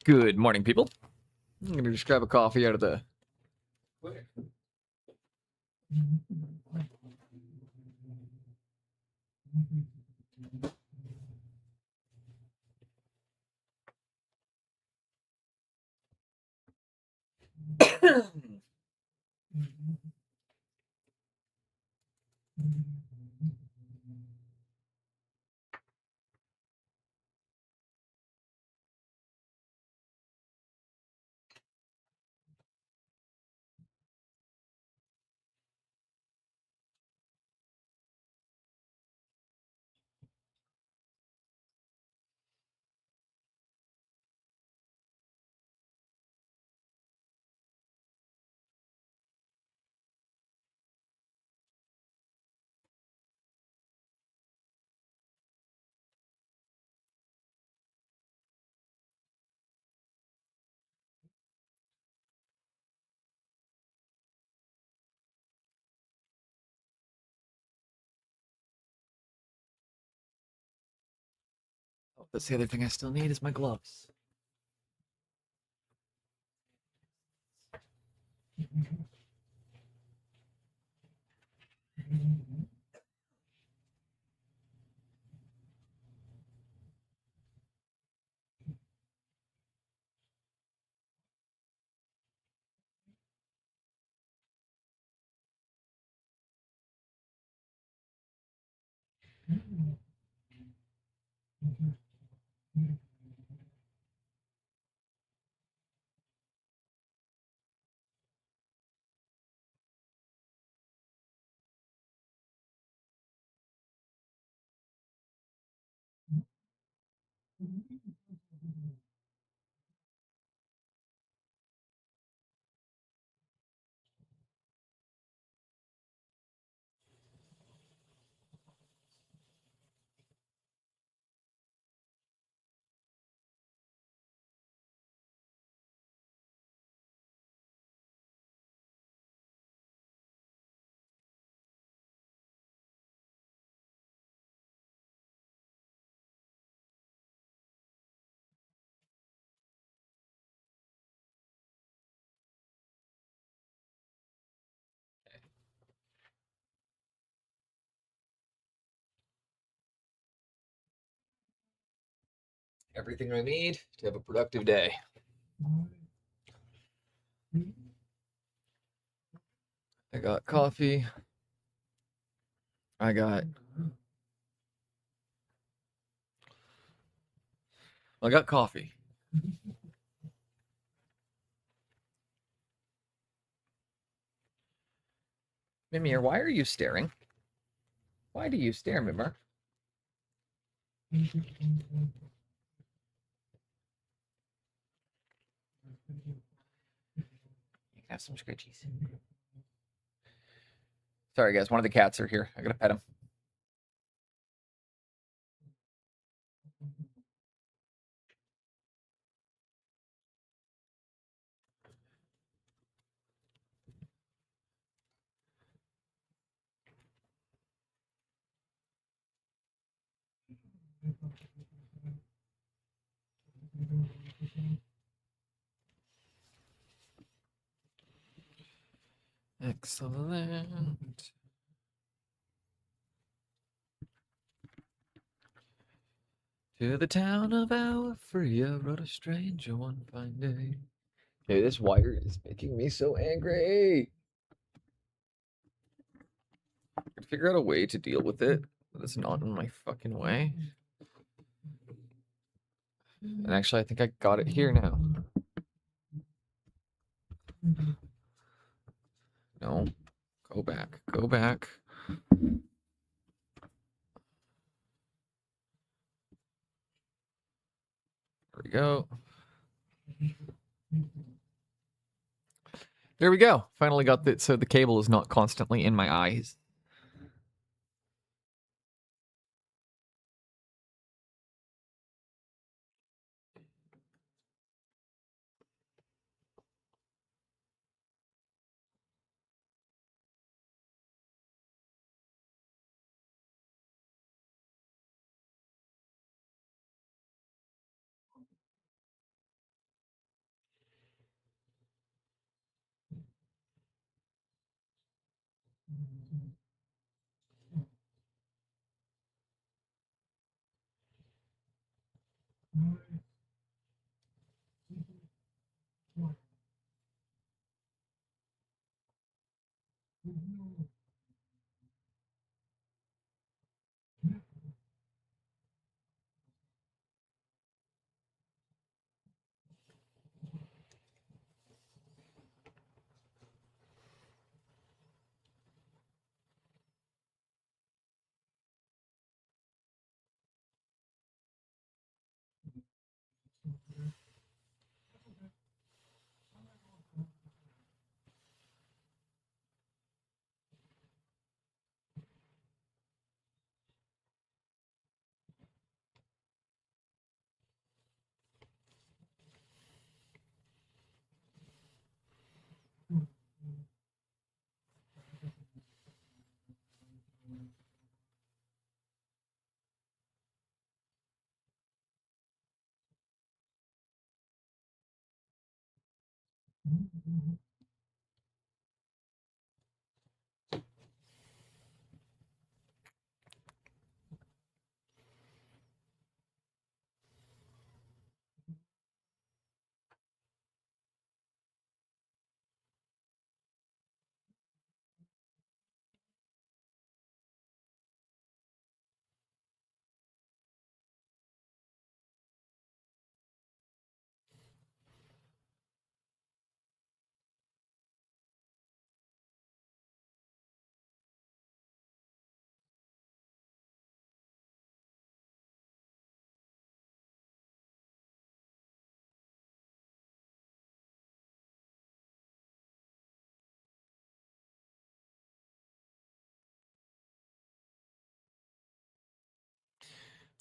Good morning, people. I'm going to just grab a coffee out of the... Oh, that's the other thing I still need is my gloves. Everything I need to have a productive day. I got coffee. I got coffee. Mimir, why are you staring? Why do you stare, Mimir? You can have some scratchies. Sorry, guys. One of the cats are here. I gotta pet him. Excellent. To the town of our Freya rode a stranger one fine day. Hey, this wire is making me so angry. I could figure out a way to deal with it that's not in my fucking way. And actually, I think I got it here now. No. Go back. Go back. There we go. There we go. Finally got that so the cable is not constantly in my eyes.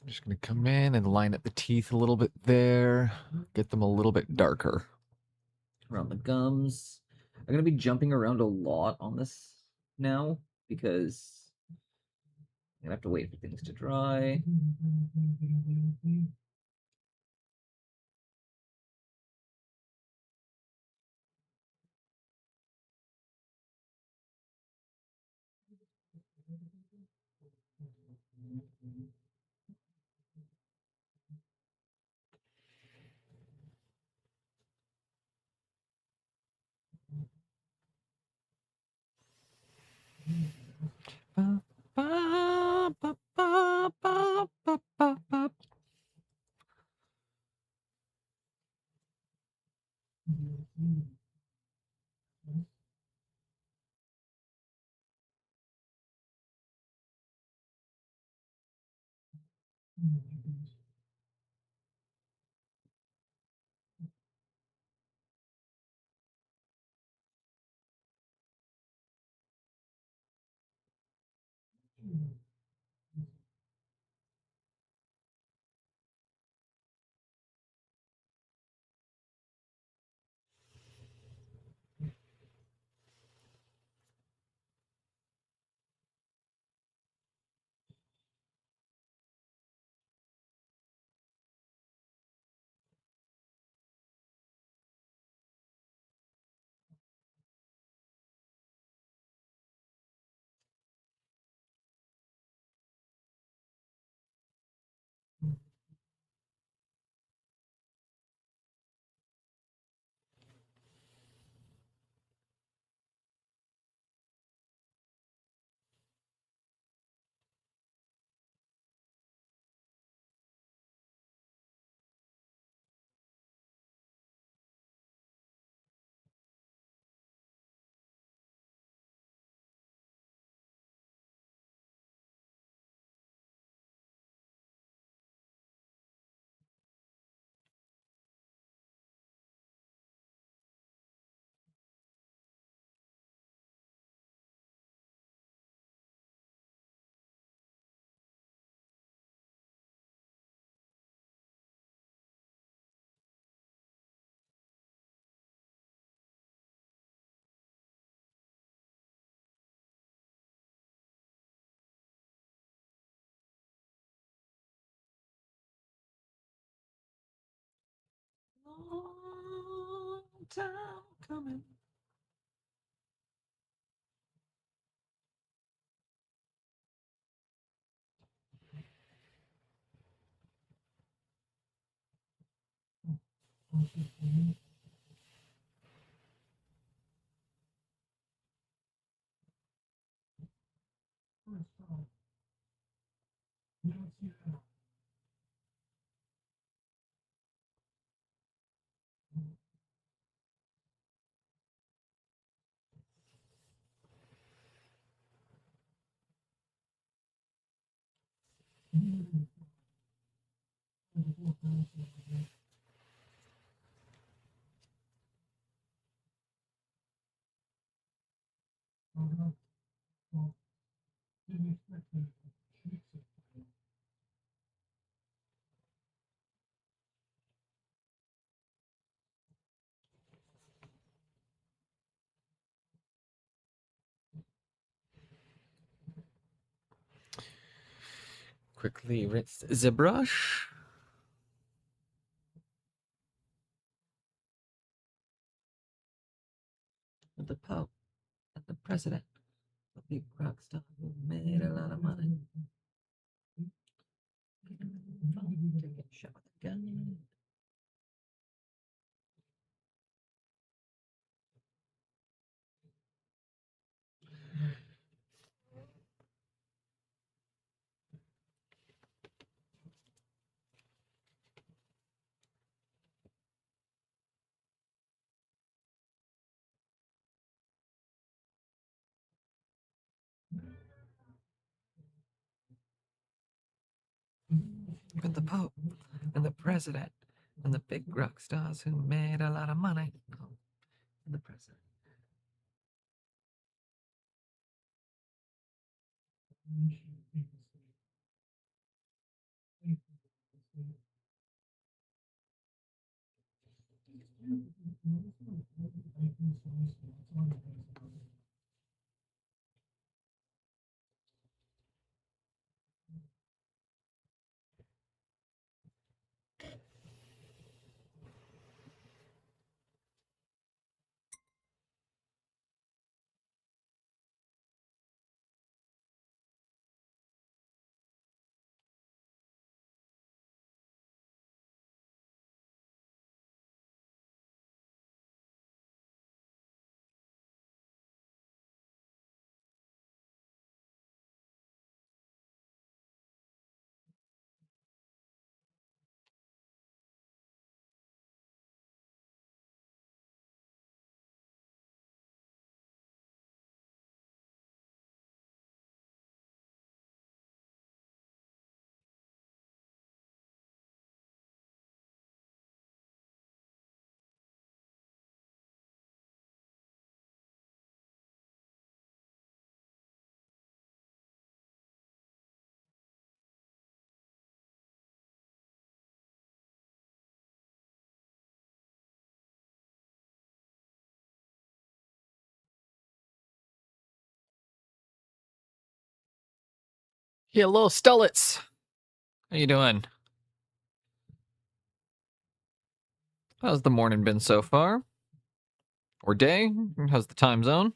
I'm just going to come in and line up the teeth a little bit there. Get them a little bit darker. Around the gums. I'm going to be jumping around a lot on this now because I'm going to have to wait for things to dry. Long time coming. Quickly rinse the brush. With the Pope and the President, the big rock star who made a lot of money. Take a shot with a gun. With the Pope and the President and the big rock stars who made a lot of money. Oh, and the President. Hello, Stullets. How you doing? How's the morning been so far? Or day? How's the time zone?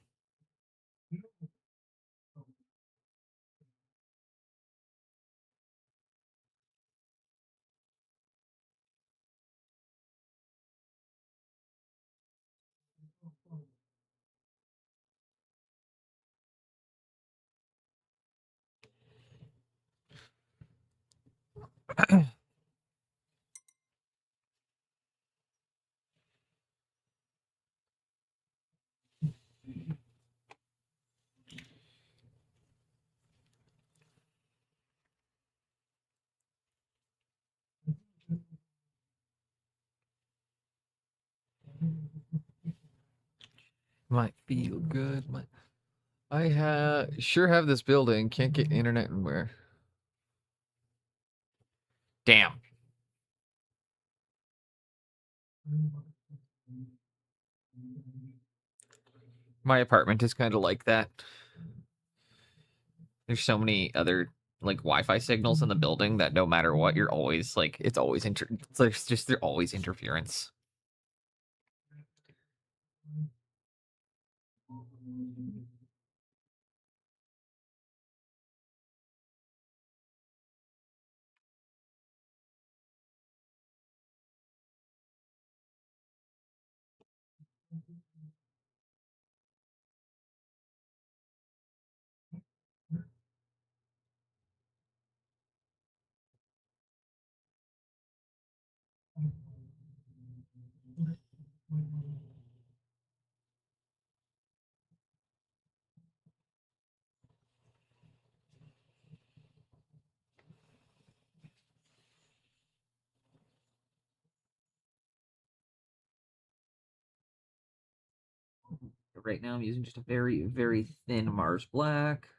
Might feel good. I sure have this building. Can't get internet anywhere. Damn. My apartment is kind of like that. There's so many other like Wi-Fi signals in the building that no matter what, you're always like it's always it's like just there's always interference. Right now I'm using just a very, very thin Mars Black.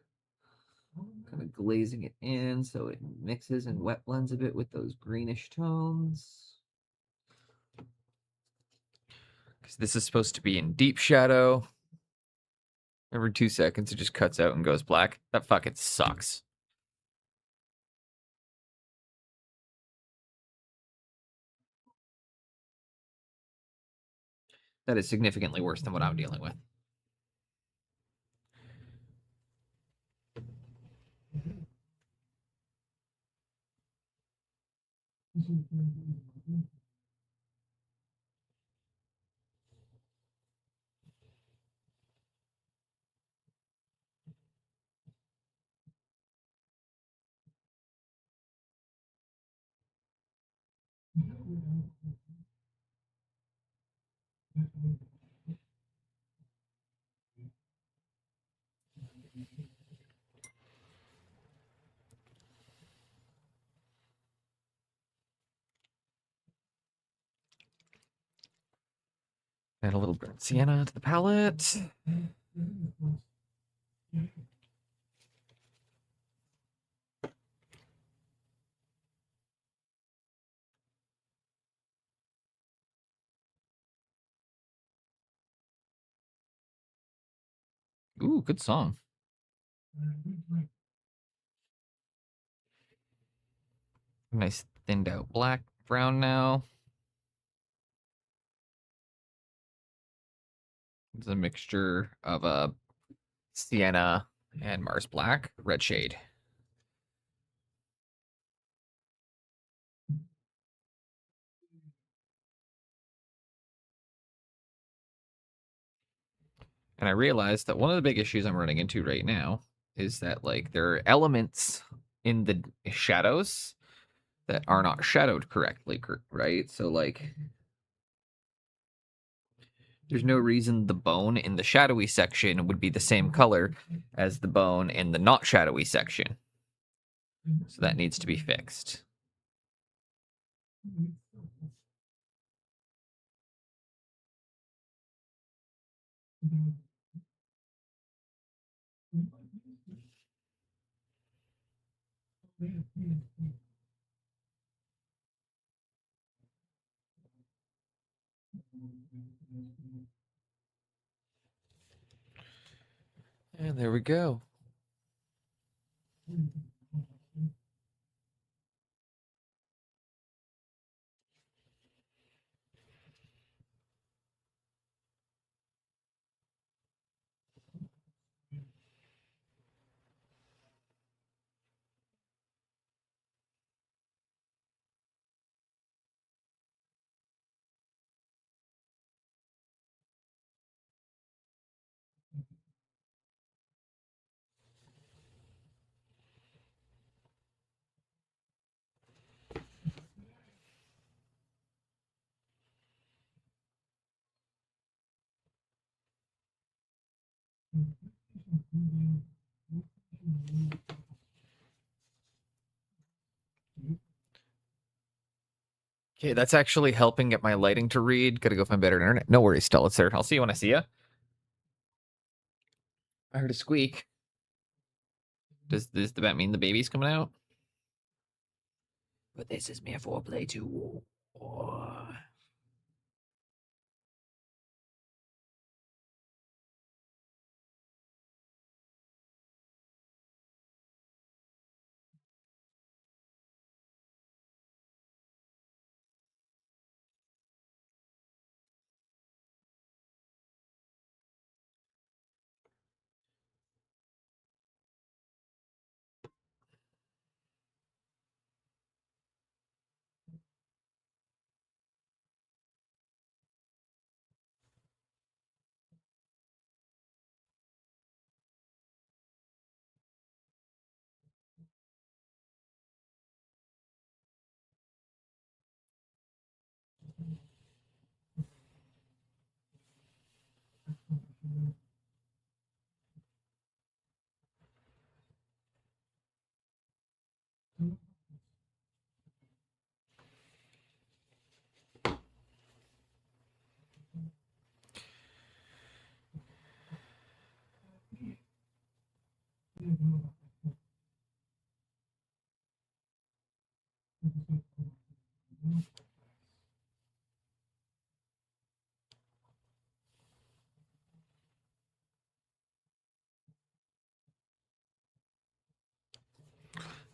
Kind of glazing it in so it mixes and wet blends a bit with those greenish tones. Because this is supposed to be in deep shadow. Every 2 seconds, it just cuts out and goes black. That fucking sucks. That is significantly worse than what I'm dealing with. And a little burnt sienna to the palette. Ooh, good song. Nice thinned out black brown now. It's a mixture of a sienna and Mars black, red shade. And I realized that one of the big issues I'm running into right now is that like there are elements in the shadows that are not shadowed correctly, right? So like there's no reason the bone in the shadowy section would be the same color as the bone in the not shadowy section. So that needs to be fixed. And there we go. Okay, that's actually helping get my lighting to read. Gotta go find better internet. No worries, still it's there. I'll see you when I see you. I heard a squeak. Does that mean the baby's coming out? But this is mere foreplay too.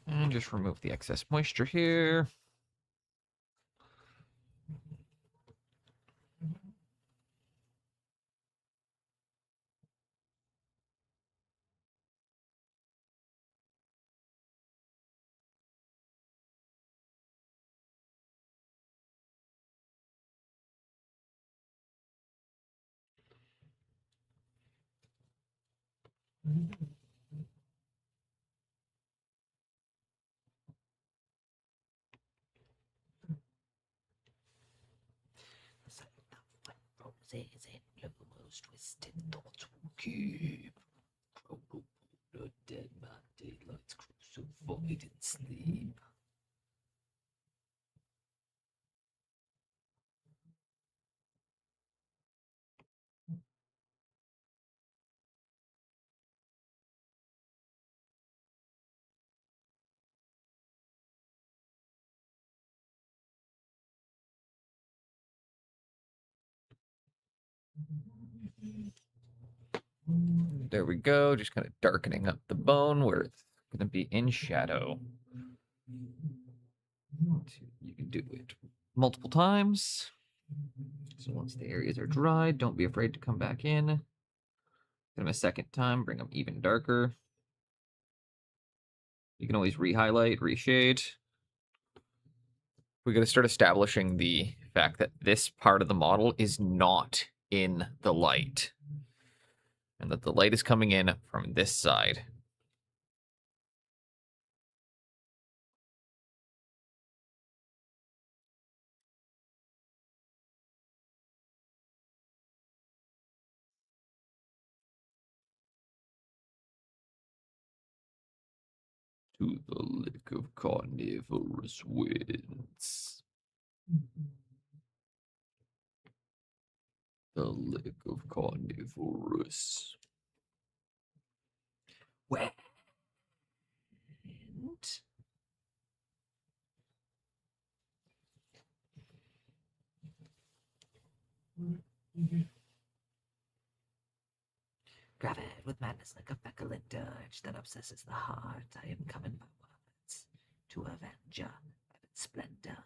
And just remove the excess moisture here. Roses and lumos twisted thoughts will keep. The dead man daylights crucified in sleep. There we go. Just kind of darkening up the bone where it's going to be in shadow. You can do it multiple times. So once the areas are dry, don't be afraid to come back in. Get them a second time, bring them even darker. You can always re-highlight, reshade. We got to start establishing the fact that this part of the model is not in the light. And that the light is coming in from this side. To the lick of carnivorous winds. The lick of carnivorous wind. Gravid with madness like a feculent dirge that obsesses the heart. I am coming by words to avenge ya. Splendor,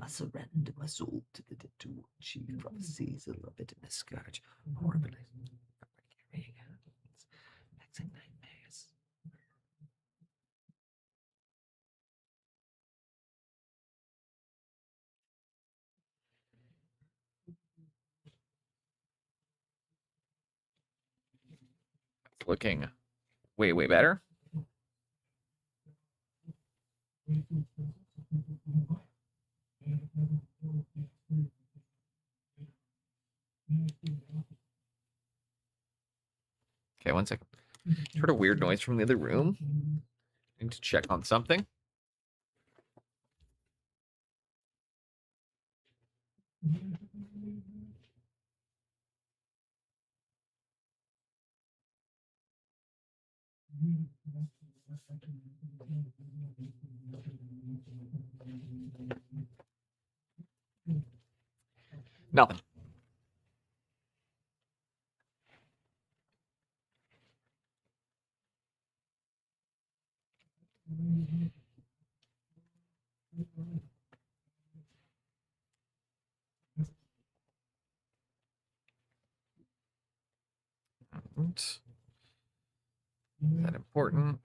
I surrender my soul to the dead to chief prophecies of love it in the scourge. Horribly carrying hands, vexing nightmares. It's looking way, way better. Okay, one second. Heard a weird noise from the other room. Need to check on something. Nothing. Is that important?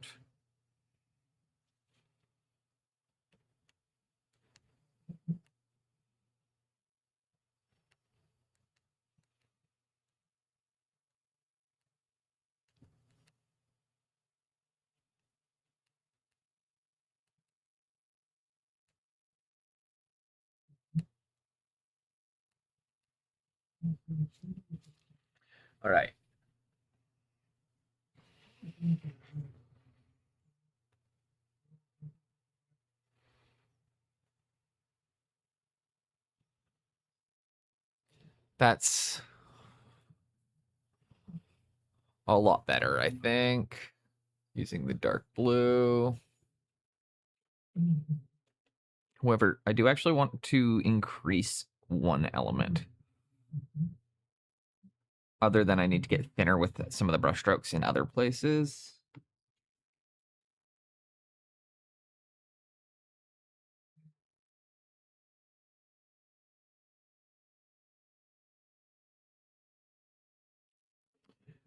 All right. That's a lot better, I think. Using the dark blue. However, I do actually want to increase one element. Other than I need to get thinner with some of the brush strokes in other places.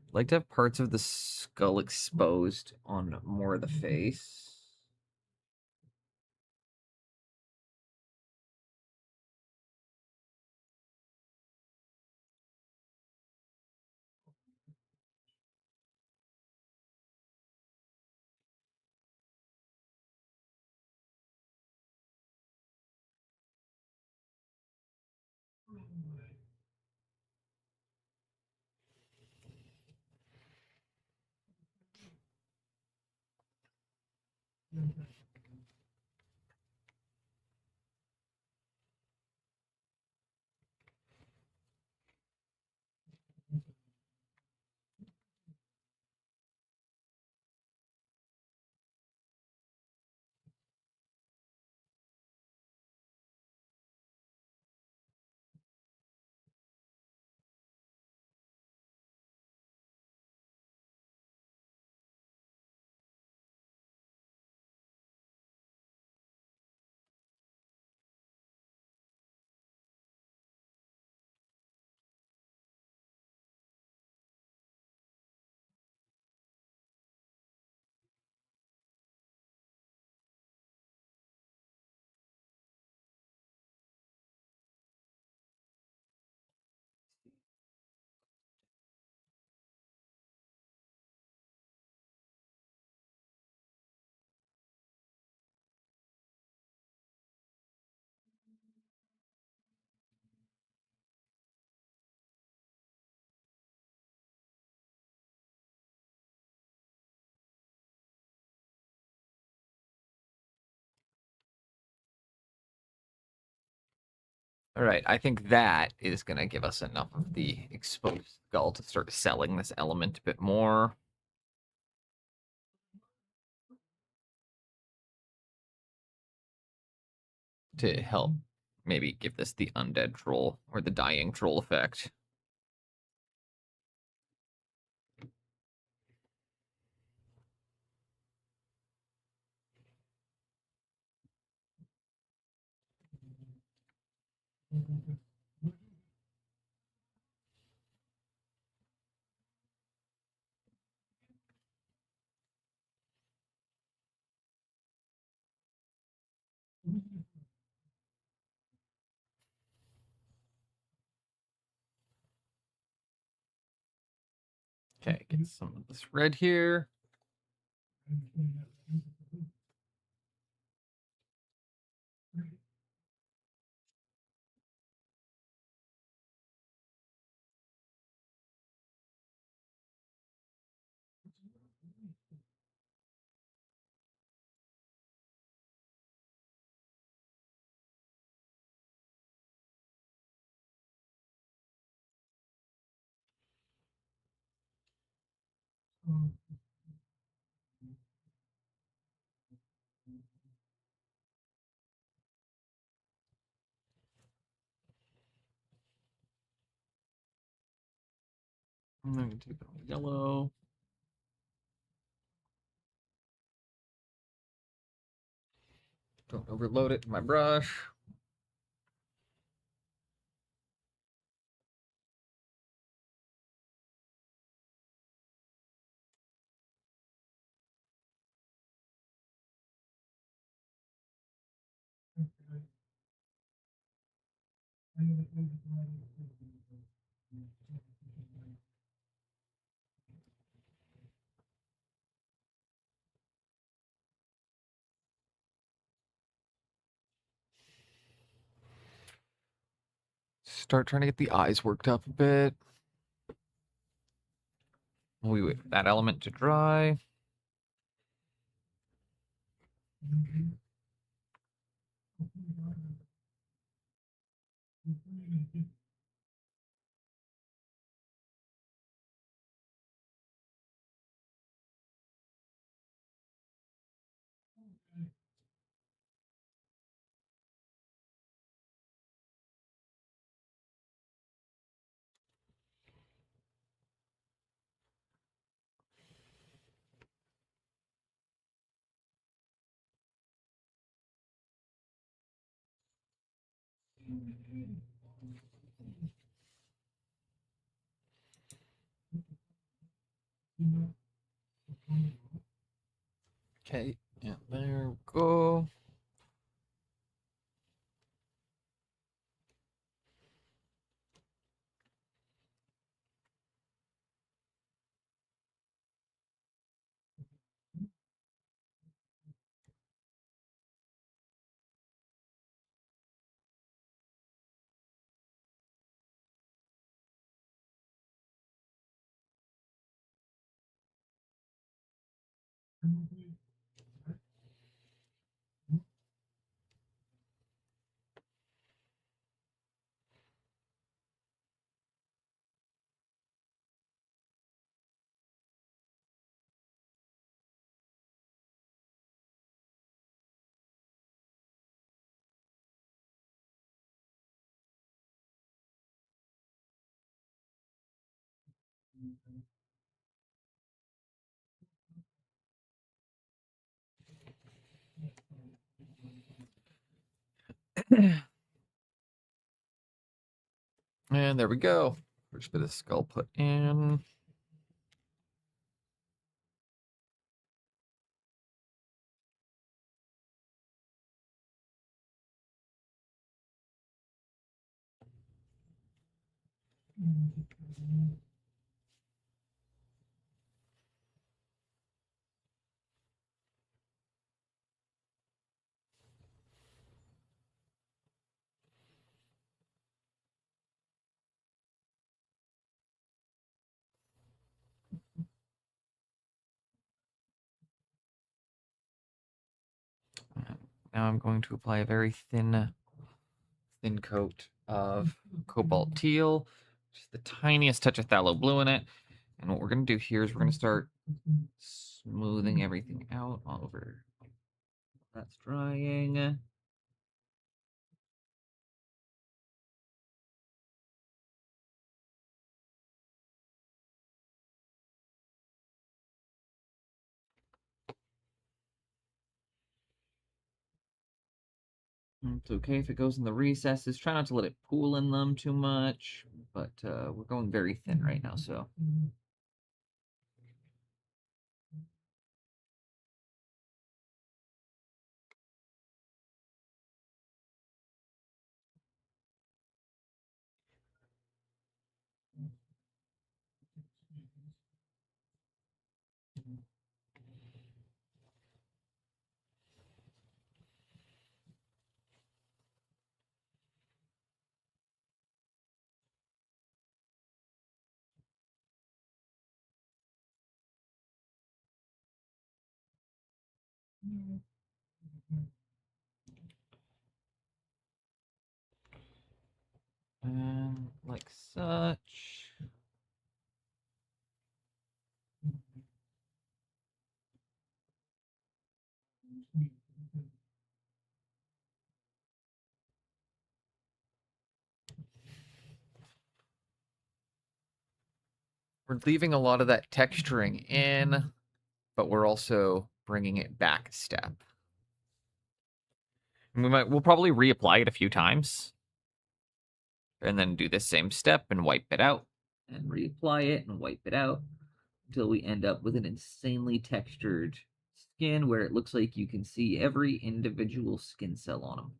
I'd like to have parts of the skull exposed on more of the face. All right, I think that is going to give us enough of the exposed skull to start selling this element a bit more. To help maybe give this the undead troll or the dying troll effect. Okay, get some of this red here. I'm going to take it on yellow. Don't overload it in my brush. Start trying to get the eyes worked up a bit. We wait for that element to dry. Okay, and there we go. And there we go. First bit of skull put in. Now I'm going to apply a very thin coat of cobalt teal, just the tiniest touch of phthalo blue in it. And what we're going to do here is we're going to start smoothing everything out all over. That's drying. It's okay if it goes in the recesses. Try not to let it pool in them too much, but we're going very thin right now, so. And like such. We're leaving a lot of that texturing in, but we're also bringing it back a step. And we'll probably reapply it a few times, and then do the same step and wipe it out. And reapply it and wipe it out until we end up with an insanely textured skin where it looks like you can see every individual skin cell on them.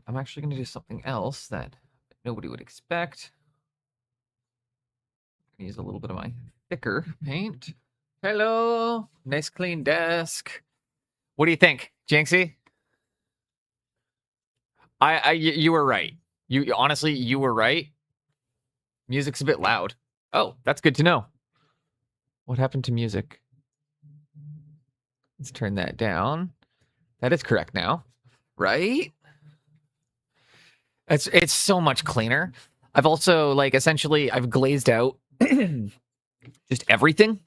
I'm actually going to do something else that nobody would expect. Use a little bit of my thicker paint. Hello, nice clean desk. What do you think, Jinxie? You were right. You honestly, you were right. Music's a bit loud. Oh, that's good to know. What happened to music? Let's turn that down. That is correct now, right? It's so much cleaner. I've also essentially I've glazed out just everything,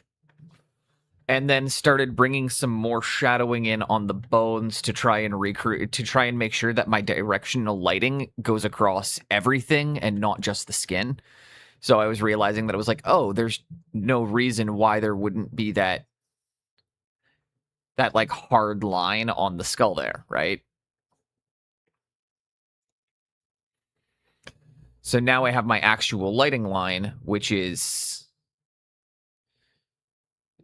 and then started bringing some more shadowing in on the bones to try and make sure that my directional lighting goes across everything and not just the skin. So I was realizing that it was like, oh, there's no reason why there wouldn't be that hard line on the skull there, right? So now I have my actual lighting line, which is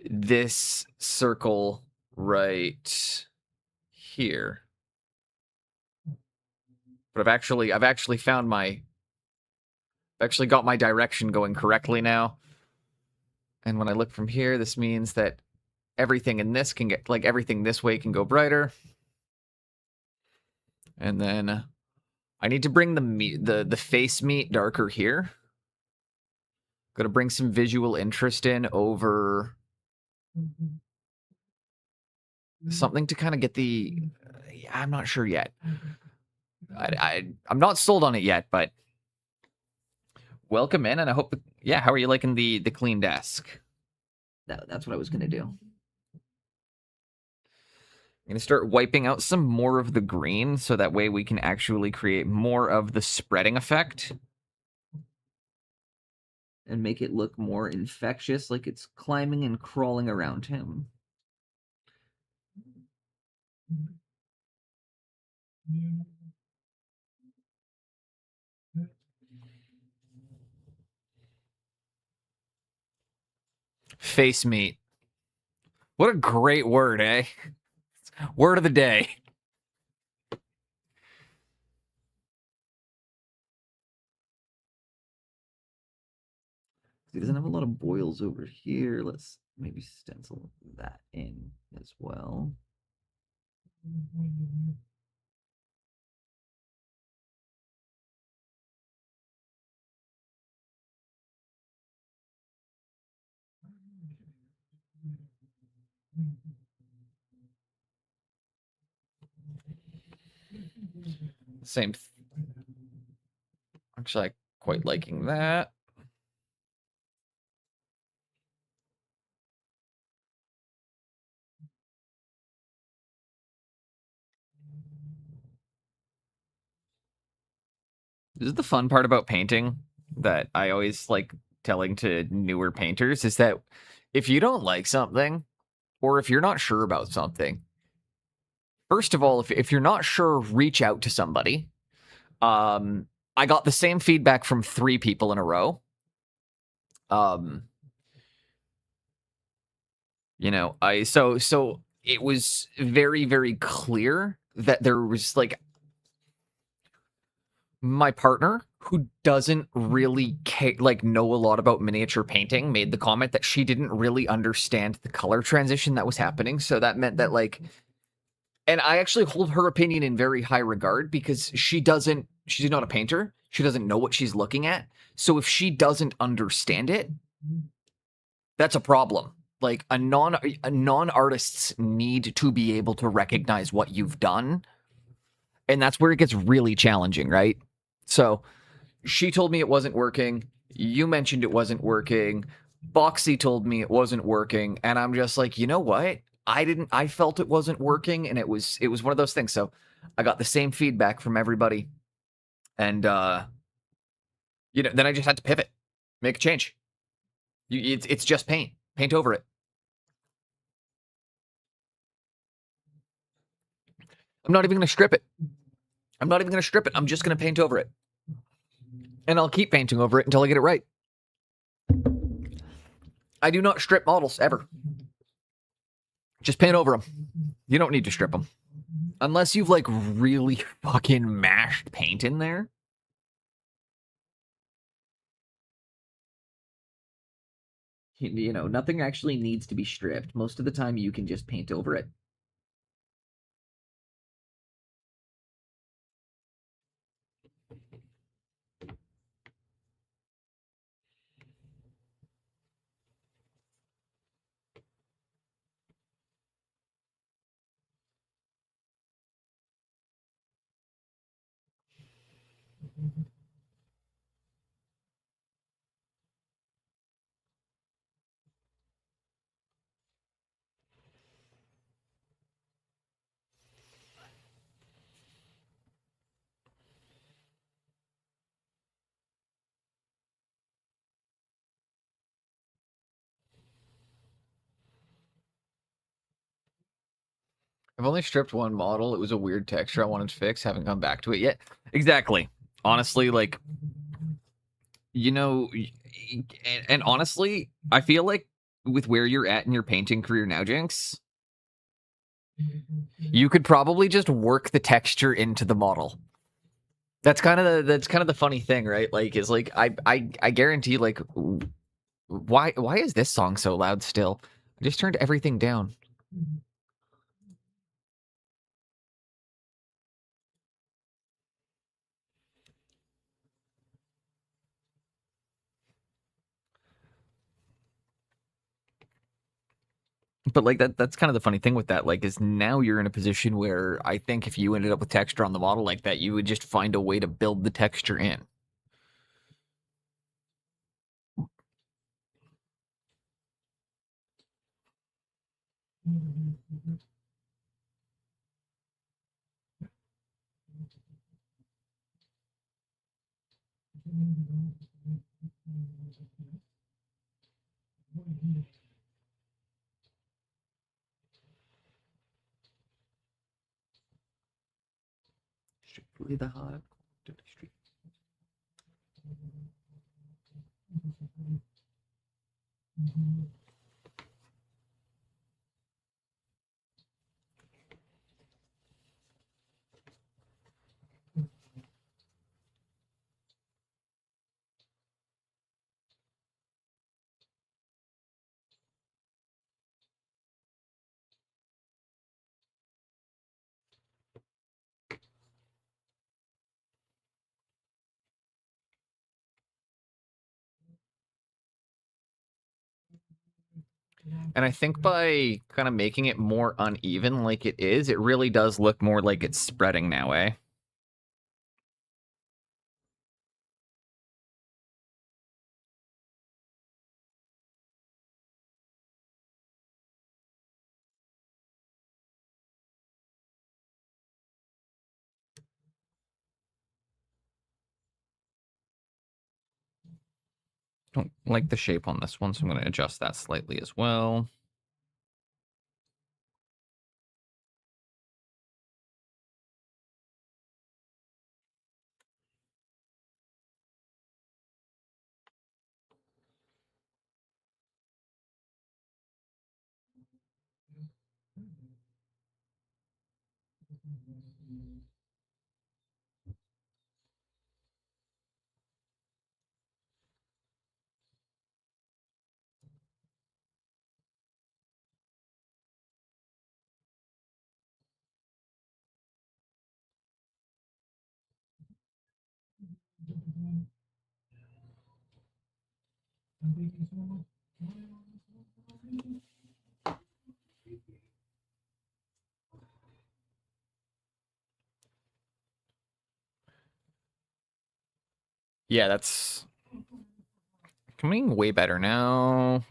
this circle right here. But I've actually got my direction going correctly now. And when I look from here, this means that everything in this can get everything this way can go brighter. And then I need to bring the face meat darker here. Got to bring some visual interest in over something to kind of get the. I'm not sure yet. I'm not sold on it yet, but welcome in, and I hope. Yeah, how are you liking the clean desk? That's what I was gonna do. I'm gonna start wiping out some more of the green, so that way we can actually create more of the spreading effect. And make it look more infectious, like it's climbing and crawling around him. Face meat. What a great word, eh? Word of the day. He doesn't have a lot of boils over here. Let's maybe stencil that in as well. Same. Actually, I quite liking that. This is the fun part about painting that I always like telling to newer painters is that if you don't like something, or if you're not sure about something, first of all, if you're not sure, reach out to somebody. I got the same feedback from 3 people in a row. So it was very, very clear that there was my partner, who doesn't really know a lot about miniature painting, made the comment that she didn't really understand the color transition that was happening. So that meant that and I actually hold her opinion in very high regard, because she's not a painter. She doesn't know what she's looking at. So if she doesn't understand it, that's a problem. Like a non-artists need to be able to recognize what you've done, and that's where it gets really challenging, right? So she told me it wasn't working. You mentioned it wasn't working. Boxy told me it wasn't working, and I'm just like, you know what? I felt it wasn't working, and it was one of those things. So I got the same feedback from everybody, and then I just had to pivot, make a change. It's just paint over it. I'm not even going to strip it. I'm just going to paint over it. And I'll keep painting over it until I get it right. I do not strip models ever. Just paint over them. You don't need to strip them. Unless you've like really fucking mashed paint in there. Nothing actually needs to be stripped. Most of the time, you can just paint over it. I've only stripped one model. It was a weird texture I wanted to fix. Haven't come back to it yet. Exactly. Honestly, like, and honestly, I feel like with where you're at in your painting career now, Jinx, you could probably just work the texture into the model. That's kind of the funny thing, right? Like, is like I guarantee, like, why is this song so loud still? I just turned everything down. But like that's kind of the funny thing with that, like, is now you're in a position where I think if you ended up with texture on the model like that, you would just find a way to build the texture in. Strictly the hot. And I think by kind of making it more uneven like it is, it really does look more like it's spreading now, eh? Don't like the shape on this one, so I'm going to adjust that slightly as well. Yeah, that's coming way better now.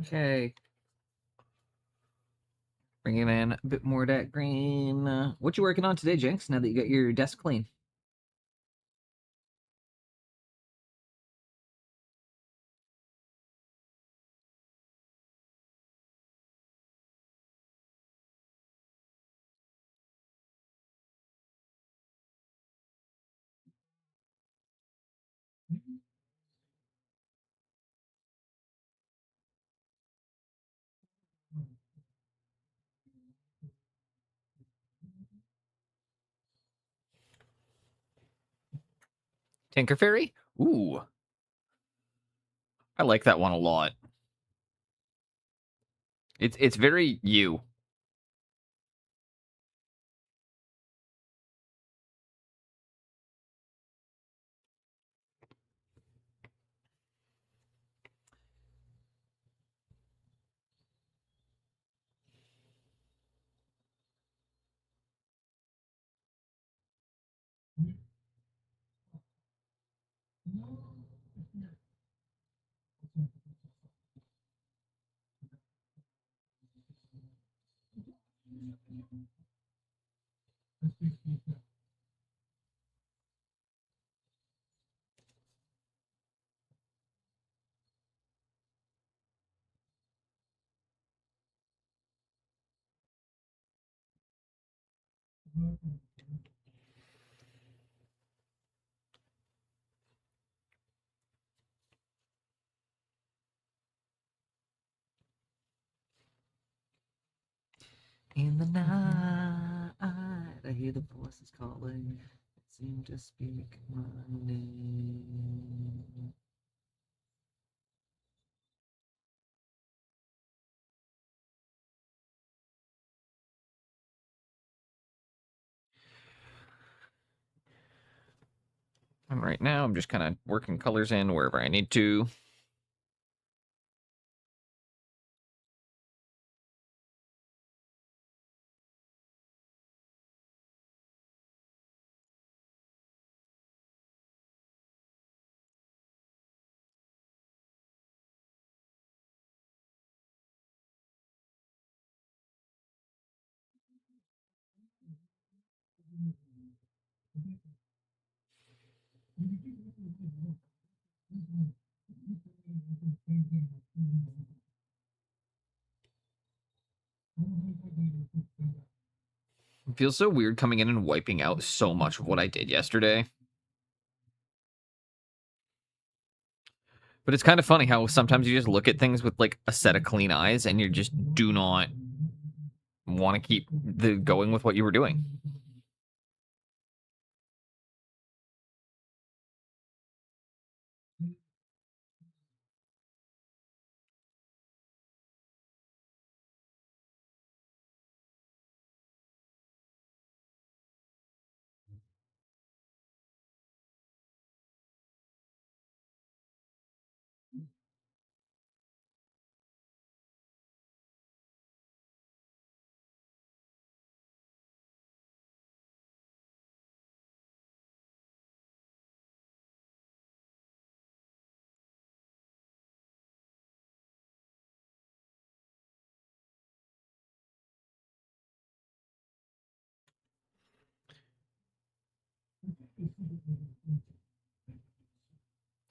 Okay. Bringing in a bit more of that green. What you working on today, Jinx, now that you got your desk clean? Tinker Fairy? Ooh, I like that one a lot. It's very you. In the night, I hear the voices calling. It seemed to speak my name. And right now, I'm just kind of working colors in wherever I need to. It feels so weird coming in and wiping out so much of what I did yesterday. But it's kind of funny how sometimes you just look at things with like a set of clean eyes and you just do not want to keep going with what you were doing.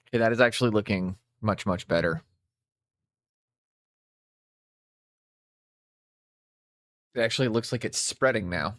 Okay, that is actually looking much, much better. It actually looks like it's spreading now.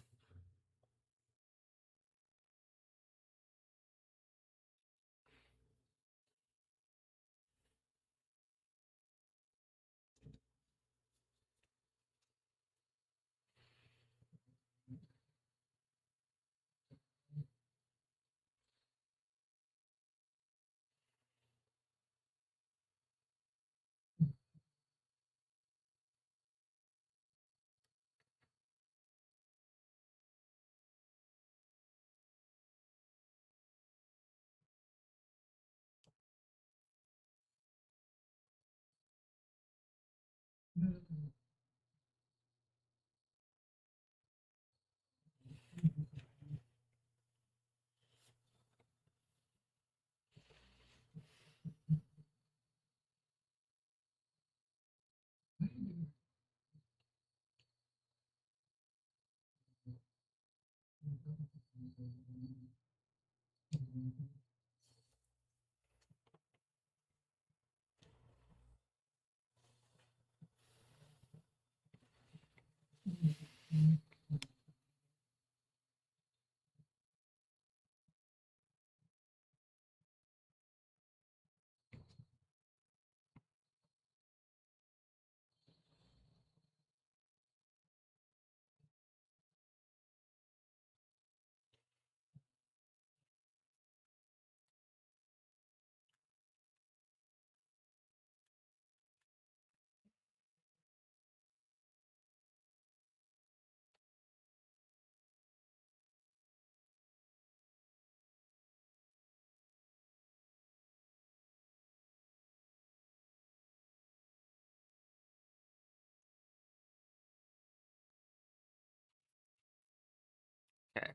Okay.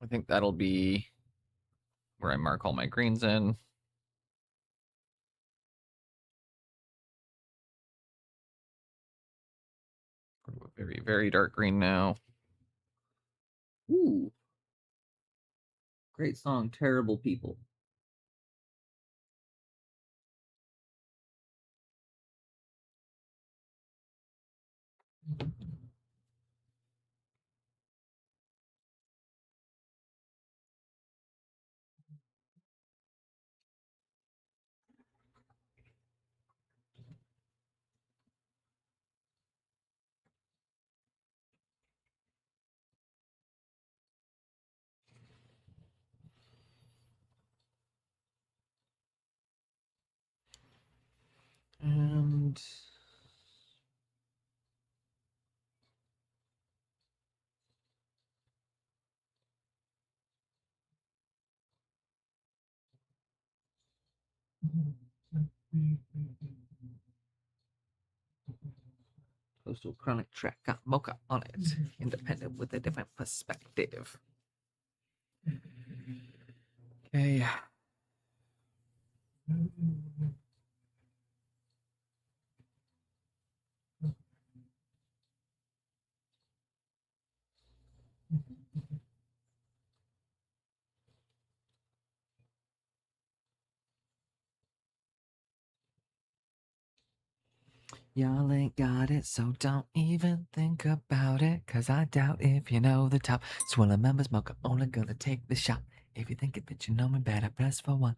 I think that'll be where I mark all my greens in. Very, very dark green now. Ooh. Great song, Terrible People. And Coastal Chronic track got mocha on it. Independent with a different perspective. okay. Y'all ain't got it, so don't even think about it. Cause I doubt if you know the top. Swirl members, mocha only gonna take the shot. If you think it fits, you know me better. Press for one.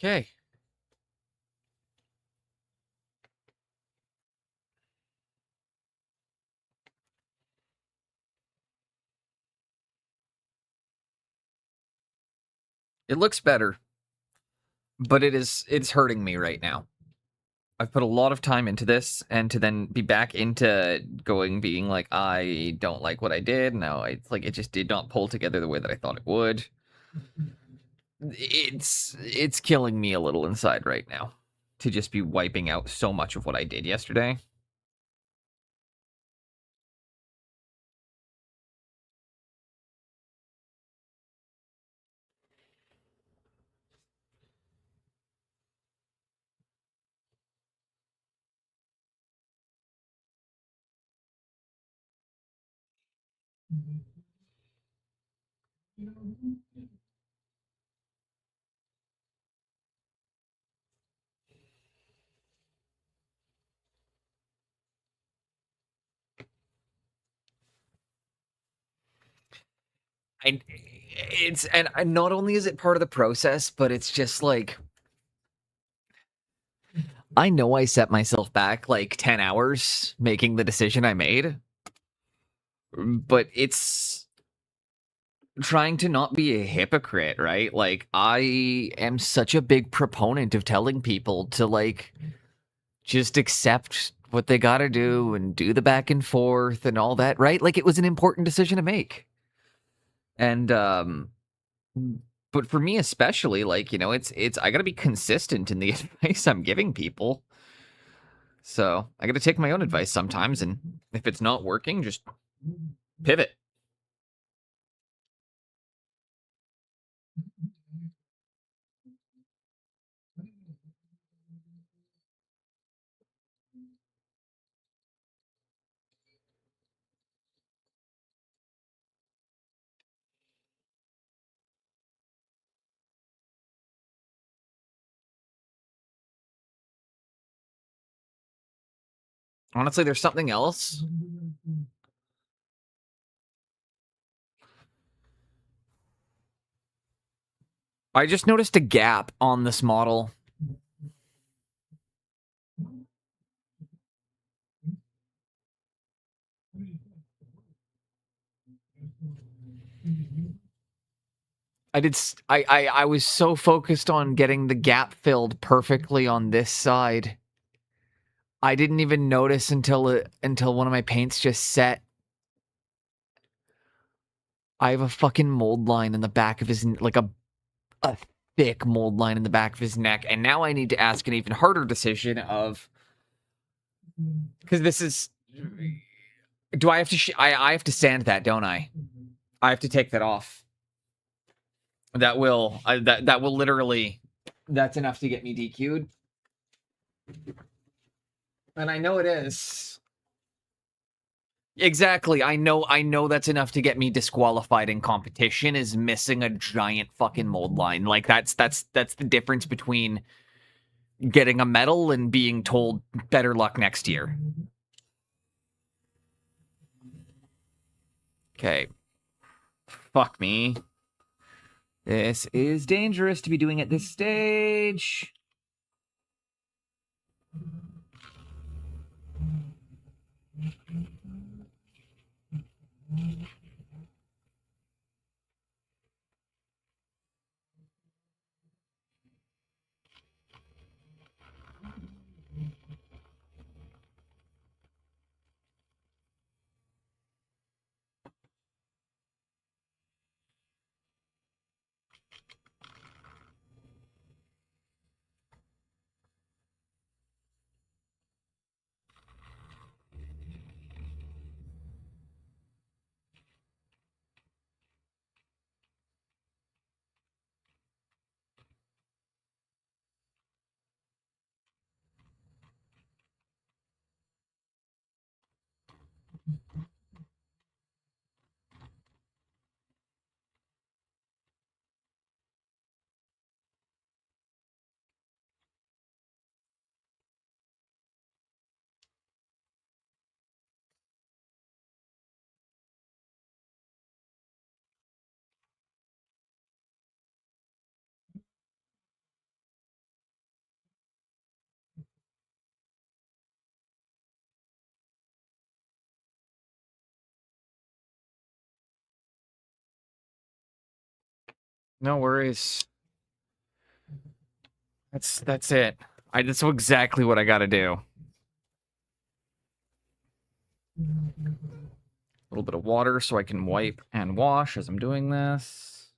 Okay. It looks better, but it's hurting me right now. I've put a lot of time into this, and to then be back into being like, I don't like what I did. No, it's like it just did not pull together the way that I thought it would. It's killing me a little inside right now to just be wiping out so much of what I did yesterday. I it's and not only is it part of the process, but it's just like I know I set myself back like 10 hours making the decision I made, but it's trying to not be a hypocrite, right? Like I am such a big proponent of telling people to like just accept what they got to do and do the back and forth and all that, right? Like it was an important decision to make. And but for me especially, like, it's I got to be consistent in the advice I'm giving people. So, I got to take my own advice sometimes, and if it's not working, just pivot. Honestly, there's something else. I just noticed a gap on this model. I was so focused on getting the gap filled perfectly on this side. I didn't even notice until one of my paints just set. I have a fucking mold line in the back of his like a thick mold line in the back of his neck, and now I need to ask an even harder decision of because this is do I have to I have to sand that, don't I? I have to take that off. That will literally that's enough to get me DQ'd. And I know it is. Exactly. I know that's enough to get me disqualified in competition is missing a giant fucking mold line. Like that's the difference between getting a medal and being told better luck next year. Okay. Fuck me. This is dangerous to be doing at this stage. No worries. That's it. That's exactly what I got to do. A little bit of water so I can wipe and wash as I'm doing this.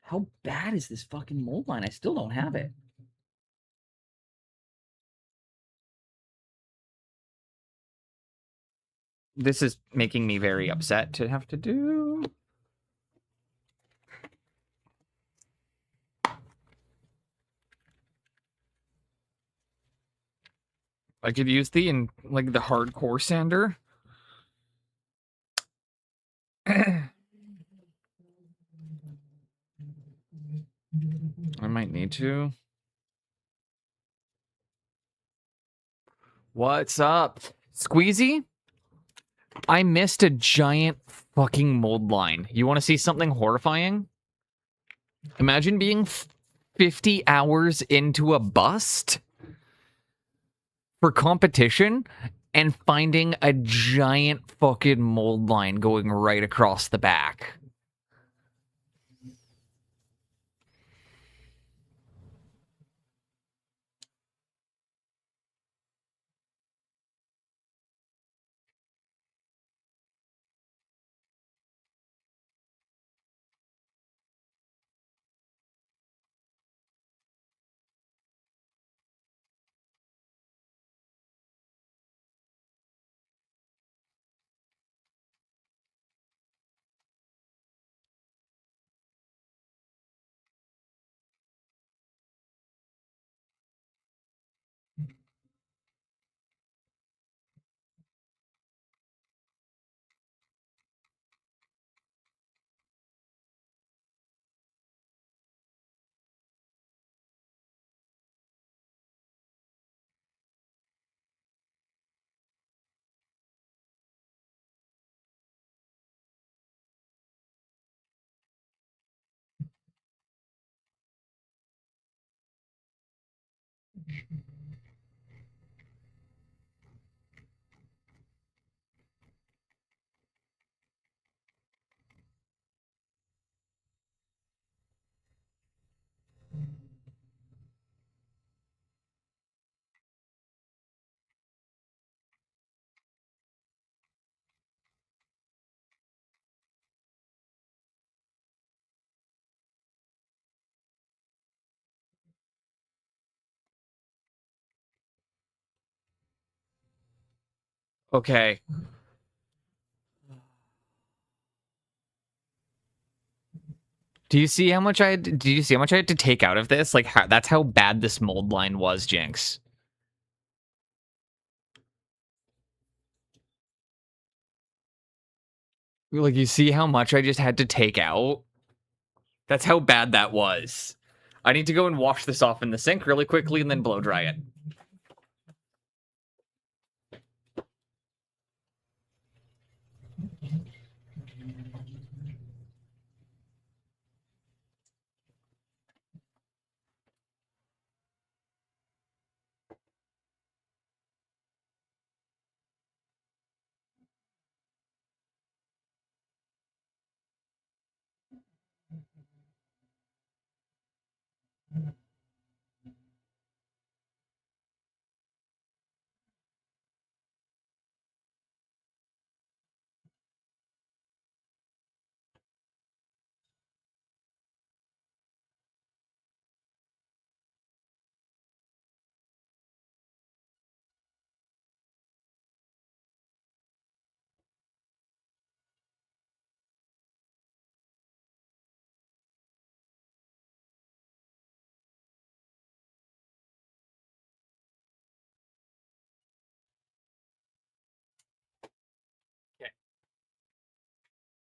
How bad is this fucking mold line? I still don't have it. This is making me very upset to have to do. I could use the hardcore sander. I might need to. What's up? Squeezy? I missed a giant fucking mold line. You want to see something horrifying? Imagine being 50 hours into a bust for competition and finding a giant fucking mold line going right across the back. Okay. Do you see how much do you see how much I had to take out of this? Like, that's how bad this mold line was, Jinx. Like, you see how much I just had to take out? That's how bad that was. I need to go and wash this off in the sink really quickly and then blow dry it.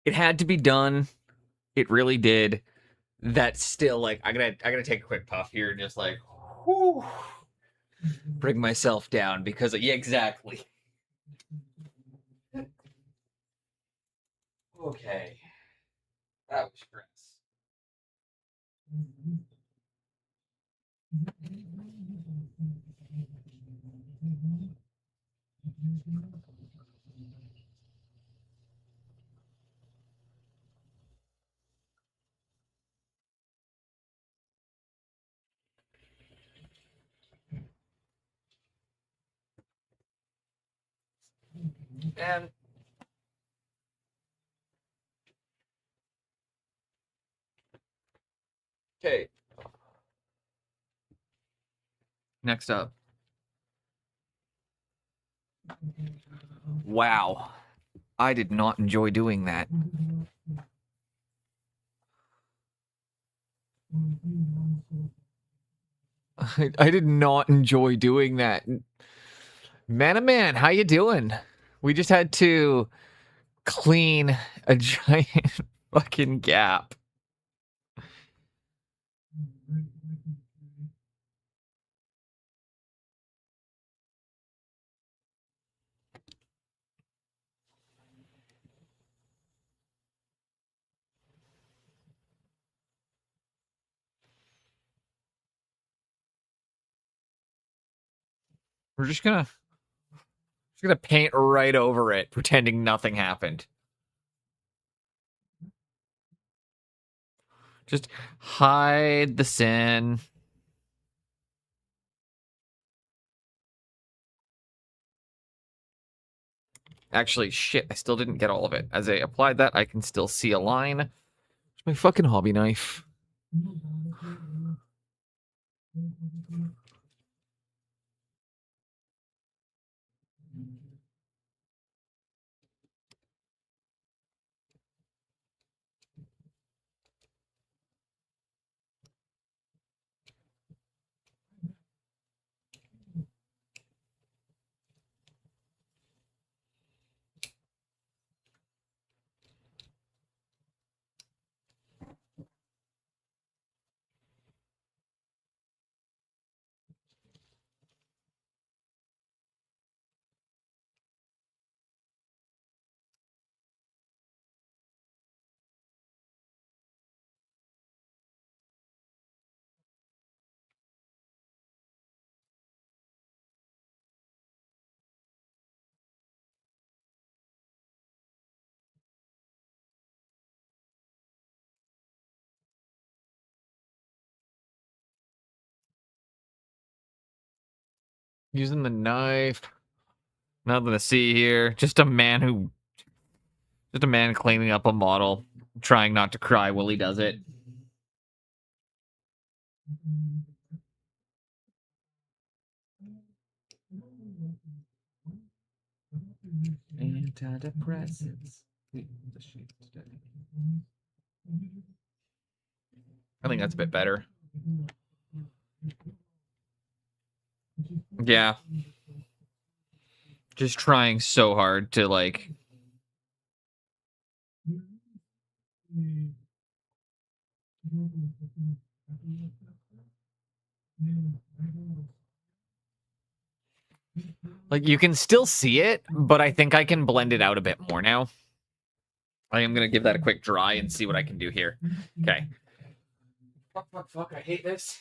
It had to be done. It really did. That's still like I gotta take a quick puff here and just like whew, bring myself down because yeah, exactly. Okay. That was stress. And okay. Next up. Wow. I did not enjoy doing that. I did not enjoy doing that. Man, how you doing? We just had to clean a giant fucking gap. We're just gonna paint right over it, pretending nothing happened. Just hide the sin. Actually, shit, I still didn't get all of it. As I applied that, I can still see a line. It's my fucking hobby knife. Using the knife. Nothing to see here. Just a man cleaning up a model, trying not to cry while he does it. Antidepressants. I think that's a bit better. Yeah. Just trying so hard to like you can still see it, but I think I can blend it out a bit more now. I am gonna give that a quick dry and see what I can do here. Okay. Fuck, I hate this.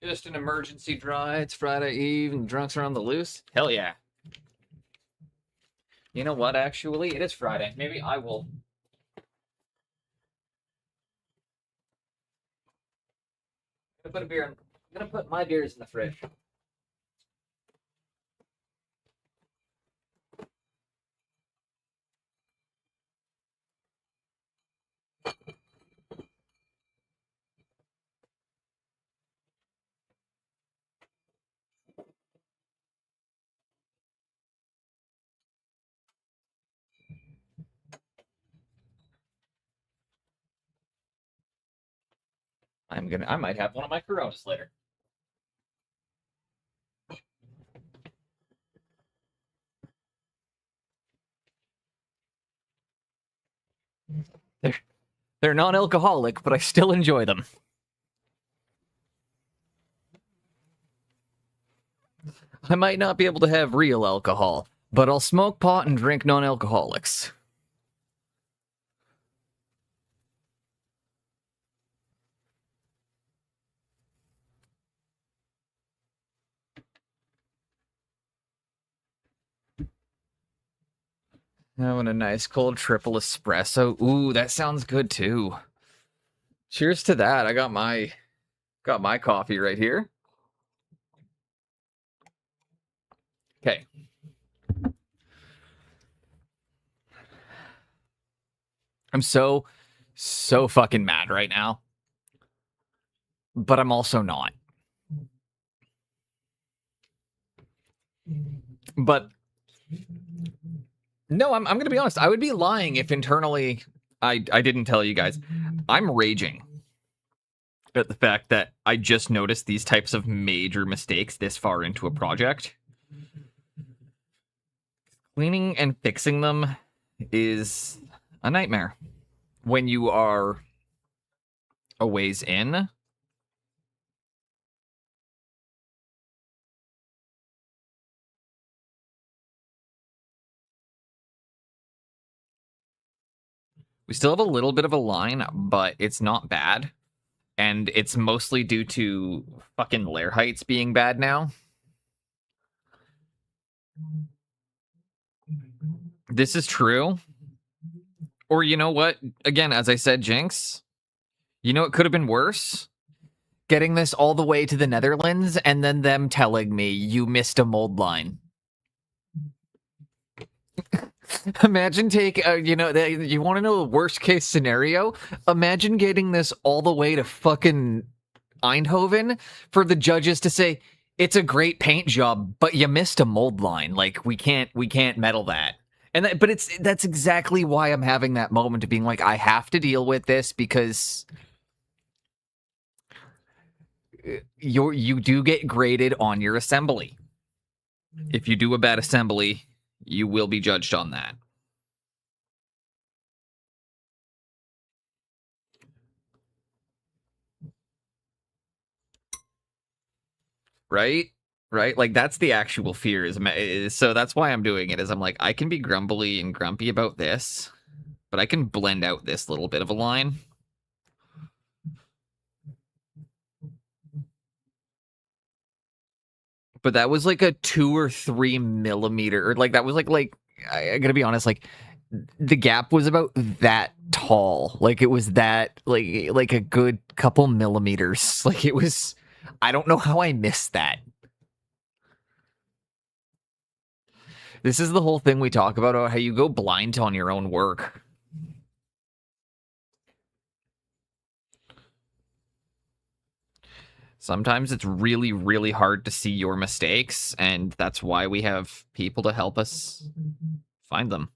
Just an emergency dry. It's Friday Eve and drunks are on the loose. Hell yeah. You know what, actually? It is Friday. Maybe I will. I'm gonna put my beers in the fridge. I might have one of my Coronas later. They're, they're non-alcoholic, but I still enjoy them. I might not be able to have real alcohol, but I'll smoke pot and drink non-alcoholics. Having a nice cold triple espresso. Ooh, that sounds good too. Cheers to that. I got my coffee right here. Okay. I'm so fucking mad right now. But I'm also not. But no, I'm gonna be honest. I would be lying if internally I didn't tell you guys. I'm raging at the fact that I just noticed these types of major mistakes this far into a project. Cleaning and fixing them is a nightmare when you are a ways in. We still have a little bit of a line, but it's not bad. And it's mostly due to fucking layer heights being bad now. This is true. Or you know what? Again, as I said, Jinx, you know it could have been worse? Getting this all the way to the Netherlands and then them telling me you missed a mold line. Imagine you want to know the worst case scenario? Imagine getting this all the way to fucking Eindhoven for the judges to say, it's a great paint job, but you missed a mold line. Like, we can't meddle that. But that's exactly why I'm having that moment of being like, I have to deal with this because you do get graded on your assembly. If you do a bad assembly, you will be judged on that. Right? Like, that's the actual fear. So that's why I'm doing it, is I'm like, I can be grumbly and grumpy about this, but I can blend out this little bit of a line. But that was like a 2 or 3 millimeter, or like that was like I gotta be honest, like the gap was about that tall. Like it was that like a good couple millimeters. Like it was. I don't know how I missed that. This is the whole thing we talk about how you go blind on your own work. Sometimes it's really, really hard to see your mistakes, and that's why we have people to help us find them.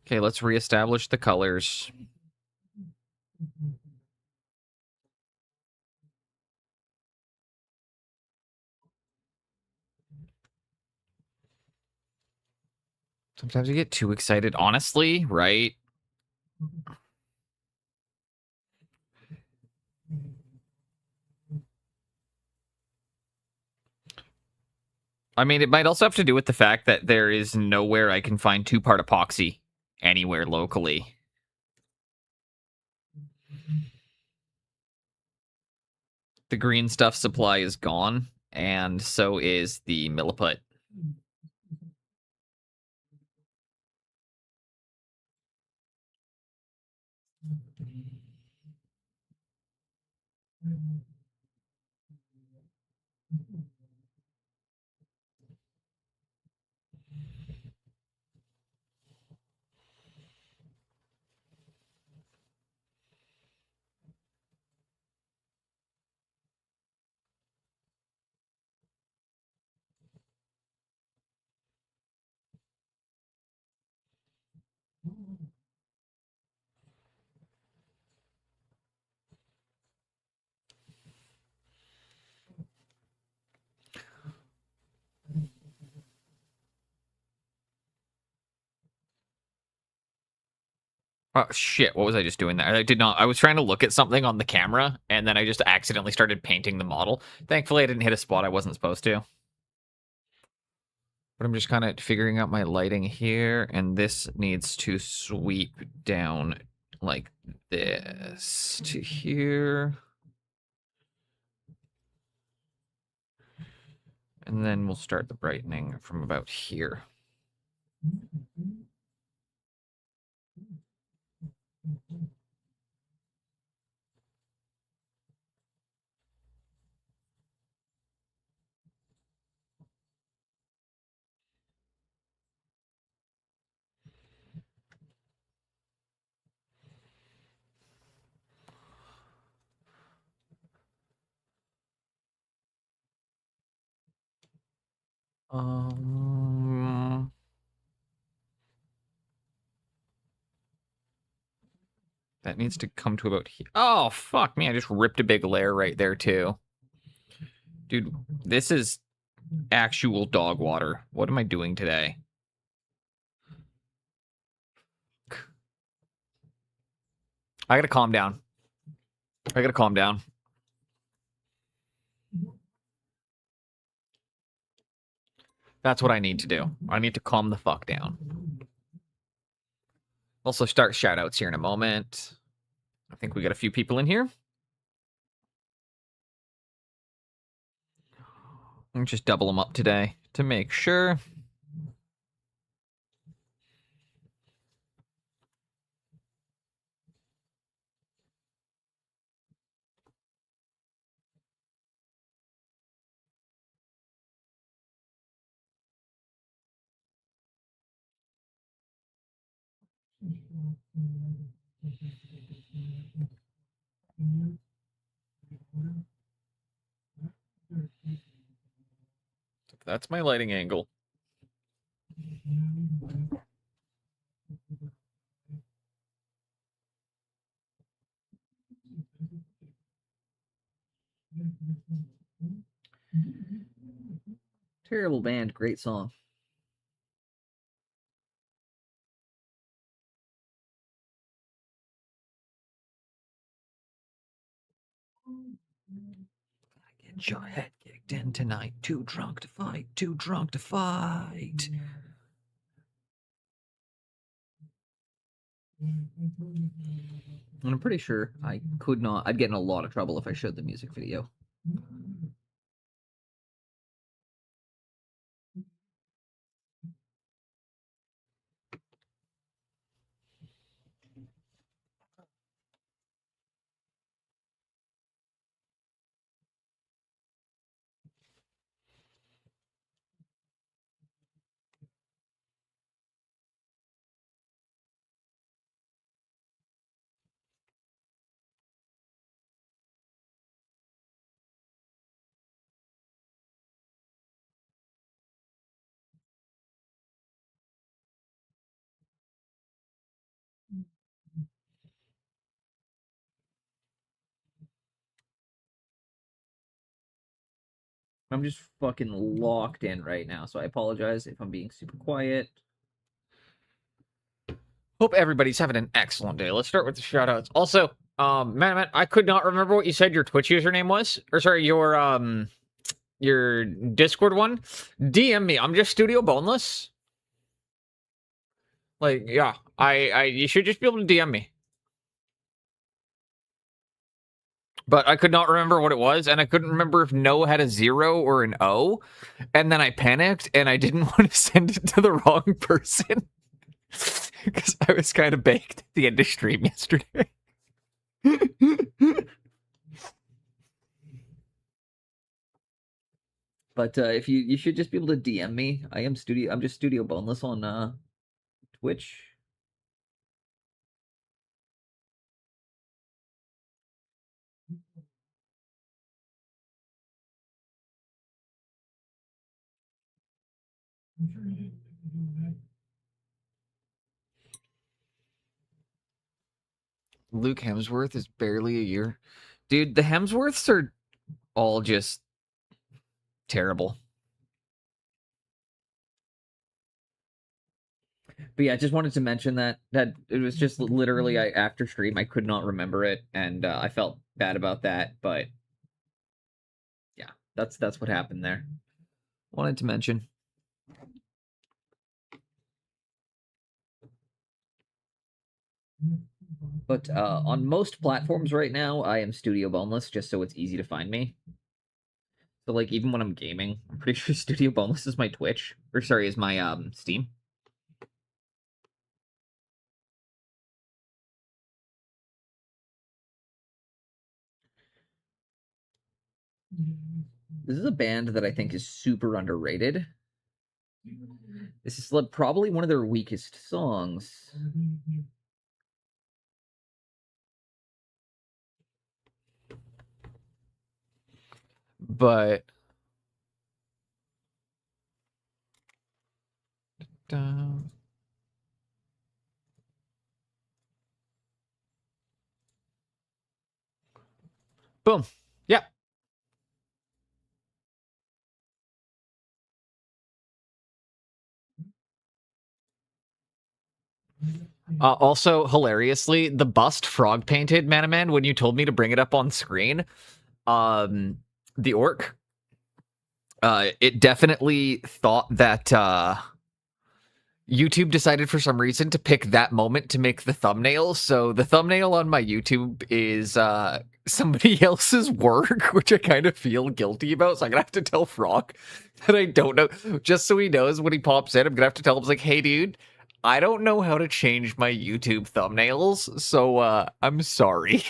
Okay, let's reestablish the colors. Sometimes you get too excited, honestly, right? I mean, it might also have to do with the fact that there is nowhere I can find 2-part epoxy anywhere locally. The green stuff supply is gone, and so is the milliput. Oh shit, what was I just doing there? I did not. I was trying to look at something on the camera, and then I just accidentally started painting the model. Thankfully, I didn't hit a spot I wasn't supposed to. But I'm just kind of figuring out my lighting here, and this needs to sweep down like this to here. And then we'll start the brightening from about here. That needs to come to about here. Oh, fuck me. I just ripped a big layer right there, too. Dude, this is actual dog water. What am I doing today? I gotta calm down. I gotta calm down. That's what I need to do. I need to calm the fuck down. Also start shoutouts here in a moment. I think we got a few people in here. And just double them up today to make sure. That's my lighting angle. Terrible band, great song. Get your head kicked in tonight. Too drunk to fight. Too drunk to fight. And I'm pretty sure I could not. I'd get in a lot of trouble if I showed the music video. I'm just fucking locked in right now, so I apologize if I'm being super quiet. Hope everybody's having an excellent day. Let's start with the shoutouts. Also, Matt, I could not remember what you said your Twitch username was. Or sorry, your Discord one. DM me. I'm just Studio Boneless. Like, yeah, you should just be able to DM me. But I could not remember what it was, and I couldn't remember if no had a 0 or an O. And then I panicked, and I didn't want to send it to the wrong person. Because I was kind of baked at the end of stream yesterday. But if you should just be able to DM me. I'm just Studio Boneless on Twitch. Luke Hemsworth is barely a year. Dude, the Hemsworths are all just terrible. But yeah, I just wanted to mention that it was just literally after stream I could not remember it, and I felt bad about that. But yeah, that's what happened there. Wanted to mention. But on most platforms right now, I am Studio Boneless, just so it's easy to find me. So like even when I'm gaming, I'm pretty sure Studio Boneless is my Twitch, or sorry, is my Steam. This is a band that I think is super underrated. This is probably one of their weakest songs. But boom. Yeah. Also, hilariously, the bust frog painted Manaman, when you told me to bring it up on screen, the orc, it definitely thought that YouTube decided for some reason to pick that moment to make the thumbnail. So the thumbnail on my YouTube is somebody else's work, which I kind of feel guilty about. So I'm gonna have to tell Frog that I don't know, just so he knows when he pops in. I'm gonna have to tell him, like, hey, dude, I don't know how to change my YouTube thumbnails, so I'm sorry.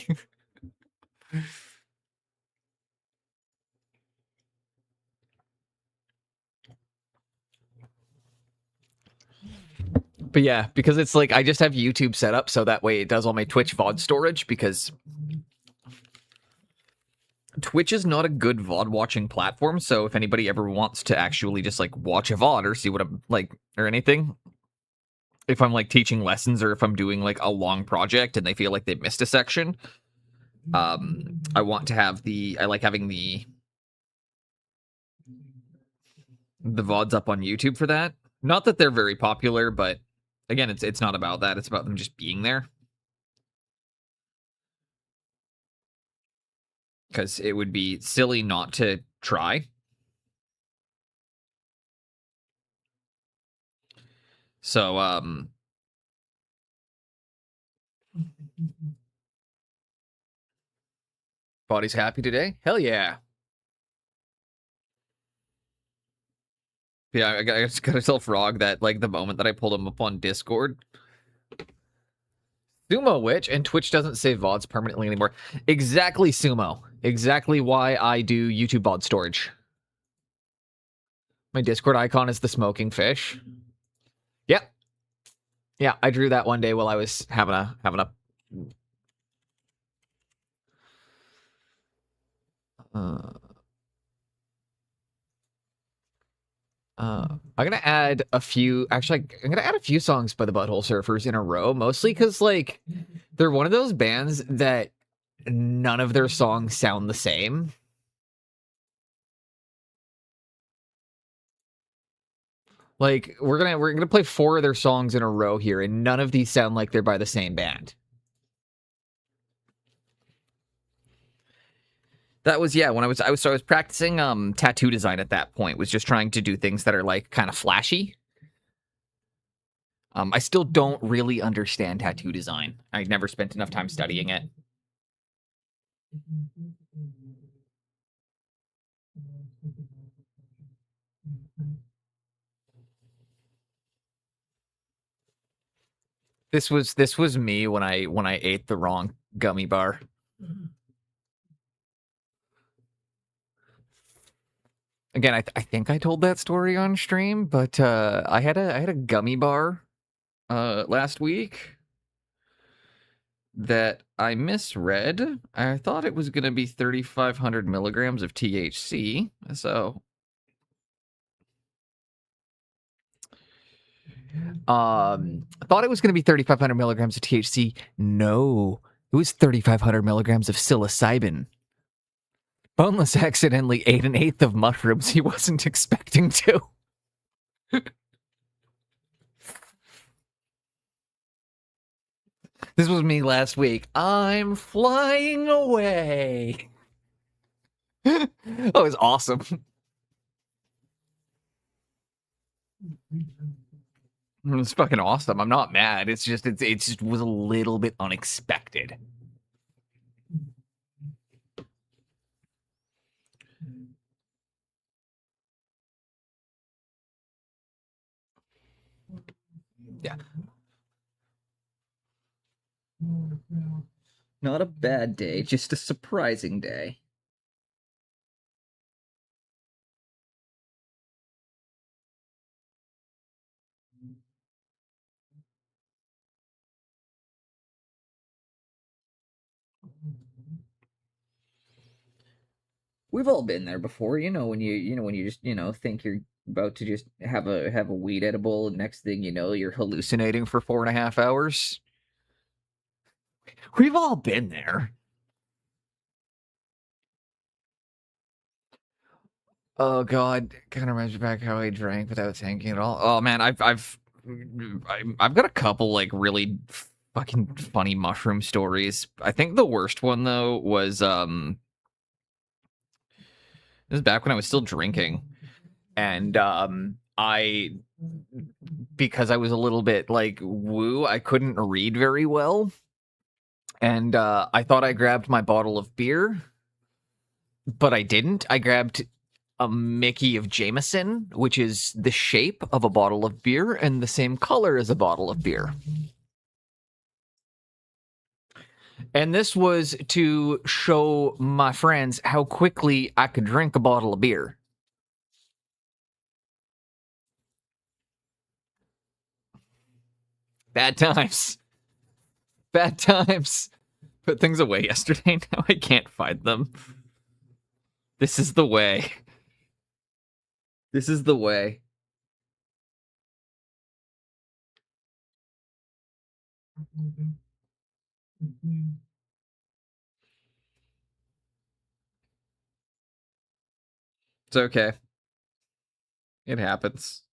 But yeah, because it's like I just have YouTube set up so that way it does all my Twitch VOD storage, because Twitch is not a good VOD watching platform. So if anybody ever wants to actually just like watch a VOD or see what I'm like or anything, if I'm like teaching lessons or if I'm doing like a long project and they feel like they've missed a section, I want to have I like having the VODs up on YouTube for that. Not that they're very popular, but again, it's not about that. It's about them just being there. Because it would be silly not to try. So, body's happy today? Hell yeah. Yeah, I just gotta tell Frog that, like, the moment that I pulled him up on Discord, Sumo Witch, and Twitch doesn't save VODs permanently anymore. Exactly, Sumo. Exactly why I do YouTube VOD storage. My Discord icon is the smoking fish. Yep. Yeah, I drew that one day while I was having a I'm gonna add a few. Actually, I'm gonna add a few songs by the Butthole Surfers in a row, mostly because like they're one of those bands that none of their songs sound the same. Like we're gonna play 4 of their songs in a row here, and none of these sound like they're by the same band. That was when I was practicing tattoo design at that point. Was just trying to do things that are like kind of flashy. I still don't really understand tattoo design. I never spent enough time studying it. This was me when I ate the wrong gummy bar. Again, I think I told that story on stream, but I had a gummy bar last week that I misread. I thought it was going to be 3,500 milligrams of THC. So, I thought it was going to be 3,500 milligrams of THC. No, it was 3,500 milligrams of psilocybin. Boneless accidentally ate an eighth of mushrooms he wasn't expecting to. This was me last week. I'm flying away. Oh, it was awesome. It's fucking awesome. I'm not mad. It's just it just was a little bit unexpected. Yeah. Not a bad day, just a surprising day. We've all been there before, when you just, think you're about to just have a weed edible, and next thing you know, you're Hallucinating for 4.5 hours. We've all been there. Oh god, kind of reminds me back how I drank without thinking at all. Oh man, I've got a couple like really fucking funny mushroom stories. I think the worst one though was this is back when I was still drinking, and I because I was a little bit like woo, I couldn't read very well, and I thought I grabbed my bottle of beer, but I didn't. I grabbed a Mickey of Jameson, which is the shape of a bottle of beer and the same color as a bottle of beer. And this was to show my friends how quickly I could drink a bottle of beer. Bad times. Bad times. Put things away yesterday. Now I can't find them. This is the way. This is the way. It's okay. It happens.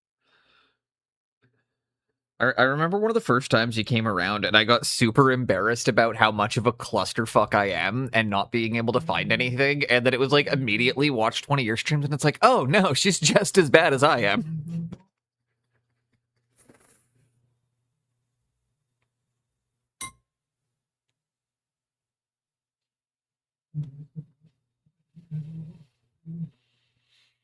I remember one of the first times you came around and I got super embarrassed about how much of a clusterfuck I am and not being able to find anything. And then it was like immediately watched one of your streams and it's like, oh no, she's just as bad as I am.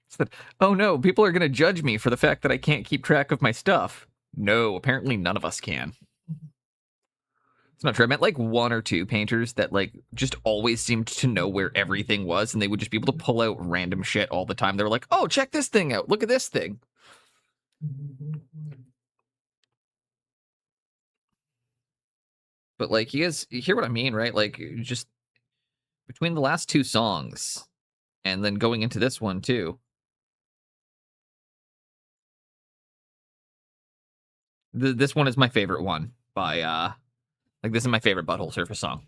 Said, oh no, people are going to judge me for the fact that I can't keep track of my stuff. No, apparently none of us can. It's not true. I meant like one or two painters that like just always seemed to know where everything was, and they would just be able to pull out random shit all the time. They were like, "Oh, check this thing out! Look at this thing." But like, you hear what I mean, right? Like, just between the last two songs, and then going into this one too. This one is my favorite one by like this is my favorite Butthole Surface song.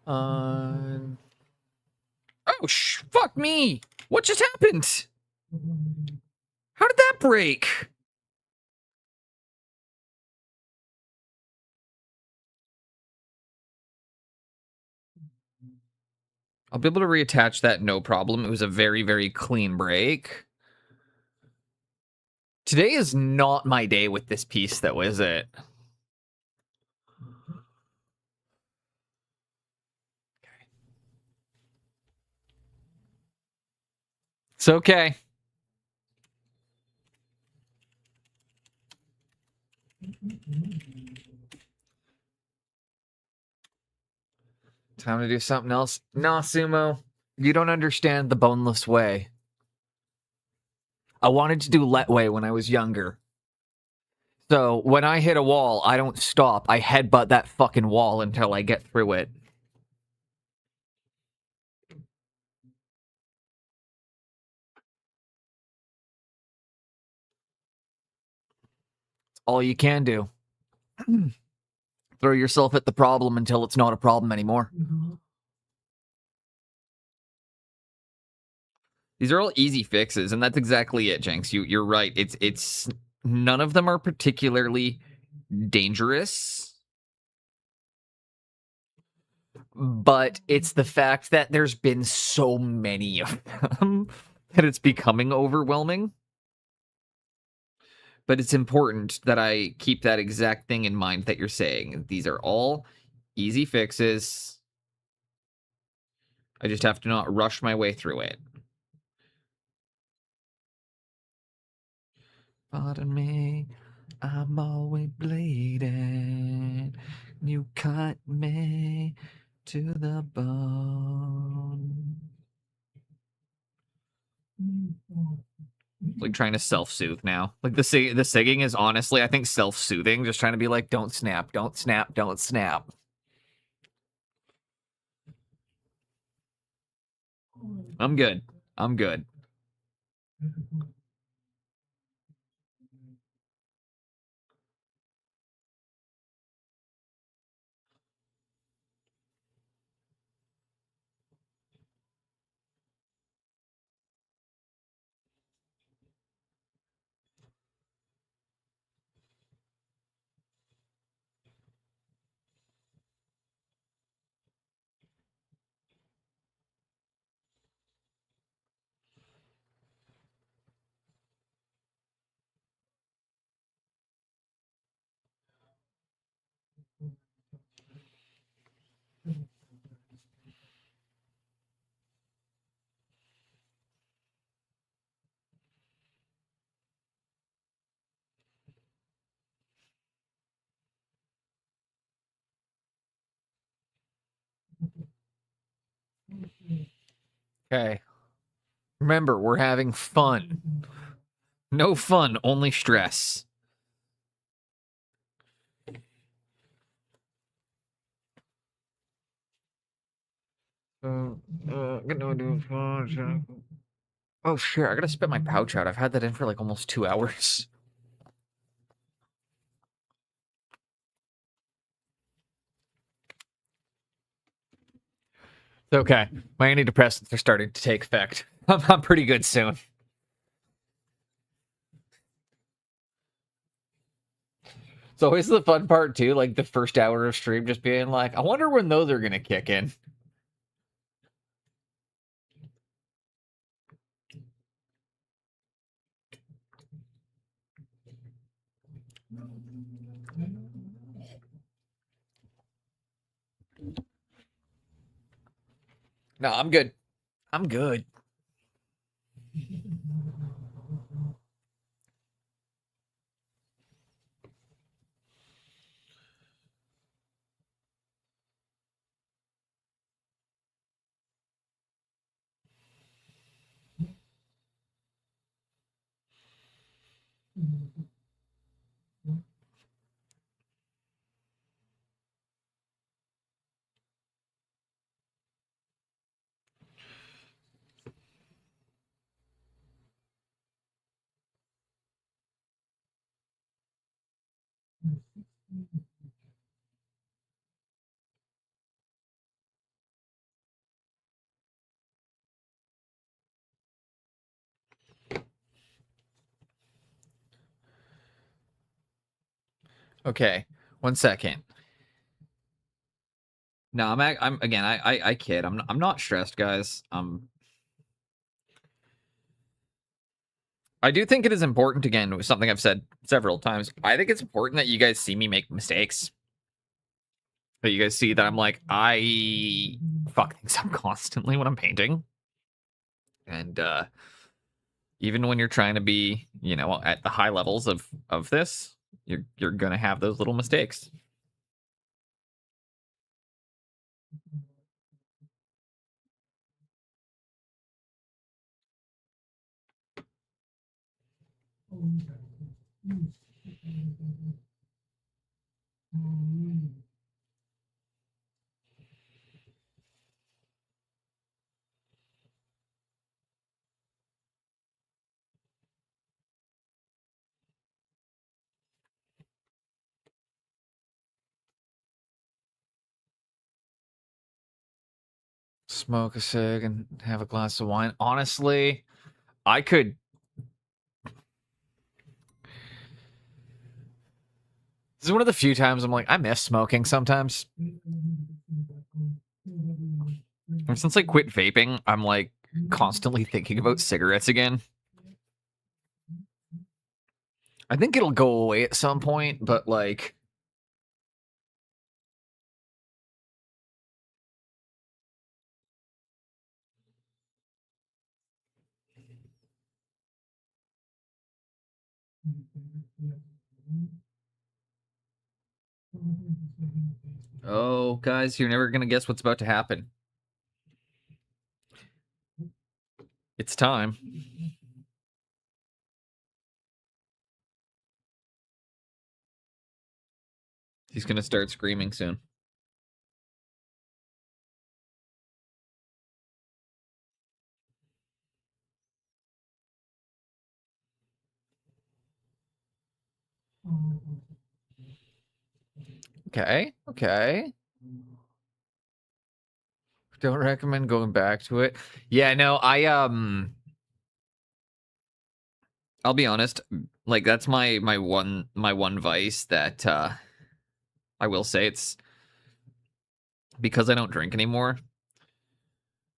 Oh, fuck me! What just happened? How did that break? I'll be able to reattach that no problem. It was a very, very clean break. Today is not my day with this piece, though, is it? It's okay. Time to do something else. Nah, Sumo. You don't understand the boneless way. I wanted to do let way when I was younger. So when I hit a wall, I don't stop. I headbutt that fucking wall until I get through it. All you can do. Throw yourself at the problem until it's not a problem anymore. These are all easy fixes, and that's exactly it, Jenks. You're right. It's none of them are particularly dangerous. But it's the fact that there's been so many of them that it's becoming overwhelming. But it's important that I keep that exact thing in mind that you're saying. These are all easy fixes. I just have to not rush my way through it. Pardon me, I'm always bleeding. You cut me to the bone. Like trying to self-soothe now. Like the singing is honestly, I think, self-soothing. Just trying to be like, don't snap, don't snap, don't snap. I'm good. I'm good. Okay. Remember, we're having fun. No fun, only stress. Gonna do fun. Oh shit, I gotta spit my pouch out. I've had that in for like almost 2 hours. It's okay. My antidepressants are starting to take effect. I'm pretty good soon. It's always the fun part too, like the first hour of stream just being like, I wonder when those are gonna kick in. No, I'm good. I'm good. Okay, 1 second. No, I'm again. I kid. I'm not stressed, guys. I do think it is important. Again, something I've said several times. I think it's important that you guys see me make mistakes. That you guys see that I'm like I fuck things up constantly when I'm painting, and even when you're trying to be, at the high levels of this, you're gonna have those little mistakes. Smoke a cig and have a glass of wine. Honestly, I could. This is one of the few times I'm like, I miss smoking sometimes. And since I quit vaping, I'm like constantly thinking about cigarettes again. I think it'll go away at some point, but like. Oh, guys, you're never gonna guess what's about to happen. It's time. He's gonna start screaming soon. Okay, okay. Don't recommend going back to it. Yeah, no, I'll be honest, like that's my one vice that I will say it's because I don't drink anymore.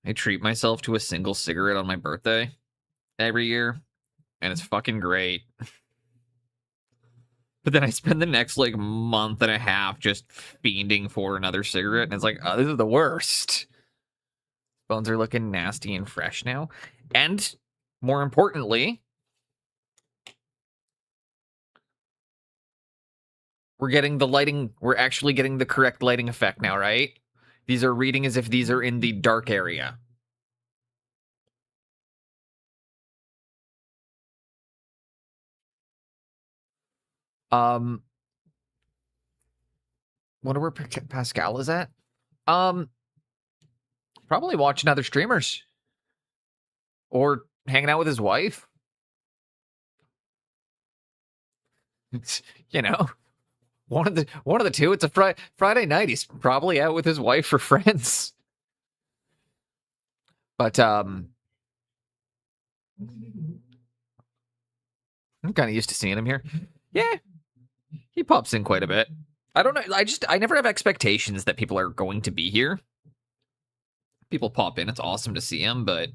I treat myself to a single cigarette on my birthday every year, and it's fucking great. But then I spend the next like month and a half just fiending for another cigarette, and it's like, oh, this is the worst. Bones are looking nasty and fresh now. And more importantly, we're getting the lighting, we're actually getting the correct lighting effect now, right? These are reading as if these are in the dark area. Wonder where Pascal is at. Probably watching other streamers or hanging out with his wife. It's, one of the two. It's a Friday night. He's probably out with his wife or friends. But I'm kind of used to seeing him here. Yeah, he pops in quite a bit. I don't know. I never have expectations that people are going to be here. People pop in. It's awesome to see him, but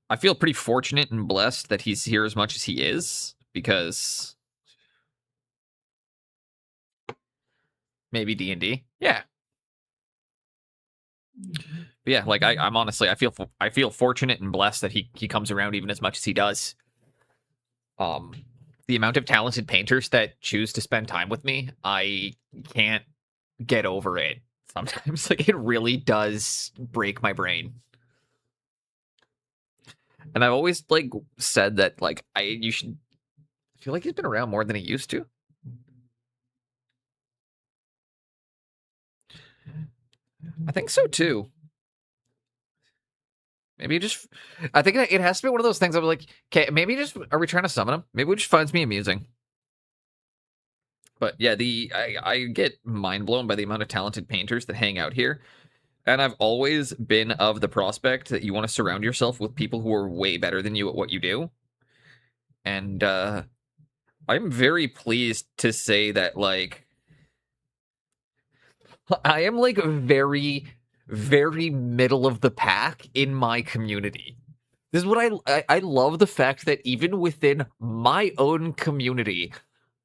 I feel pretty fortunate and blessed that he's here as much as he is, because maybe D&D. Yeah. But yeah, like I'm honestly, I feel fortunate and blessed that he comes around even as much as he does. The amount of talented painters that choose to spend time with me, I can't get over it. Sometimes like it really does break my brain. And I've always like said that like you should feel like he's been around more than he used to. I think so too. Maybe just, I think it has to be one of those things. I was like, okay, maybe just, are we trying to summon him? Maybe it just finds me amusing. But yeah, I get mind blown by the amount of talented painters that hang out here. And I've always been of the prospect that you want to surround yourself with people who are way better than you at what you do. And I'm very pleased to say that, like, I am like very, very middle of the pack in my community. This is what I love the fact that even within my own community,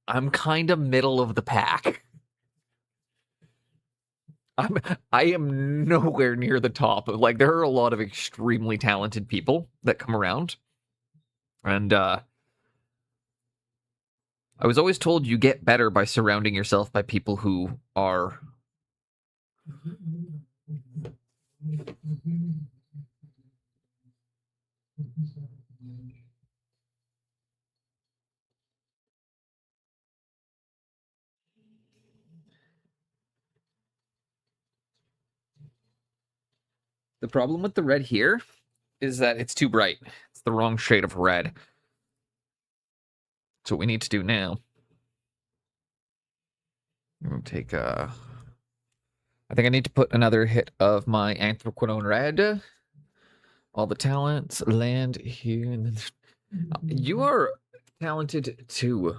I'm kind of middle of the pack. I'm I am nowhere near the top. Like, there are a lot of extremely talented people that come around, and I was always told you get better by surrounding yourself by people who are. The problem with the red here is that it's too bright. It's the wrong shade of red. So what we need to do now. I'm gonna take I think I need to put another hit of my anthraquinone red. All the talents land here. And then you are talented too.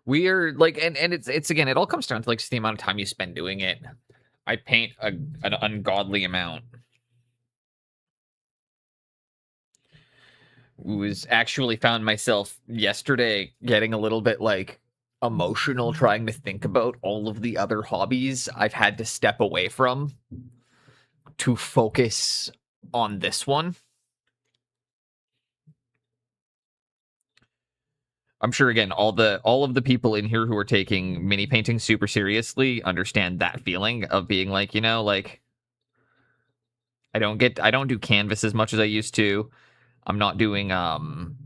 We are like, and it's again, it all comes down to like just the amount of time you spend doing it. I paint an ungodly amount. Was actually found myself yesterday getting a little bit like emotional trying to think about all of the other hobbies I've had to step away from to focus on this one. I'm sure again all of the people in here who are taking mini painting super seriously understand that feeling of being like, you know, like I don't do canvas as much as I used to. I'm not doing I'm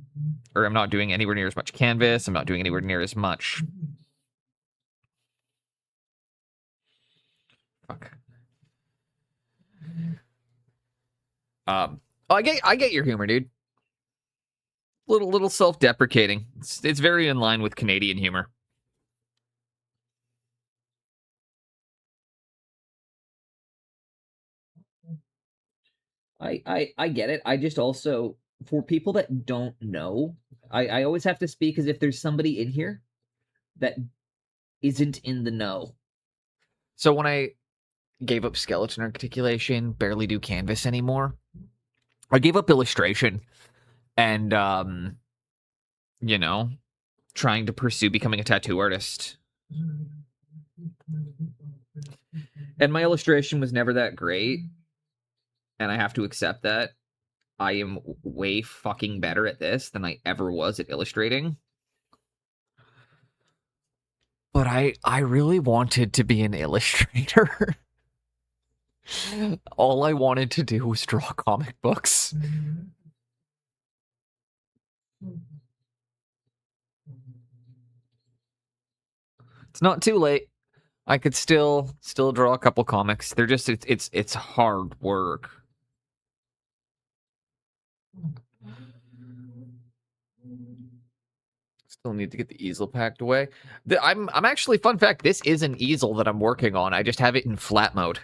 not doing anywhere near as much canvas. I'm not doing anywhere near as much. Fuck. I get your humor, dude. Little self-deprecating. It's very in line with Canadian humor. I get it. I just also, for people that don't know, I always have to speak as if there's somebody in here that isn't in the know. So when I gave up skeleton articulation, barely do canvas anymore, I gave up illustration and you know, trying to pursue becoming a tattoo artist. And my illustration was never that great, and I have to accept that. I am way fucking better at this than I ever was at illustrating. But I really wanted to be an illustrator. All I wanted to do was draw comic books. It's not too late. I could still draw a couple comics. They're just it's hard work. Still need to get the easel packed away. I'm actually, fun fact, this is an easel that I'm working on. I just have it in flat mode.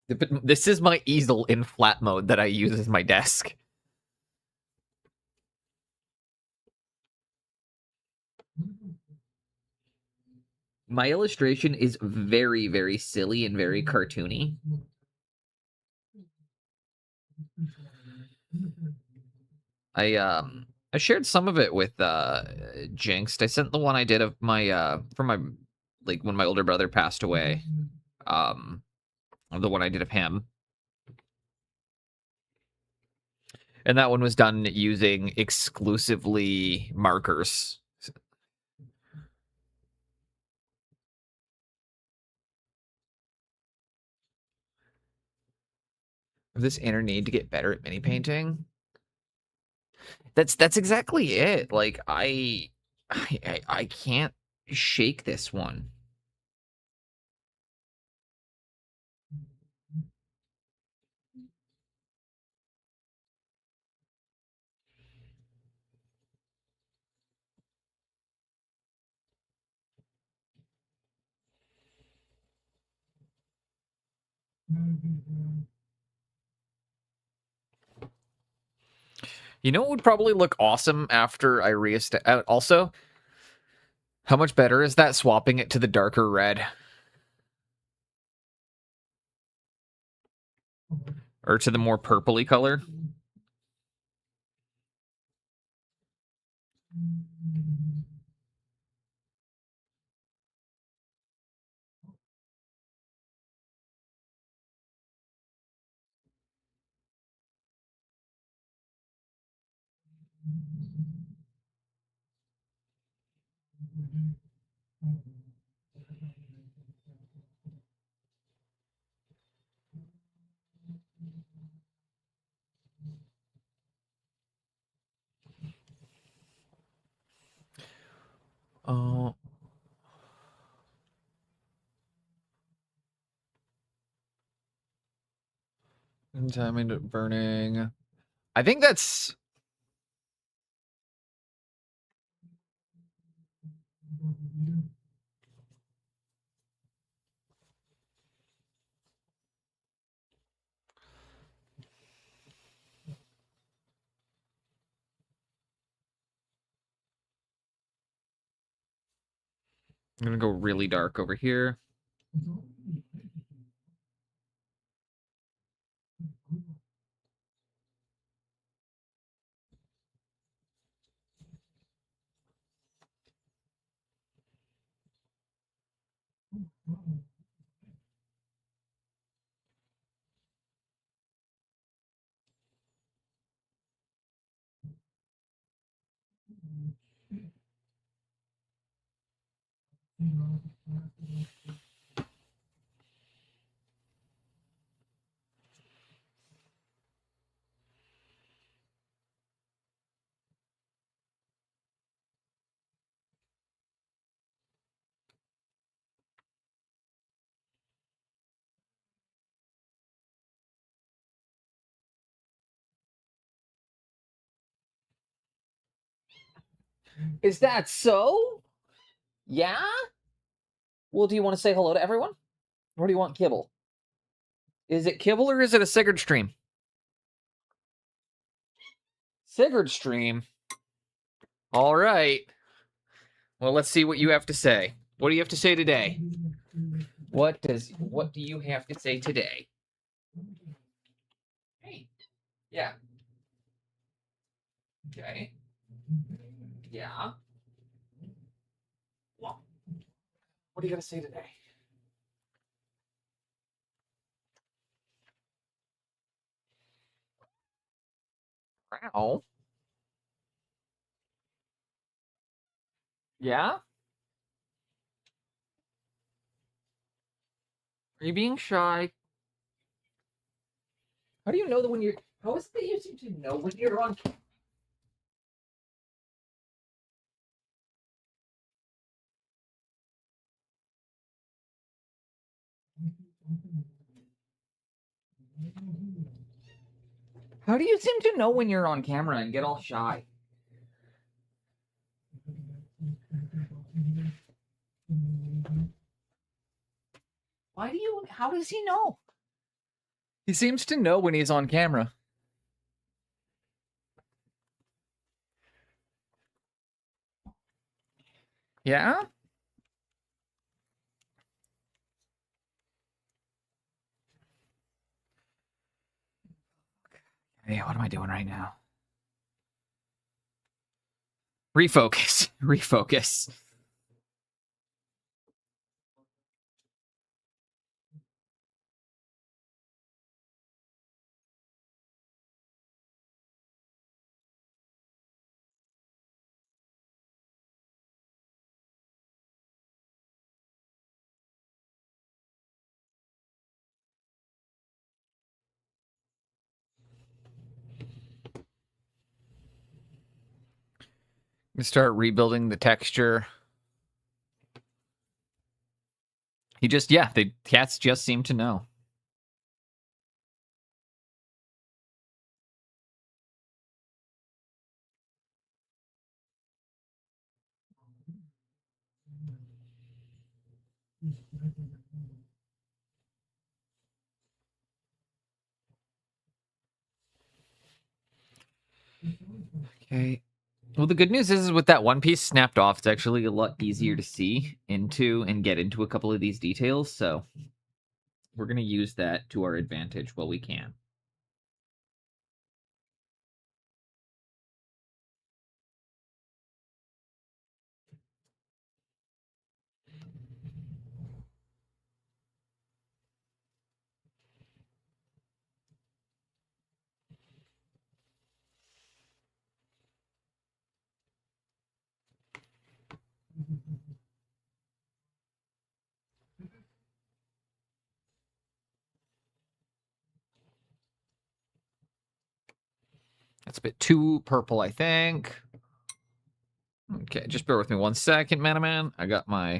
But this is my easel in flat mode that I use as my desk. My illustration is very, very silly and very cartoony. I shared some of it with Jinxed. I sent the one I did of my for my, like, when my older brother passed away. The one I did of him. And that one was done using exclusively markers. This inner need to get better at mini painting. That's exactly it. Like I can't shake this one. You know what would probably look awesome after I also, how much better is that swapping it to the darker red? Or to the more purpley color? Oh. And time into burning. I think that's... I'm gonna go really dark over here. Is that so? Yeah? Well, do you want to say hello to everyone? Or do you want kibble? Is it kibble or is it a Sigurd stream? Sigurd stream. All right. Well, let's see what you have to say. What do you have to say today? What do you have to say today? Hey. Yeah. Okay. Yeah. Well, what are you going to say today? Wow. Yeah? Are you being shy? How do you know that when you're... How is it that you seem to know when you're on... How do you seem to know when you're on camera and get all shy? Why do you... How does he know? He seems to know when he's on camera. Yeah? Hey, what am I doing right now? Refocus. Refocus. Start rebuilding the texture. He just, yeah, the cats just seem to know. Okay. Well, the good news is with that one piece snapped off, it's actually a lot easier to see into and get into a couple of these details. So we're going to use that to our advantage while we can. That's a bit too purple, I think. Okay, just bear with me 1 second, man. I got my...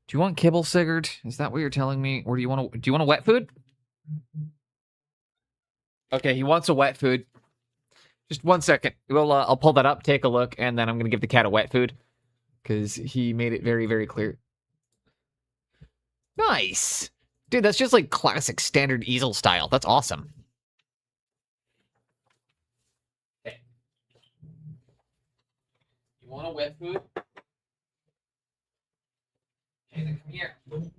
Do you want kibble, Sigurd? Is that what you're telling me? Or do you want a wet food? Okay, he wants a wet food. Just 1 second. Well, I'll pull that up, take a look, and then I'm going to give the cat a wet food. Because he made it very, very clear. Nice! Dude, that's just like classic standard easel style. That's awesome. Okay. You want a wet food? Okay, then come here. Come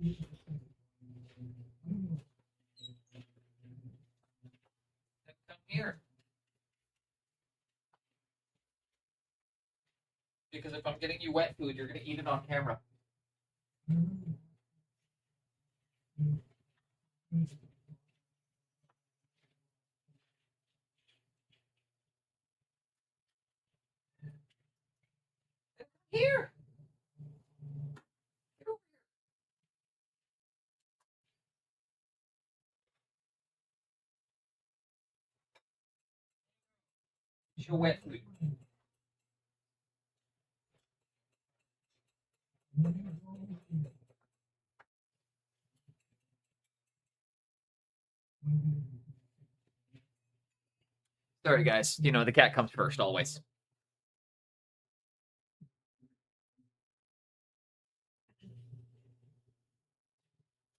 here. Because if I'm getting you wet food, you're going to eat it on camera. Here. It's your wet food. Sorry, guys. You know, the cat comes first, always.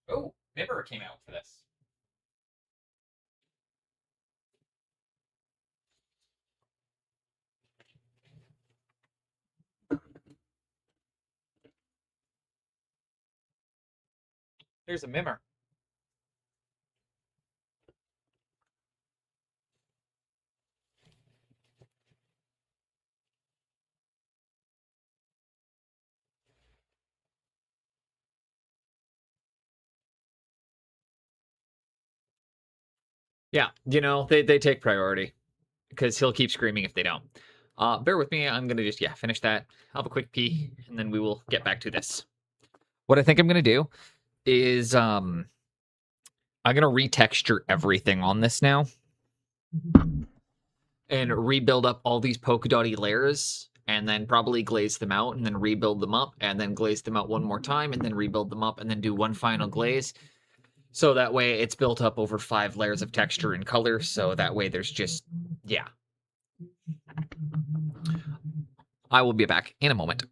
Oh, Mimmer came out for this. There's a Mimmer. Yeah, you know, they take priority. Because he'll keep screaming if they don't. Bear with me. I'm going to just, finish that. I'll have a quick pee, and then we will get back to this. What I think I'm going to do is I'm going to retexture everything on this now and rebuild up all these polka dotty layers and then probably glaze them out and then rebuild them up and then glaze them out one more time and then rebuild them up and then do one final glaze. So that way it's built up over 5 layers of texture and color. So that way there's just, yeah. I will be back in a moment.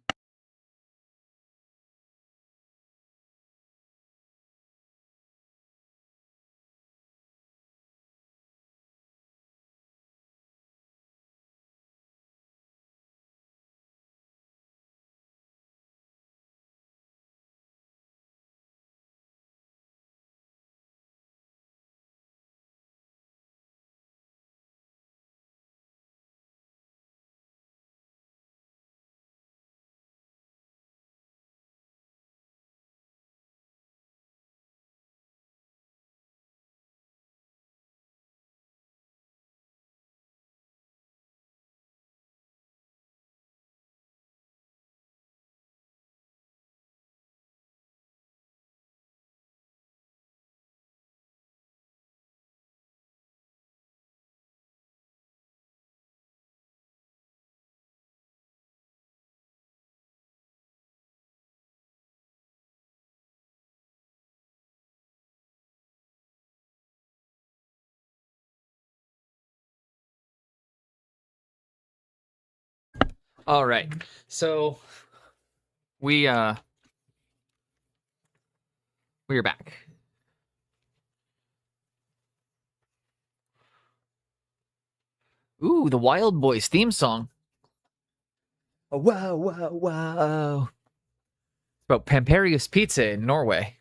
All right. So we are back. Ooh, the Wild Boys theme song. Oh, wow, wow, wow. It's about Pamperius Pizza in Norway.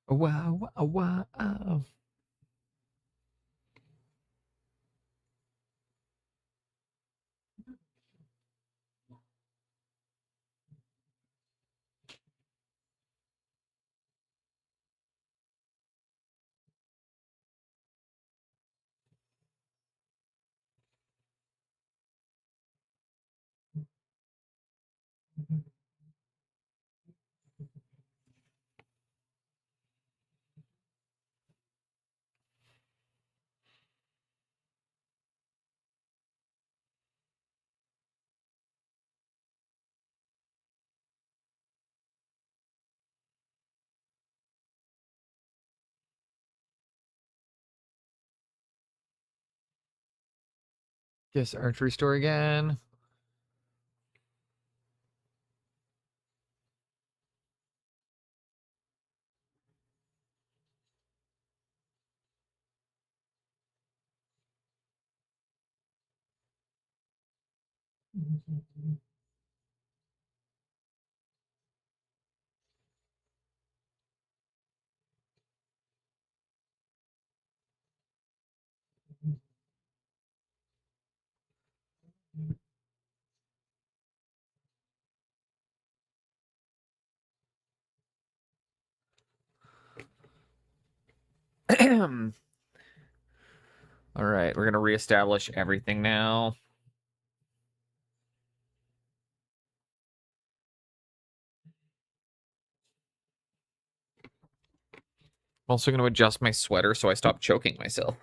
Wow, wow, wow. Yes, archery store again. All right, we're gonna reestablish everything now. I'm also gonna adjust my sweater so I stop choking myself.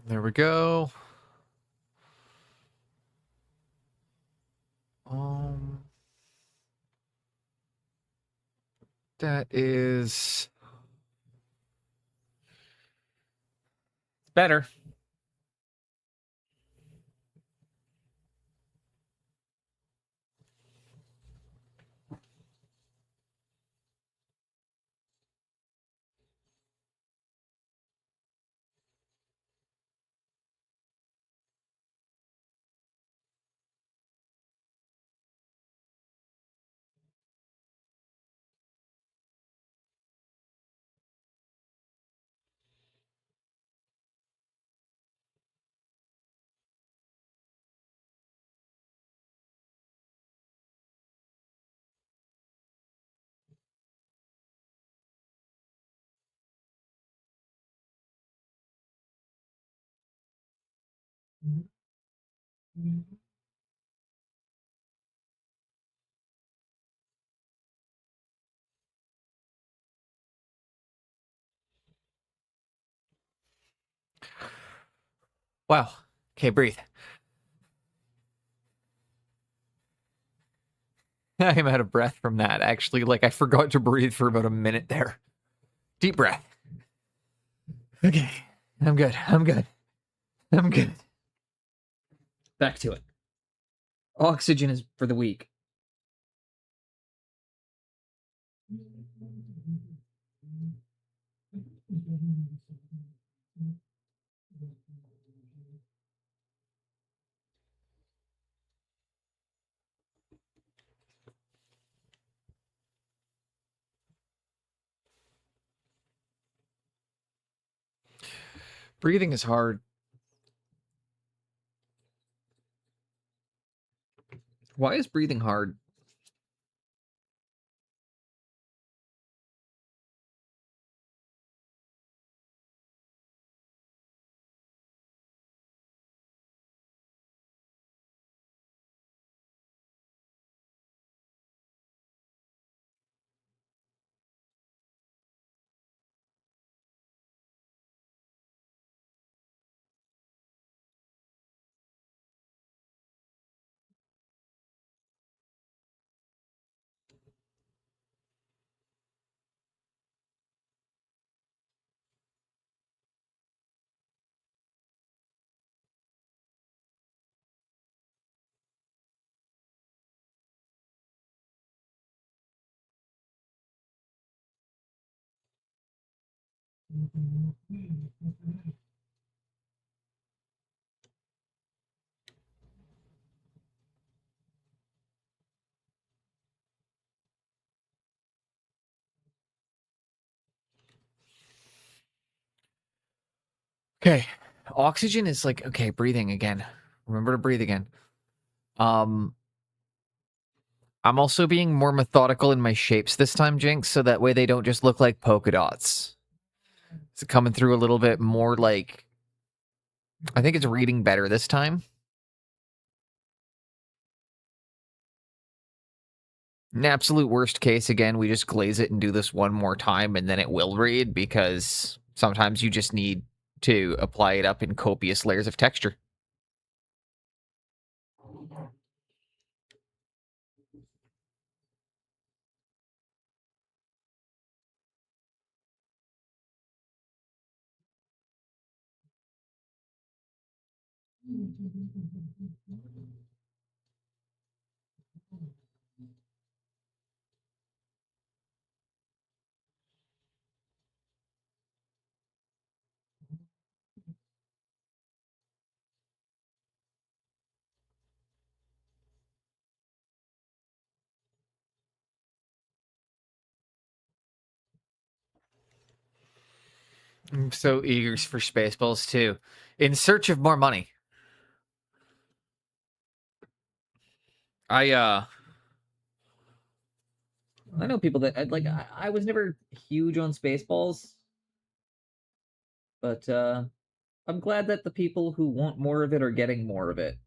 There we go. Um, that is better. Wow. Okay, breathe. I'm out of breath from that. Actually, like I forgot to breathe for about a minute there. Deep breath. Okay. I'm good. I'm good. I'm good. Back to it. Oxygen is for the weak. Breathing is hard. Why is breathing hard? Okay. Oxygen is like, okay, breathing again. Remember to breathe again. I'm also being more methodical in my shapes this time, Jinx, so that way they don't just look like polka dots. It's coming through a little bit more like, I think it's reading better this time. In absolute worst case, again, we just glaze it and do this one more time and then it will read, because sometimes you just need to apply it up in copious layers of texture. I'm so eager for Spaceballs too. In search of more money. I know people that like. I was never huge on Spaceballs, but I'm glad that the people who want more of it are getting more of it.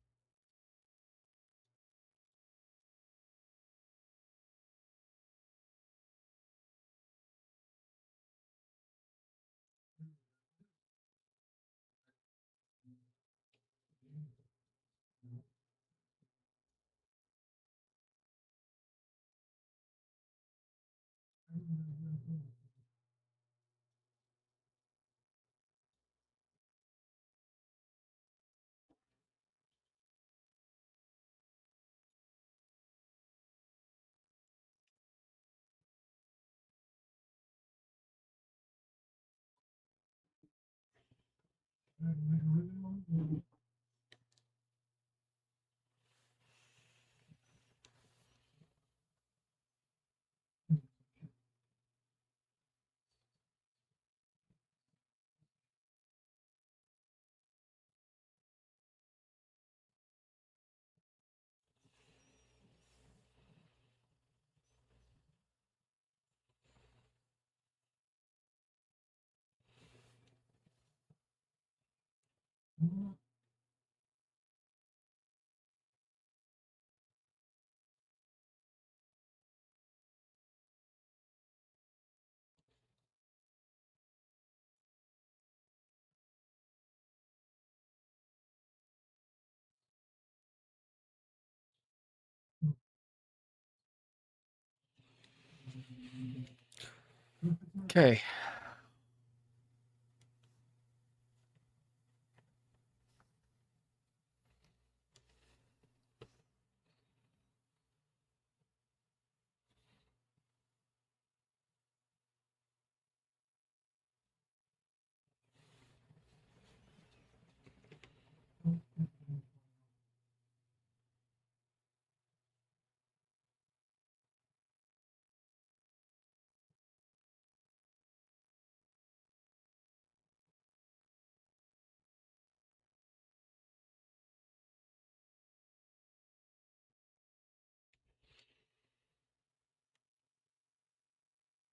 Okay.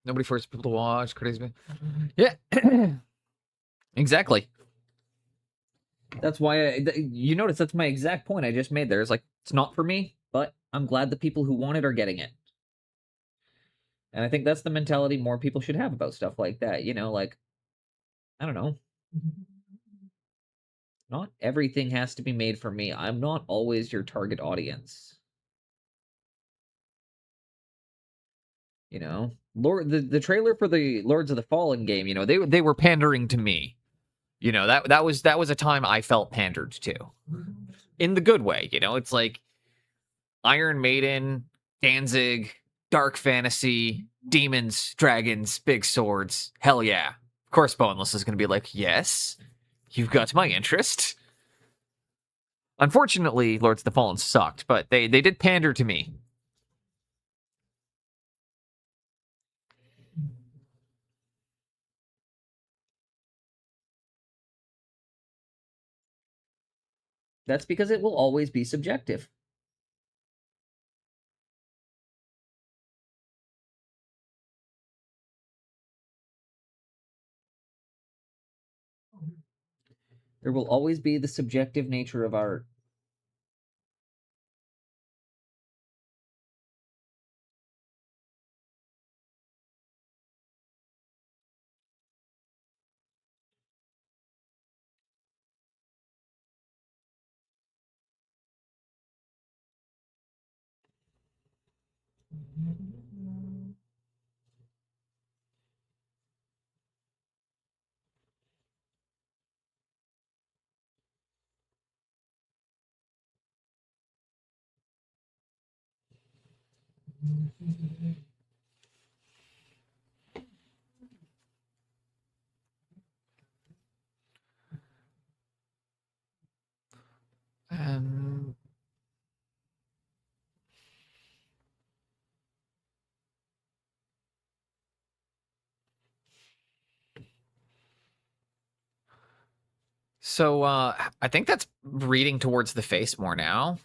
Nobody forces people to watch. Crazy. Yeah. Exactly. That's why you notice that's my exact point I just made there. It's like, it's not for me, but I'm glad the people who want it are getting it. And I think that's the mentality more people should have about stuff like that. Like, I don't know. Not everything has to be made for me. I'm not always your target audience. The trailer for the Lords of the Fallen game, they were pandering to me. That was a time I felt pandered to. In the good way, it's like Iron Maiden, Danzig, dark fantasy, demons, dragons, big swords. Hell yeah. Of course Boneless is going to be like, "Yes, you've got my interest." Unfortunately, Lords of the Fallen sucked, but they did pander to me. That's because it will always be subjective. There will always be the subjective nature of art. Um, so I think that's reading towards the face more now.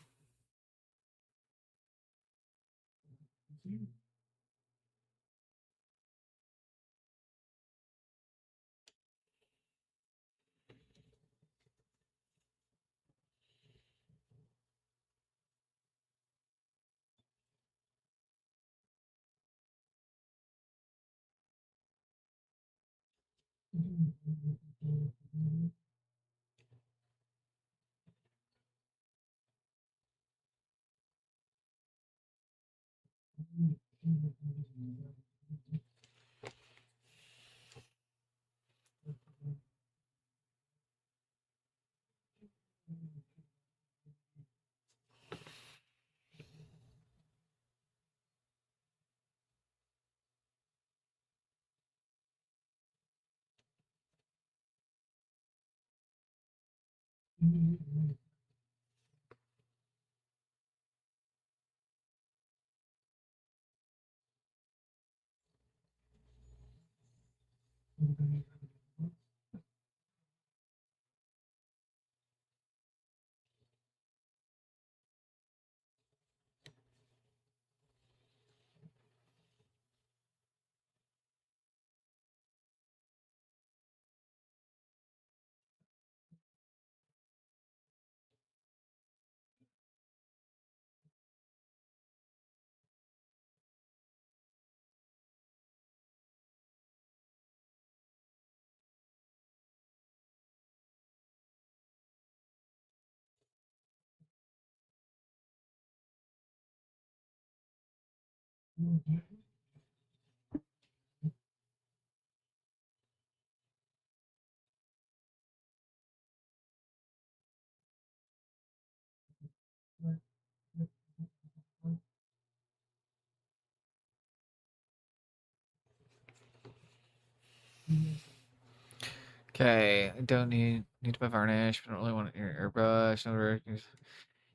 Okay, I don't need to buy varnish, but I don't really want your airbrush.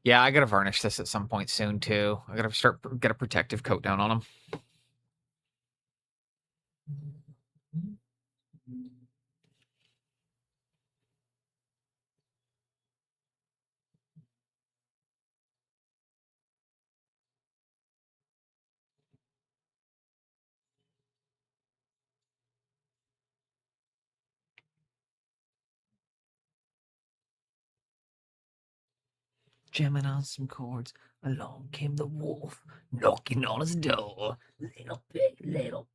Yeah, I gotta varnish this at some point soon too. I gotta get a protective coat down on them. Jamming on some chords, along came the wolf, knocking on his door. Little pig, let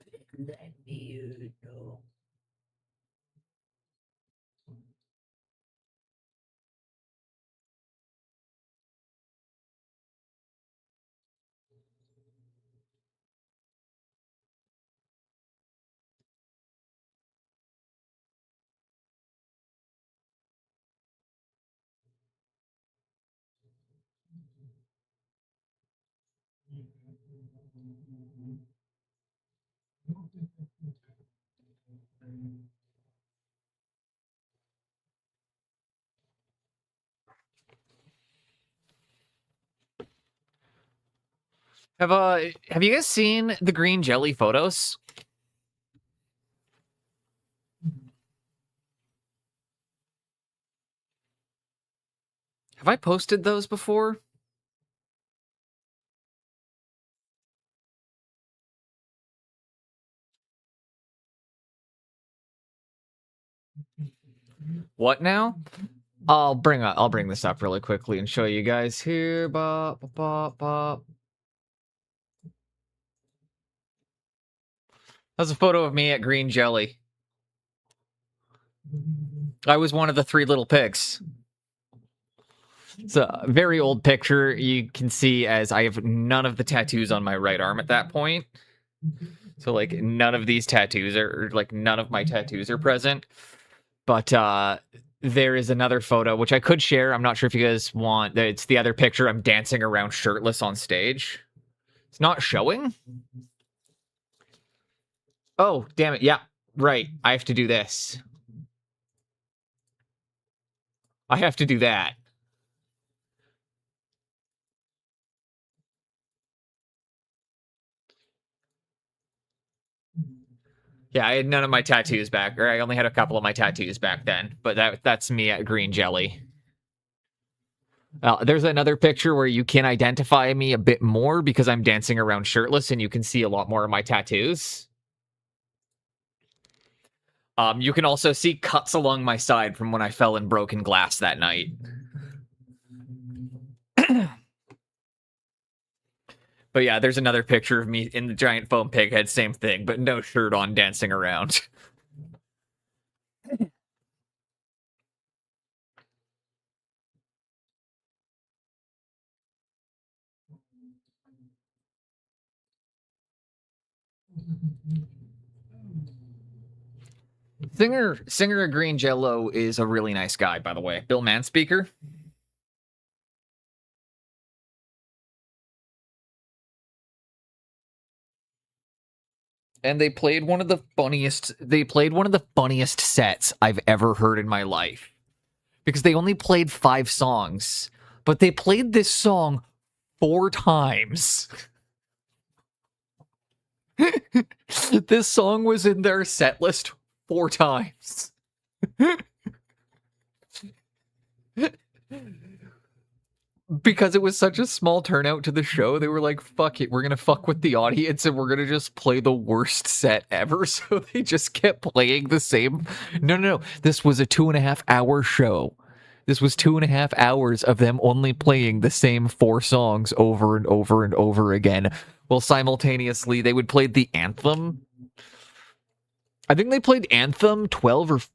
me know. Have you guys seen the green jelly photos? Have I posted those before? What now? I'll bring this up really quickly and show you guys here. Bop, bop, bop, bop. That's a photo of me at Green Jelly. I was one of the 3 little pigs. It's a very old picture. You can see as I have none of the tattoos on my right arm at that point. So like none of these tattoos are like none of my tattoos are present. But there is another photo which I could share. I'm not sure if you guys want. It's the other picture. I'm dancing around shirtless on stage. It's not showing. Oh, damn it. Yeah, right. I have to do this. I have to do that. Yeah, I had none of my tattoos back, or I only had a couple of my tattoos back then. But that's me at Green Jelly. There's another picture where you can identify me a bit more because I'm dancing around shirtless, and you can see a lot more of my tattoos. You can also see cuts along my side from when I fell in broken glass that night. But yeah, there's another picture of me in the giant foam pig head, same thing, but no shirt on, dancing around. Singer of Green Jello is a really nice guy, by the way. Bill Manspeaker. And they played one of the funniest sets I've ever heard in my life. Because they only played 5 songs, but they played this song 4 times. This song was in their set list 4 times. Because it was such a small turnout to the show, they were like, fuck it, we're gonna fuck with the audience and we're gonna just play the worst set ever. So they just kept playing the same. No. This was a 2.5-hour show. This was 2.5 hours of them only playing the same 4 songs over and over and over again. While simultaneously they would play the anthem. I think they played Anthem 12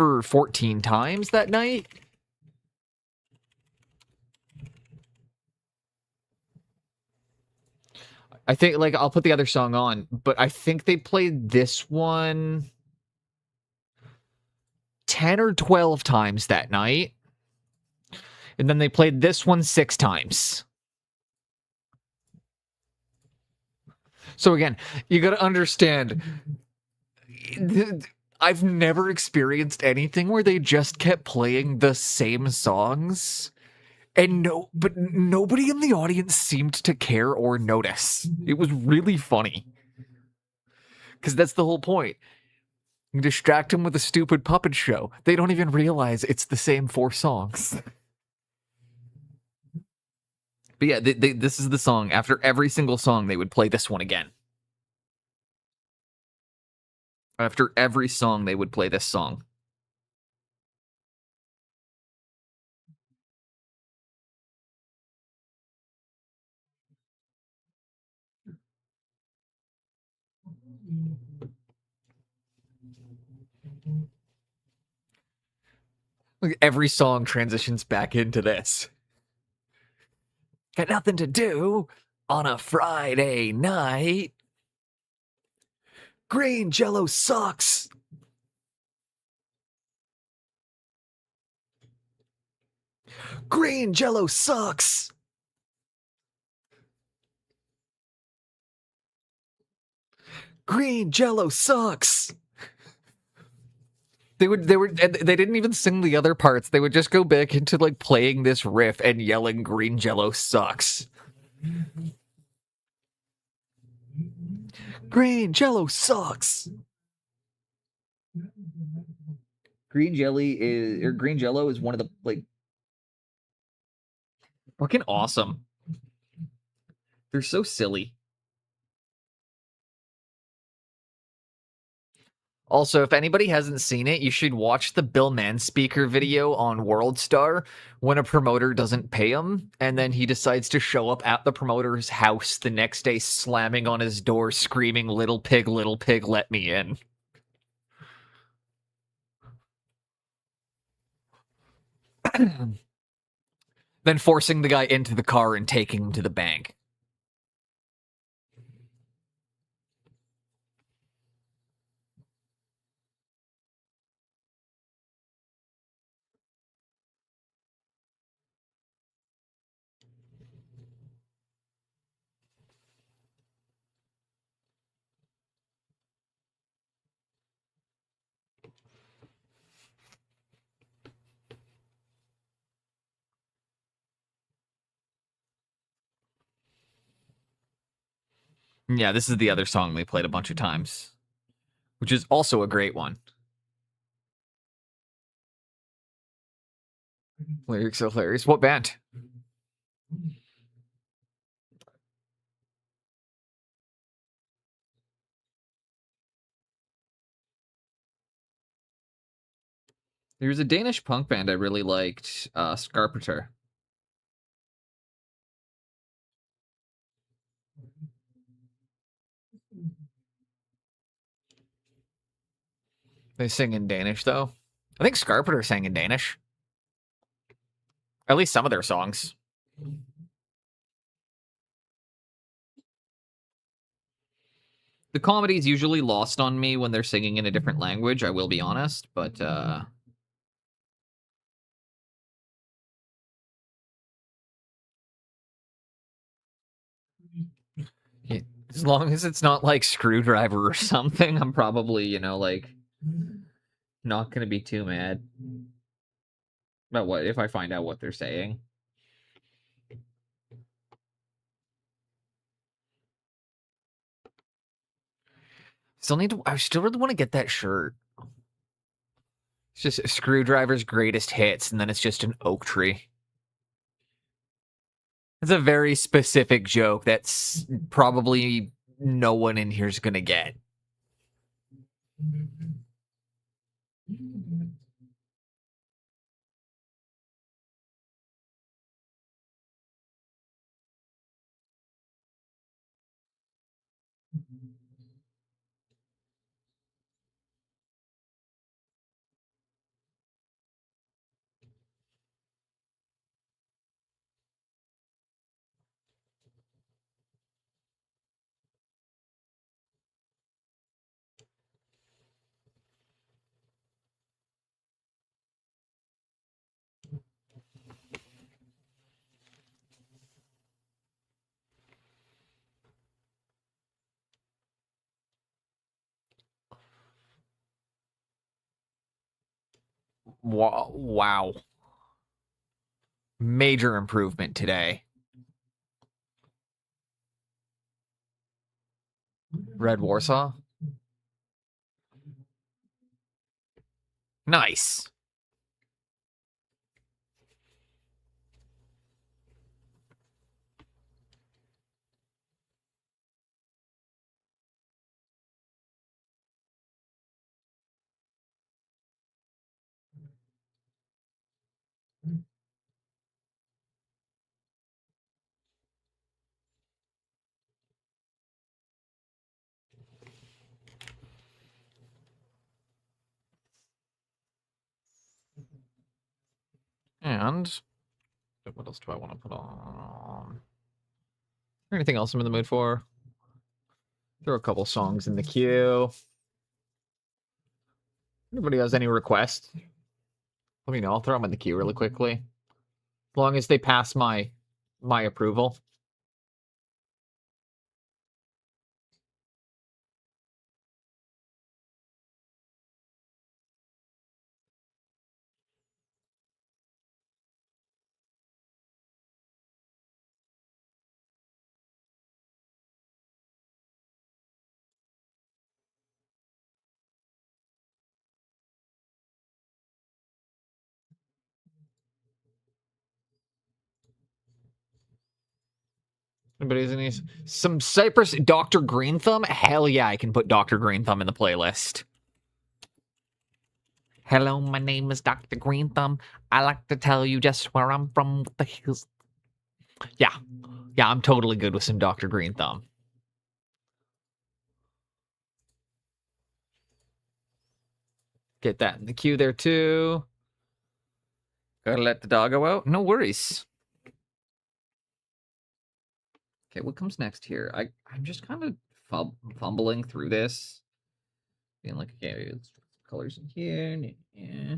or 14 times that night. I think, like, I'll put the other song on, but I think they played this one 10 or 12 times that night. And then they played this one 6 times. So again, you got to understand, I've never experienced anything where they just kept playing the same songs. And but nobody in the audience seemed to care or notice. It was really funny. Because that's the whole point. You distract them with a stupid puppet show. They don't even realize it's the same 4 songs. But yeah, this is the song. After every single song, they would play this one again. After every song, they would play this song. Like every song transitions back into this. Got nothing to do on a Friday night. Green Jello sucks. Green Jello sucks. Green Jello sucks. They didn't even sing the other parts. They would just go back into like playing this riff and yelling Green Jello sucks. Green Jello sucks. Green Jello is one of the like fucking awesome. they're so silly. Also, if anybody hasn't seen it, you should watch the Bill Manspeaker video on WorldStar when a promoter doesn't pay him, and then he decides to show up at the promoter's house the next day slamming on his door, screaming, little pig, let me in." Then forcing the guy into the car and taking him to the bank. Yeah, this is the other song they played a bunch of times, which is also a great one. Lyrics are hilarious. What band? There's a Danish punk band I really liked, Scarpenter. They sing in Danish, though. I think Scarpenter sang in Danish. At least some of their songs. The comedy is usually lost on me when they're singing in a different language, I will be honest, but Yeah, as long as it's not like Screwdriver or something, I'm probably, like, not gonna be too mad about what if I find out what they're saying. I still really want to get that shirt. It's just Screwdriver's greatest hits, and then it's just an oak tree. It's a very specific joke that's probably no one in here's gonna get. Wow. Major improvement today. Red Warsaw. Nice. And what else do I want to put on? Anything else I'm in the mood for? Throw a couple songs in the queue. Anybody has any requests? Let me know. I'll throw them in the queue really quickly. As long as they pass my approval. Anybody has any? Some Cypress Dr. Green Thumb? Hell yeah, I can put Dr. Green Thumb in the playlist. Hello, my name is Dr. Green Thumb. I like to tell you just where I'm from with the hills. Yeah. Yeah, I'm totally good with some Dr. Green Thumb. Get that in the queue there too. Gotta let the doggo out. No worries. Okay, what comes next here? I'm just kind of fumbling through this. Being like, okay, let's put some colors in here. Yeah.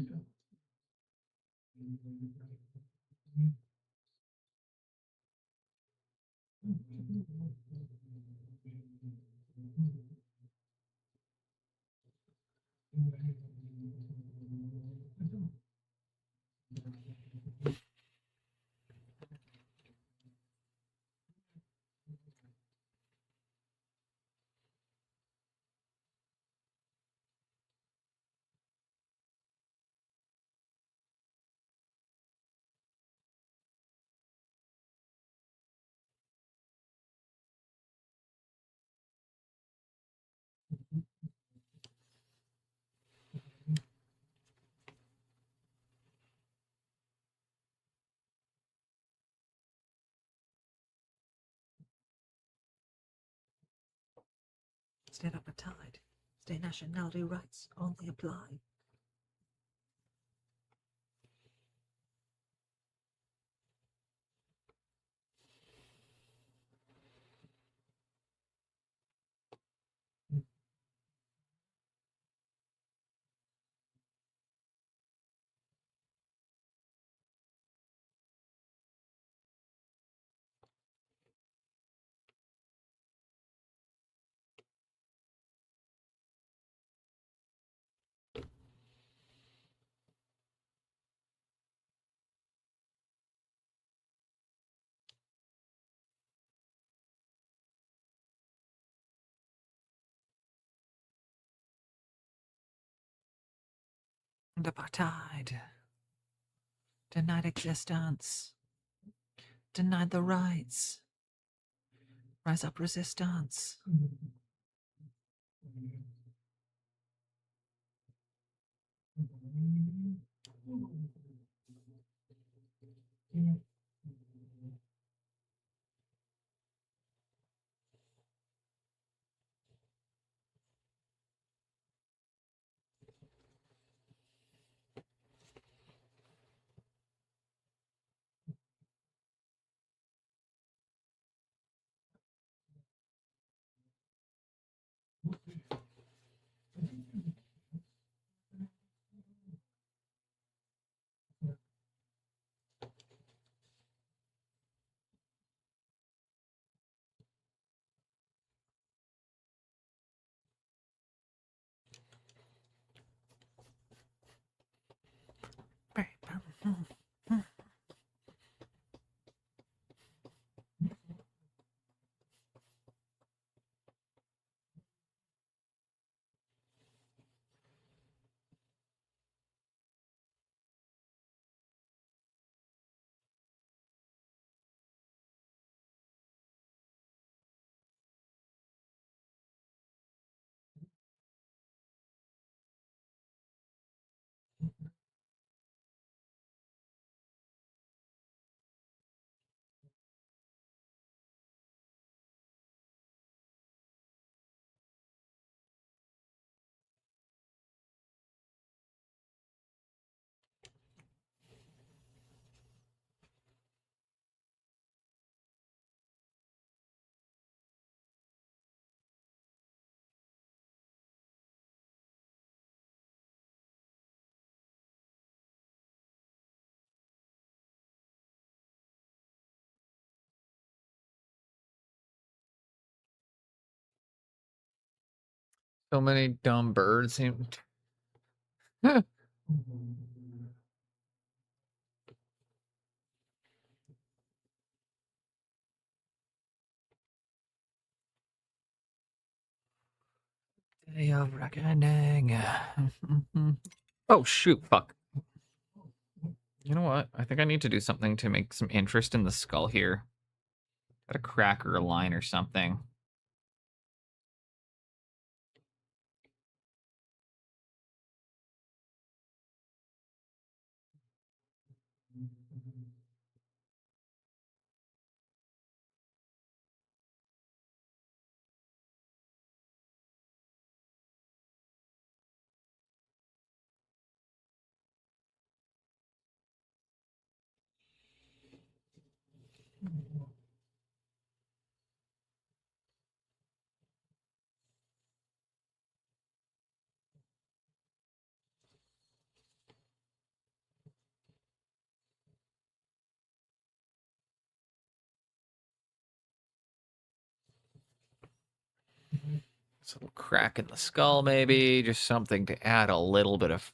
Stand up and tide. State nationality rights only apply. And apartheid. Denied existence. Denied the rights. Rise up resistance. So many dumb birds seem. Day of reckoning. Oh shoot, fuck. You know what? I think I need to do something to make some interest in the skull here. Got a crack or a line or something. It's a little crack in the skull, maybe. Just something to add a little bit of,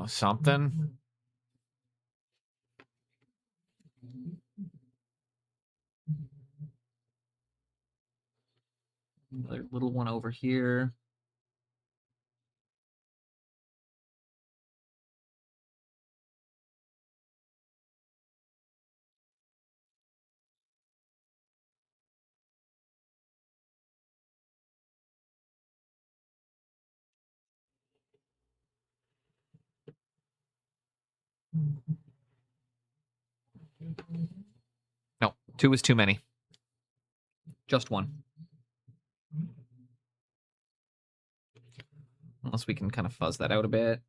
something. Another little one over here. No, 2 is too many. Just 1. Unless we can kind of fuzz that out a bit.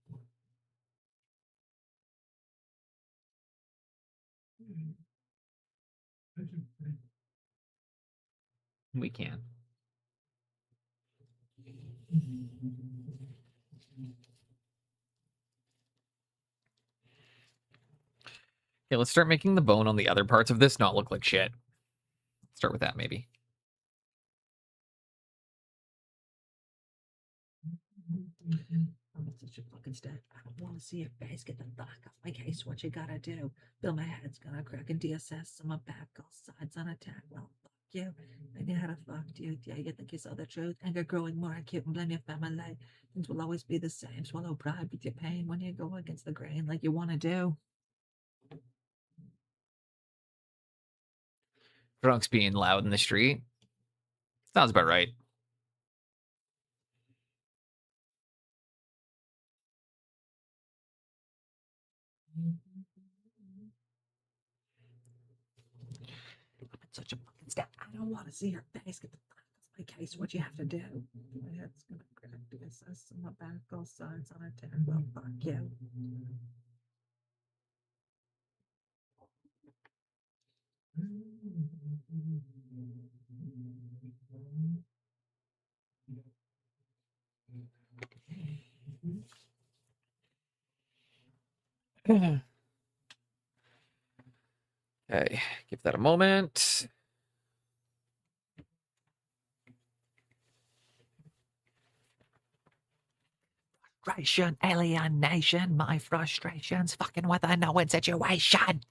We can. Okay, let's start making the bone on the other parts of this not look like shit. Start with that, maybe. I'm such a fucking stat. I don't want to see your face get the fuck off my case. What you gotta do? Bill, my head's gonna crack in DSS. I'm a back, all sides on attack. Well, fuck you. I know how to fuck you. Yeah, you think you saw the truth. Anger growing more acute and blame your family. Things will always be the same. Swallow pride with your pain when you go against the grain like you want to do. Drunks being loud in the street. Sounds about right. Such a fucking stat. I don't want to see your face get the fuck off my case. What you have to do? My head's gonna crack DSS. I'm a back, all sides on attack. Well, fuck you. Okay, give that a moment. Frustration, alienation, my frustrations, fucking with a no-win situation.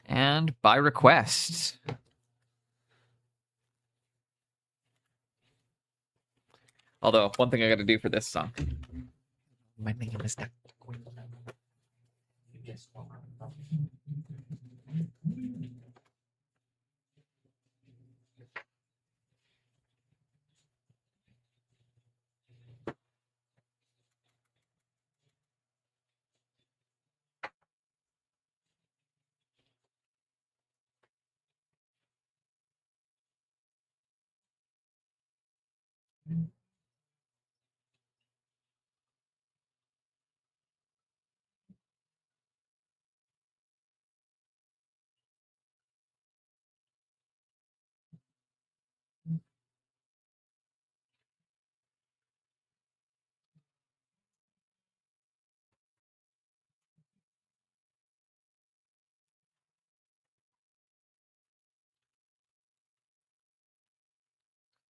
And by request. Although, one thing I gotta do for this song. My name is not.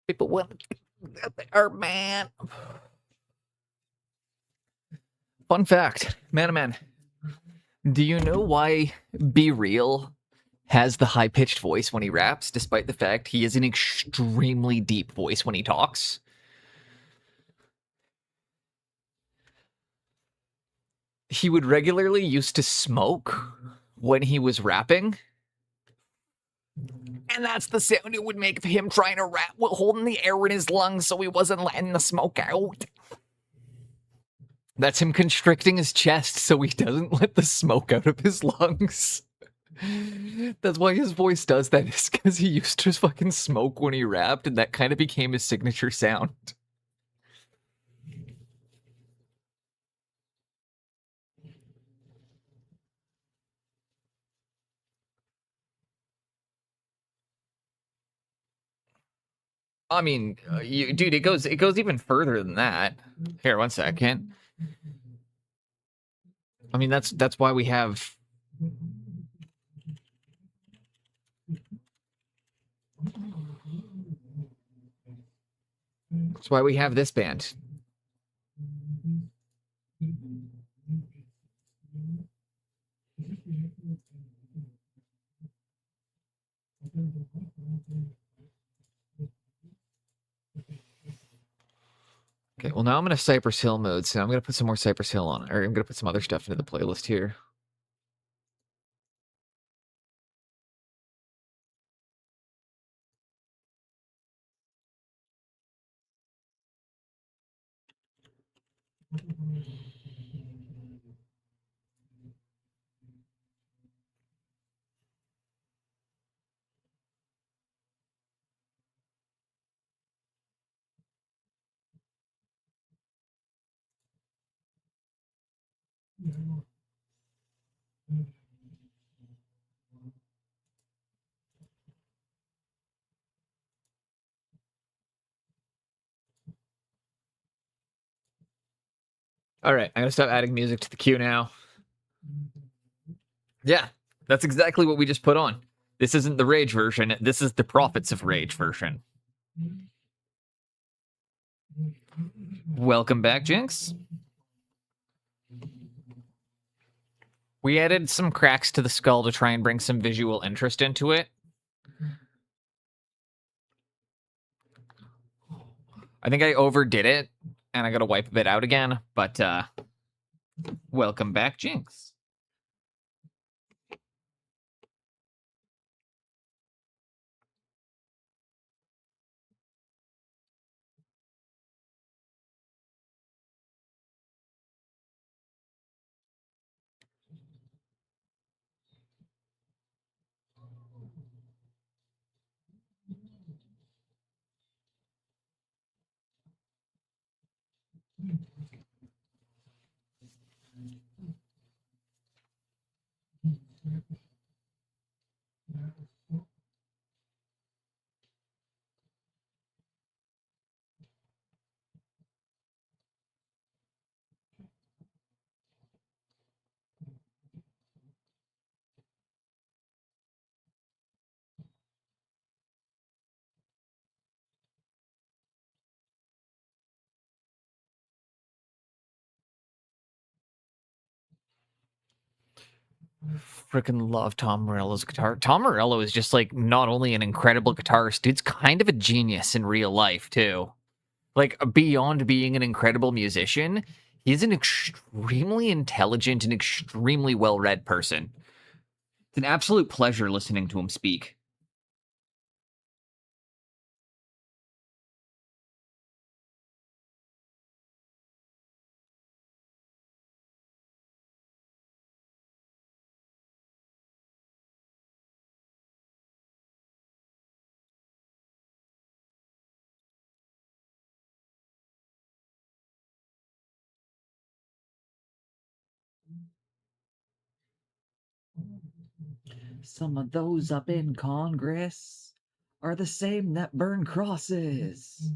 People want are man. Fun fact, man. Do you know why Be Real has the high-pitched voice when he raps, despite the fact he has an extremely deep voice when he talks? He would regularly used to smoke when he was rapping. And that's the sound it would make of him trying to rap while holding the air in his lungs so he wasn't letting the smoke out. That's him constricting his chest so he doesn't let the smoke out of his lungs. That's why his voice does that, is because he used to fucking smoke when he rapped, and that kind of became his signature sound. I mean, dude, it goes even further than that. Here, one second. I mean, that's why we have. That's why we have this band. Okay, well now I'm in a Cypress Hill mode, so I'm gonna put some more Cypress Hill on, or I'm gonna put some other stuff into the playlist here. All right, I'm gonna stop adding music to the queue now. Yeah, that's exactly what we just put on. This isn't the Rage version. This is the Prophets of Rage version. Welcome back, Jinx. We added some cracks to the skull to try and bring some visual interest into it. I think I overdid it, and I gotta wipe a bit out again, but welcome back, Jinx. Freaking love Tom Morello's guitar. Tom Morello is just like not only an incredible guitarist, dude's kind of a genius in real life too. Like beyond being an incredible musician, he's an extremely intelligent and extremely well-read person. It's an absolute pleasure listening to him speak. Some of those up in Congress are the same that burn crosses.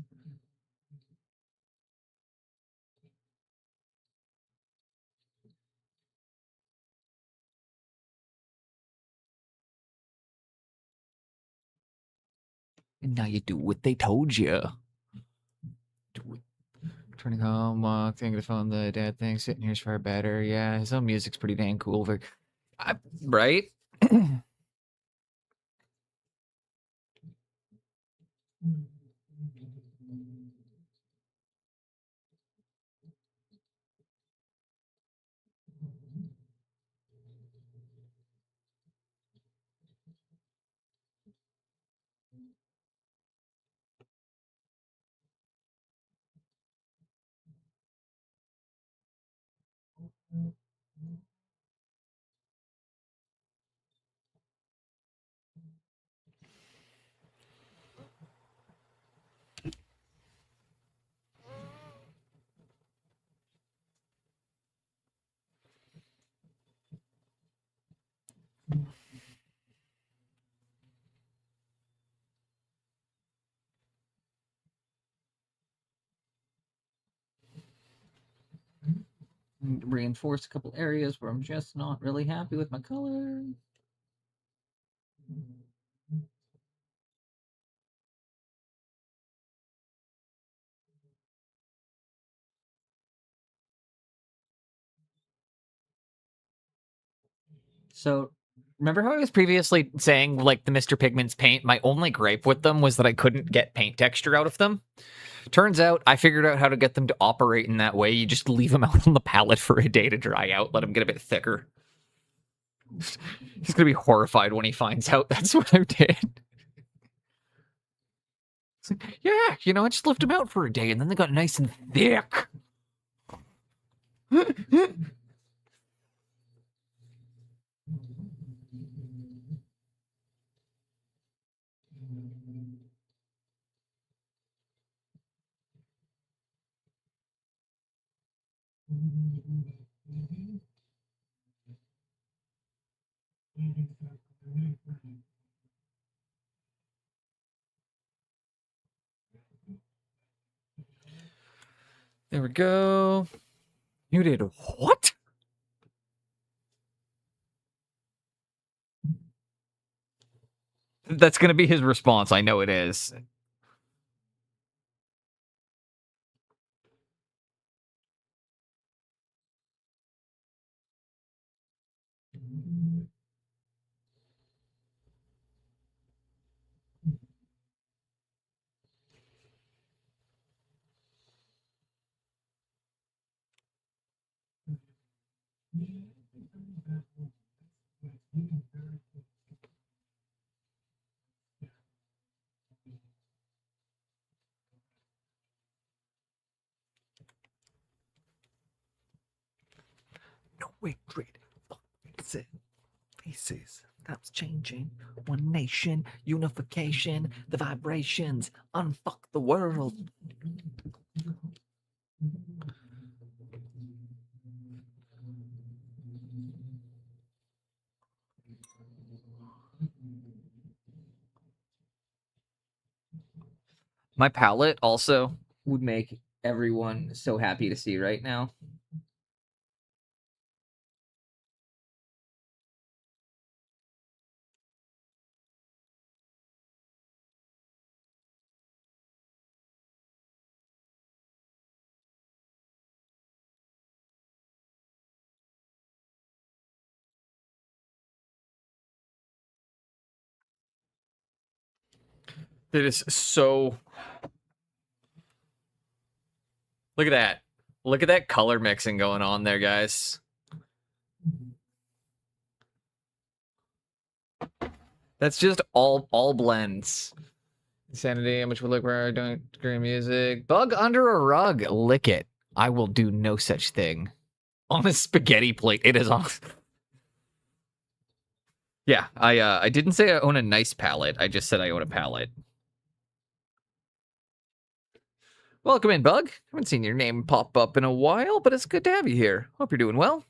And now you do what they told you. Turning home, thinking the phone, the dad thing, sitting here's far better. Yeah, his own music's pretty dang cool. Right? Reinforce a couple areas where I'm just not really happy with my color. So, remember how I was previously saying, like, the Mr. Pigment's paint, my only gripe with them was that I couldn't get paint texture out of them? Turns out I figured out how to get them to operate in that way. You just leave them out on the palette for a day to dry out, let them get a bit thicker. He's gonna be horrified when he finds out that's what I did. It's like, yeah, I just left them out for a day and then they got nice and thick. There we go. You did what? That's going to be his response. I know it is. No, wait, faces. That's changing. One nation, unification, the vibrations, unfuck the world. My palette also. would make everyone so happy to see right now. It is so. Look at that. Look at that color mixing going on there, guys. That's just all blends. Insanity, how much we look we're doing green music. Bug under a rug. Lick it. I will do no such thing. On a spaghetti plate. It is on. Yeah, I didn't say I own a nice palette. I just said I own a palette. Welcome in, Bug. Haven't seen your name pop up in a while, but it's good to have you here. Hope you're doing well.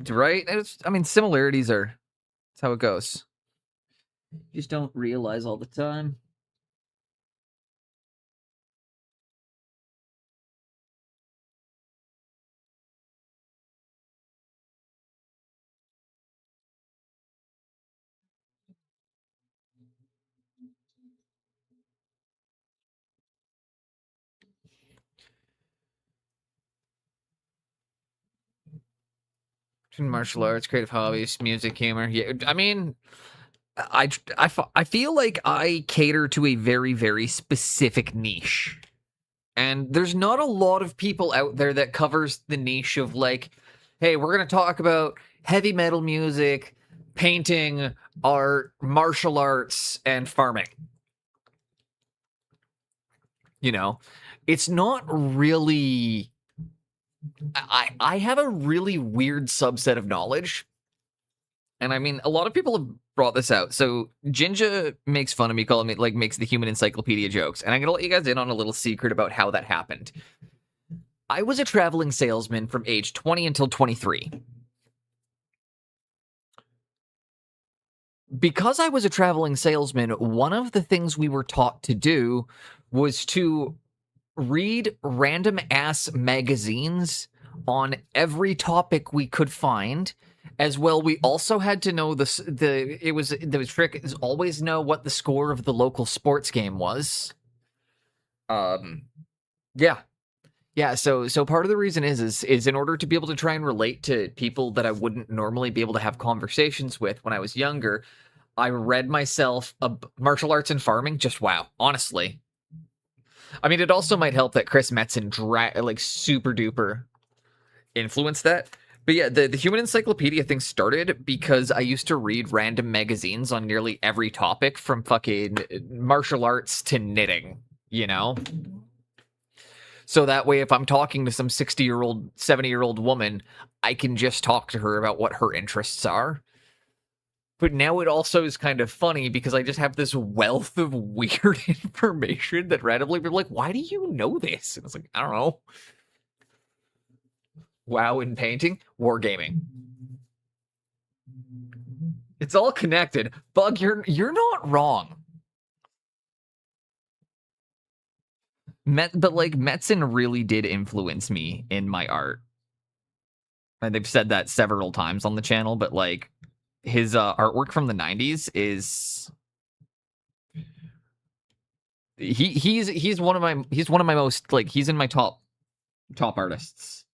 Right? I mean, similarities are. That's how it goes. You just don't realize all the time. Martial arts, creative hobbies, music, humor. Yeah, I mean, I feel like I cater to a very, very specific niche. And there's not a lot of people out there that covers the niche of like, hey, we're going to talk about heavy metal music, painting, art, martial arts, and farming. You know, it's not really. I have a really weird subset of knowledge. And I mean, a lot of people have brought this out. So Jinja makes fun of me, calling me like makes the human encyclopedia jokes. And I'm gonna let you guys in on a little secret about how that happened. I was a traveling salesman from age 20 until 23. Because I was a traveling salesman, one of the things we were taught to do was to read random ass magazines on every topic we could find. As well, we also had to know the trick is always know what the score of the local sports game was. Yeah. Yeah, so part of the reason is in order to be able to try and relate to people that I wouldn't normally be able to have conversations with when I was younger, I read myself martial arts and farming. Just wow, honestly. I mean, it also might help that Chris Metzen like super duper influenced that. But yeah, the Human Encyclopedia thing started because I used to read random magazines on nearly every topic from fucking martial arts to knitting, you know? So that way, if I'm talking to some 60-year-old, 70-year-old woman, I can just talk to her about what her interests are. But now it also is kind of funny because I just have this wealth of weird information that randomly people are like, why do you know this? And it's like, I don't know. WoW and painting, wargaming. It's all connected. Bug, you're not wrong. But like Metzen really did influence me in my art. And they've said that several times on the channel, but like his artwork from the 90s is he's one of my most like he's in my top artists.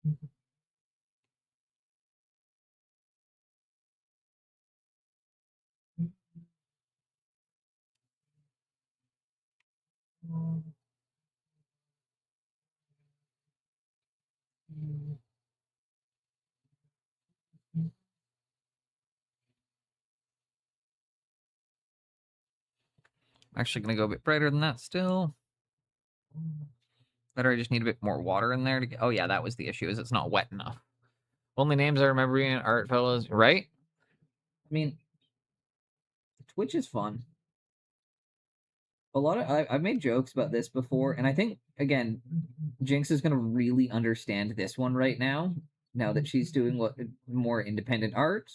I'm actually gonna go a bit brighter than that still. Better, I just need a bit more water in there to get. Oh yeah, that was the issue. Is it's not wet enough. Only names I remember being art fellows, right? I mean, Twitch is fun. A lot of I've made jokes about this before, and I think again, Jinx is gonna really understand this one right now. Now that she's doing what more independent art.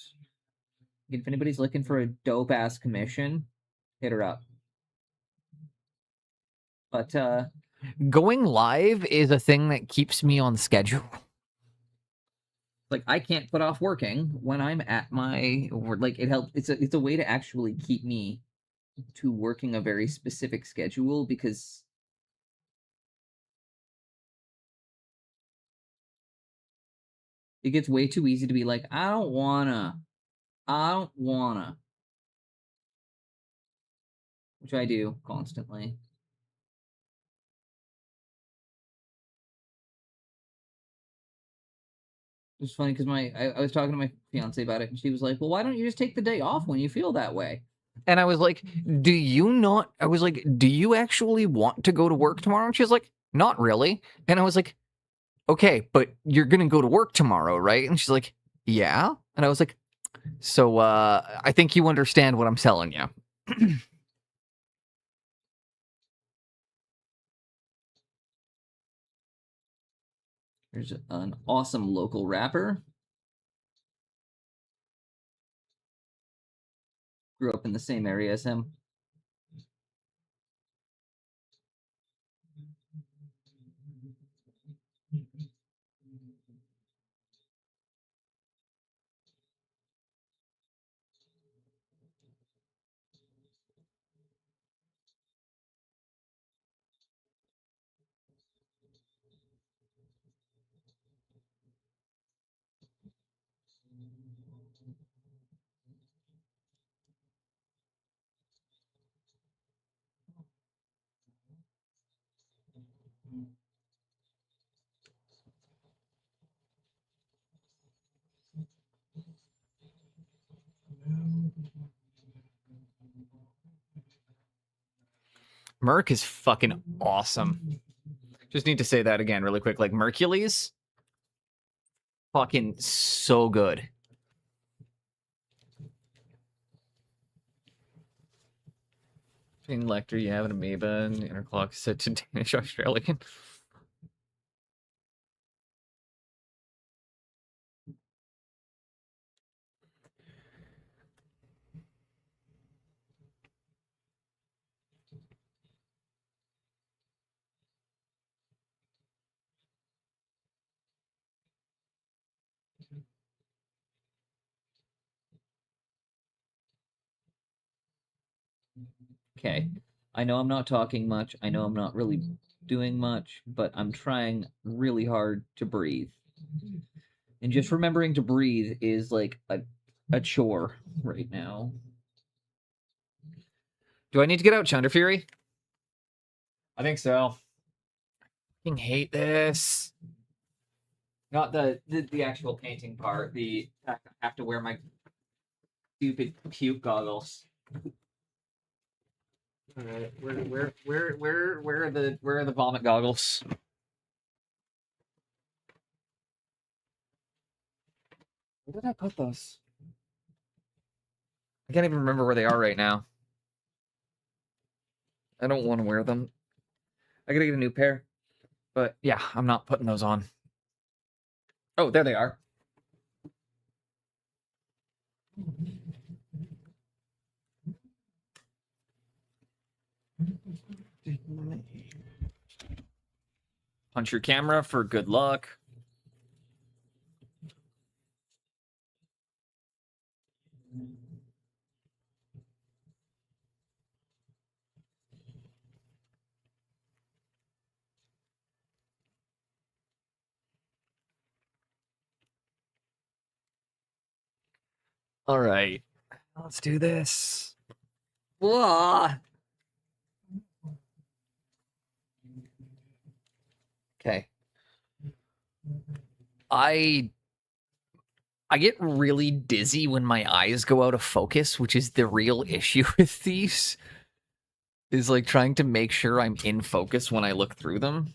If anybody's looking for a dope ass commission, hit her up. But Going live is a thing that keeps me on schedule. like I can't put off working when I'm at my like it helps. It's a way to actually keep me to working a very specific schedule because it gets way too easy to be like I don't wanna, which I do constantly. It's funny because I was talking to my fiance about it, and she was like, "Well, why don't you just take the day off when you feel that way?" And I was like, do you not? I was like, do you actually want to go to work tomorrow? And she was like, not really. And I was like, okay, but you're going to go to work tomorrow, right? And she's like, yeah. And I was like, so I think you understand what I'm telling you. There's an awesome local rapper. Grew up in the same area as him. Merc is fucking awesome. Just need to say that again really quick. Like, Mercules, fucking so good. In Lecter, you have an amoeba, and Interclock set to Danish Australian. Okay. I know I'm not talking much. I know I'm not really doing much, but I'm trying really hard to breathe. And just remembering to breathe is like a chore right now. Do I need to get out Chunder Fury? I think so. Fucking hate this. Not the actual painting part. I have to wear my stupid puke goggles. All right, where are the vomit goggles? Where did I put those? I can't even remember where they are right now. I don't want to wear them. I gotta get a new pair. But yeah, I'm not putting those on. Oh, there they are. Punch your camera for good luck. All right. Let's do this. Blah. Okay. I get really dizzy when my eyes go out of focus, which is the real issue with these. Is like trying to make sure I'm in focus when I look through them.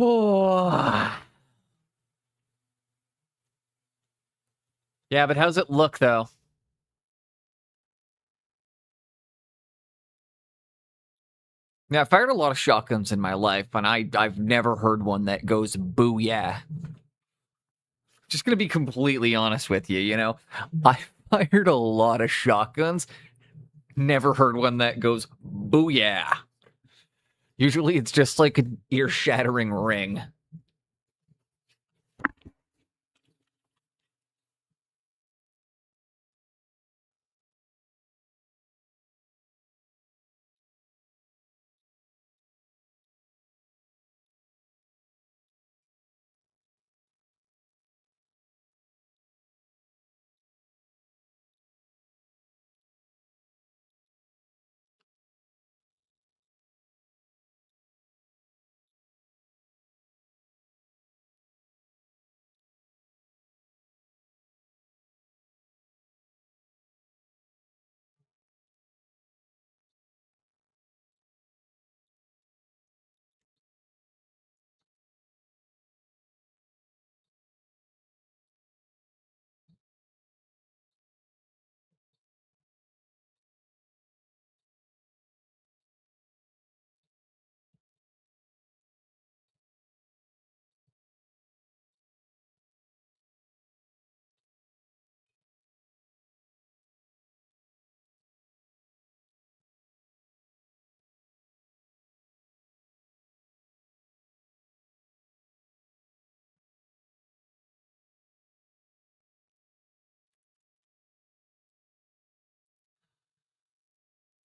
Oh. Yeah, but how's it look though? Yeah, I fired a lot of shotguns in my life, and I've never heard one that goes booyah. Just gonna be completely honest with you, you know? I fired a lot of shotguns, never heard one that goes booyah. Usually it's just like an ear-shattering ring.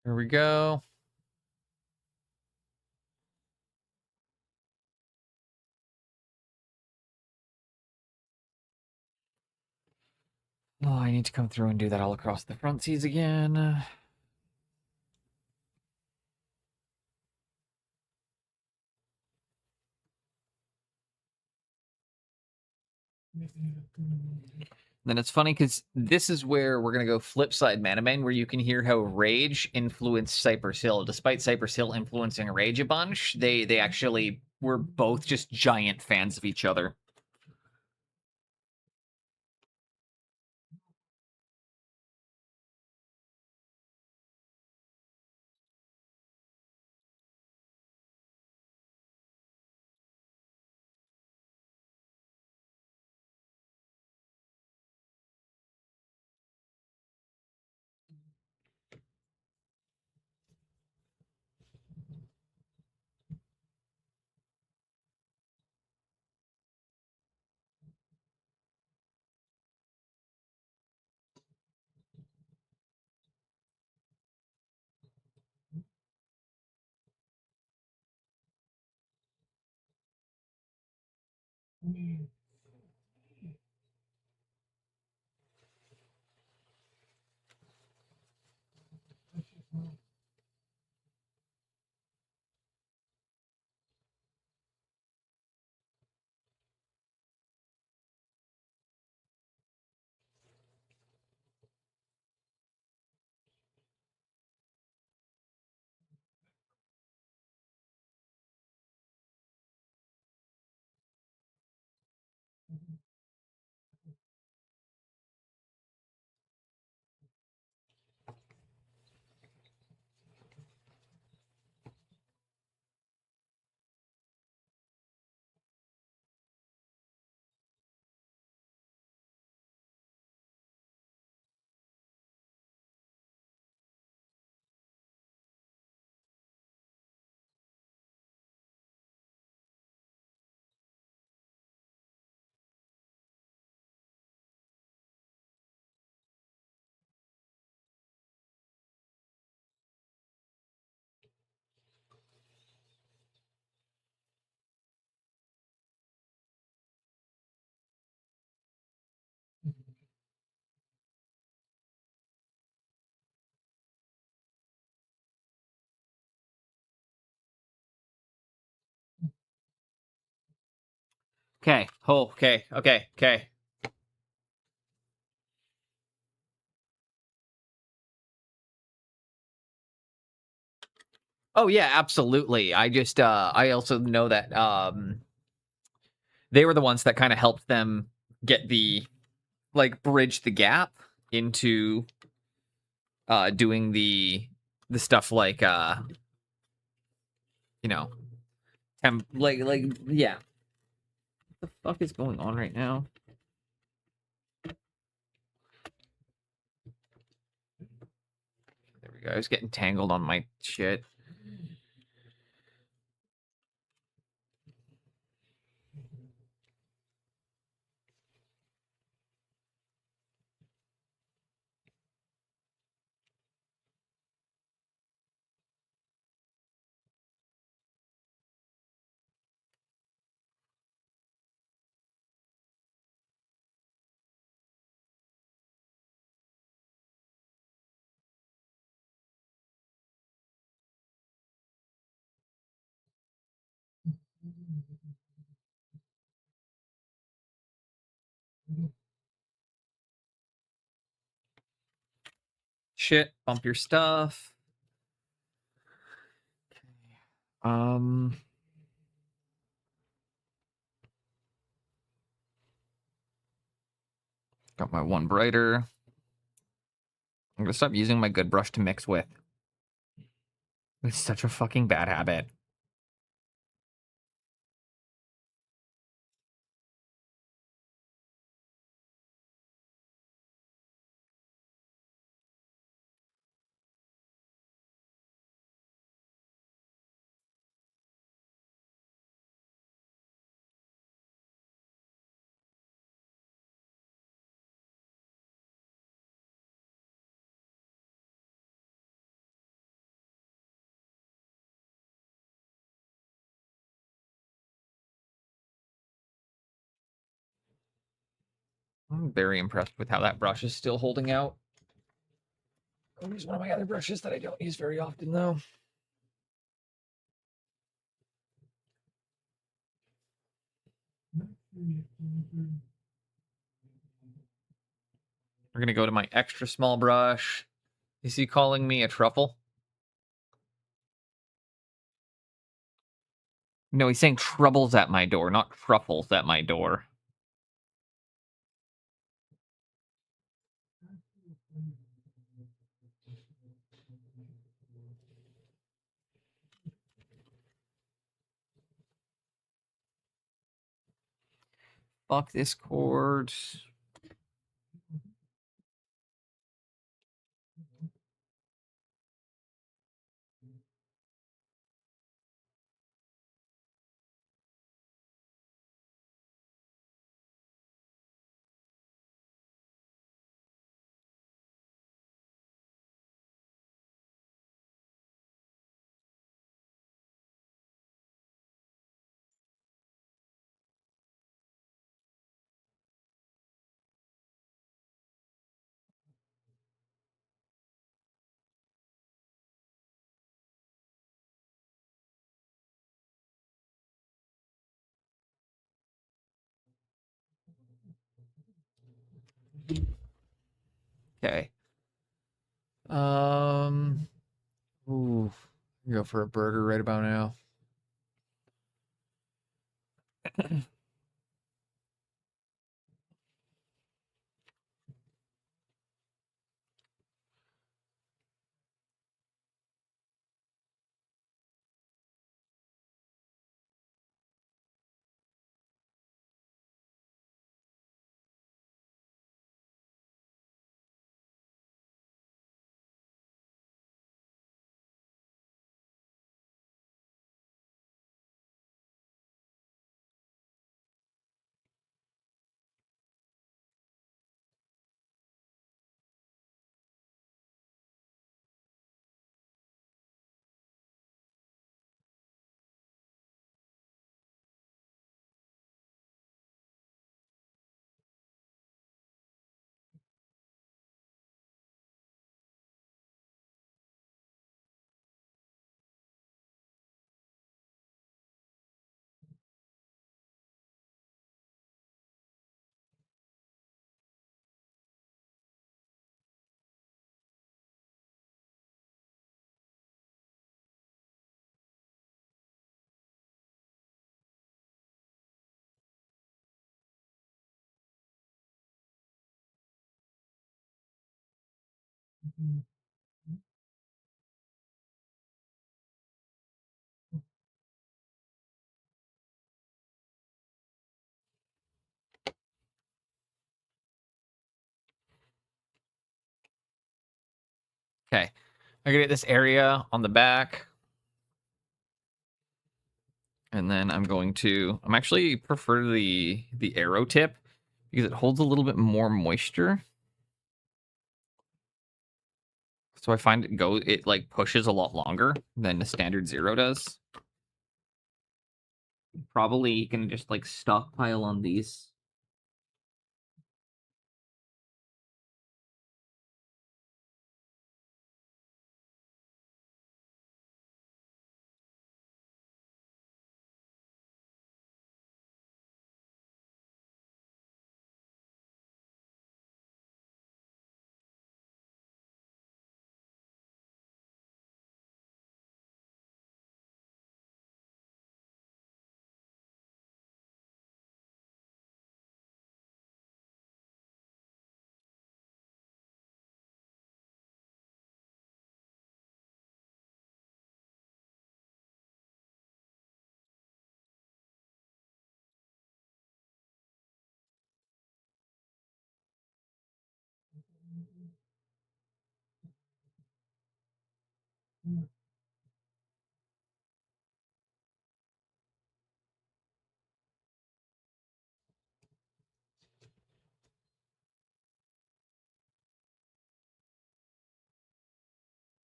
Here we go. Oh, I need to come through and do that all across the front seas again. Then it's funny because this is where we're gonna go flip side Manaman, where you can hear how Rage influenced Cypress Hill. Despite Cypress Hill influencing Rage a bunch, they actually were both just giant fans of each other. Okay. Oh, okay. Okay. Okay. Oh yeah, absolutely. I also know that they were the ones that kind of helped them get the bridge the gap into doing the stuff like you know, yeah. What the fuck is going on right now? There we go. I was getting tangled on my shit. Shit, bump your stuff. Um, got my one brighter. I'm gonna stop using my good brush to mix with. It's such a fucking bad habit. I'm very impressed with how that brush is still holding out. I'll use one of my other brushes that I don't use very often, though. We're gonna go to my extra small brush. Is he calling me a truffle? No, he's saying troubles at my door, not truffles at my door. Fuck this cord. Okay. Ooh, go for a burger right about now. Okay. I'm gonna get this area on the back. And then I'm actually prefer the arrow tip because it holds a little bit more moisture. So I find it like pushes a lot longer than the standard 0 does. Probably you can just like stockpile on these.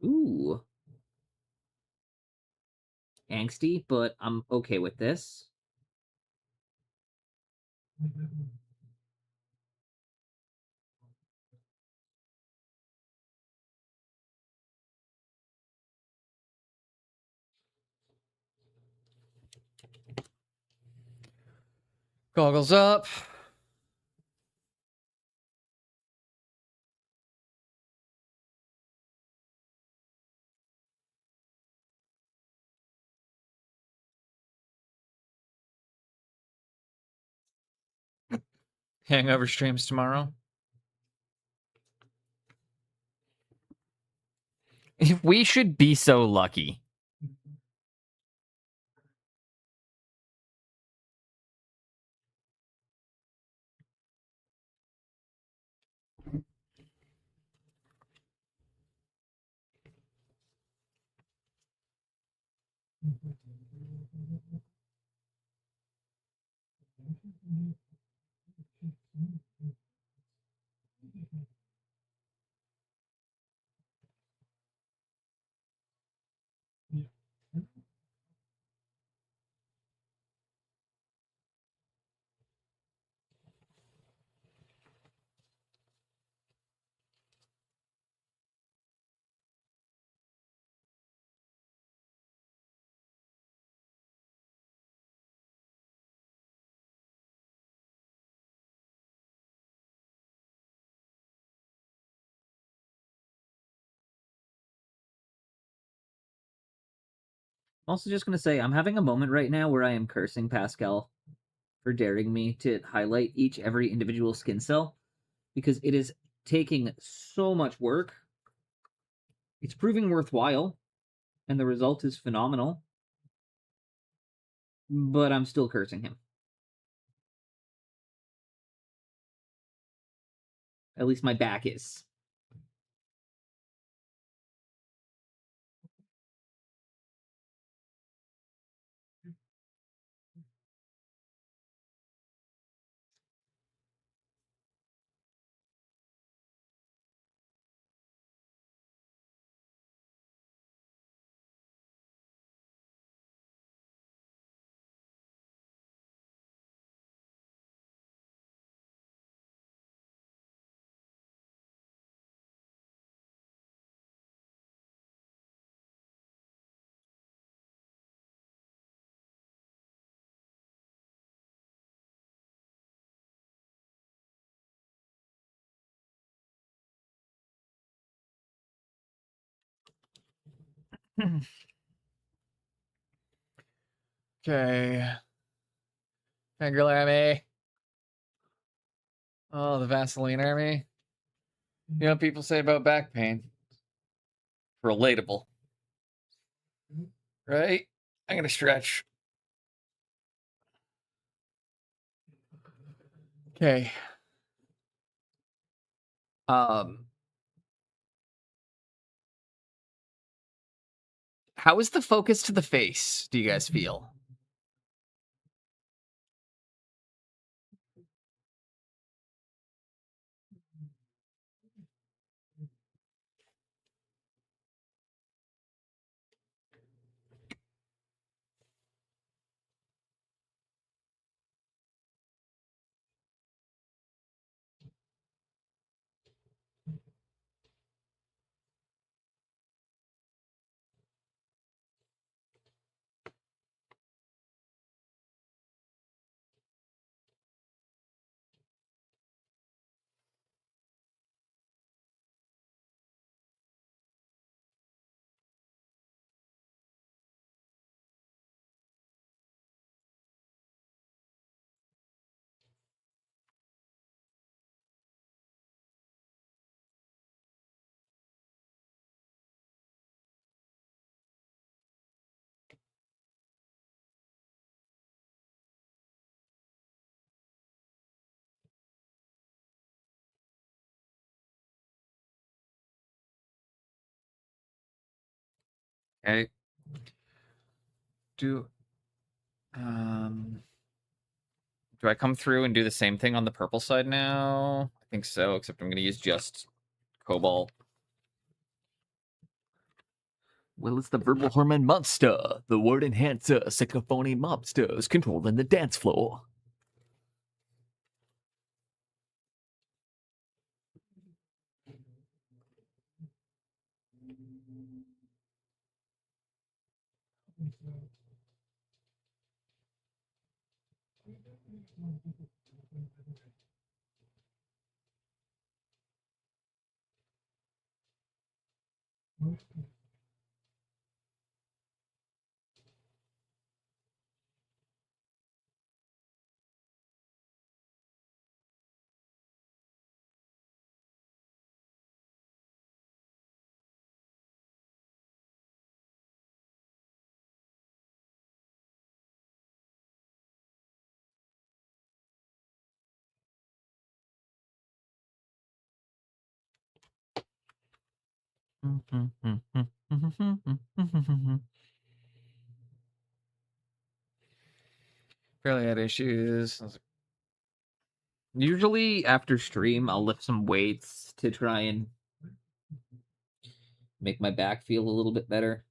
Ooh. Angsty, but I'm okay with this. Goggles up. Hangover streams tomorrow. We should be so lucky. Also, just gonna say, I'm having a moment right now where I am cursing Pascal for daring me to highlight every individual skin cell, because it is taking so much work. It's proving worthwhile, and the result is phenomenal. But I'm still cursing him. At least my back is. Okay. Finger army. Oh, the Vaseline army. You know what people say about back pain? Relatable. Right? I'm gonna stretch. Okay. How is the focus to the face, do you guys feel? Okay. Do do I come through and do the same thing on the purple side now? I think so, except I'm going to use just Cobalt. Well, it's the verbal hormone monster, the word enhancer, sycophony mobsters controlling the dance floor. Fairly had issues. Usually after stream, I'll lift some weights to try and make my back feel a little bit better.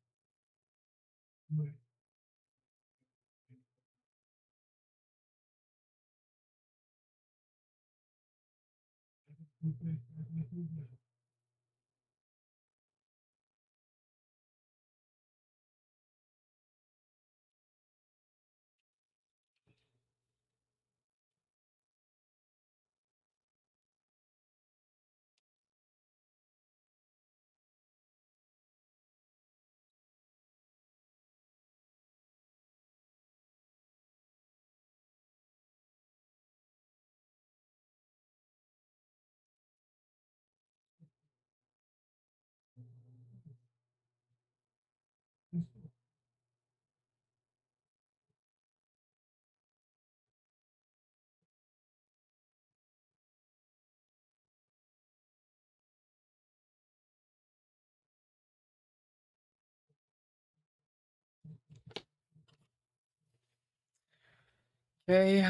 Okay.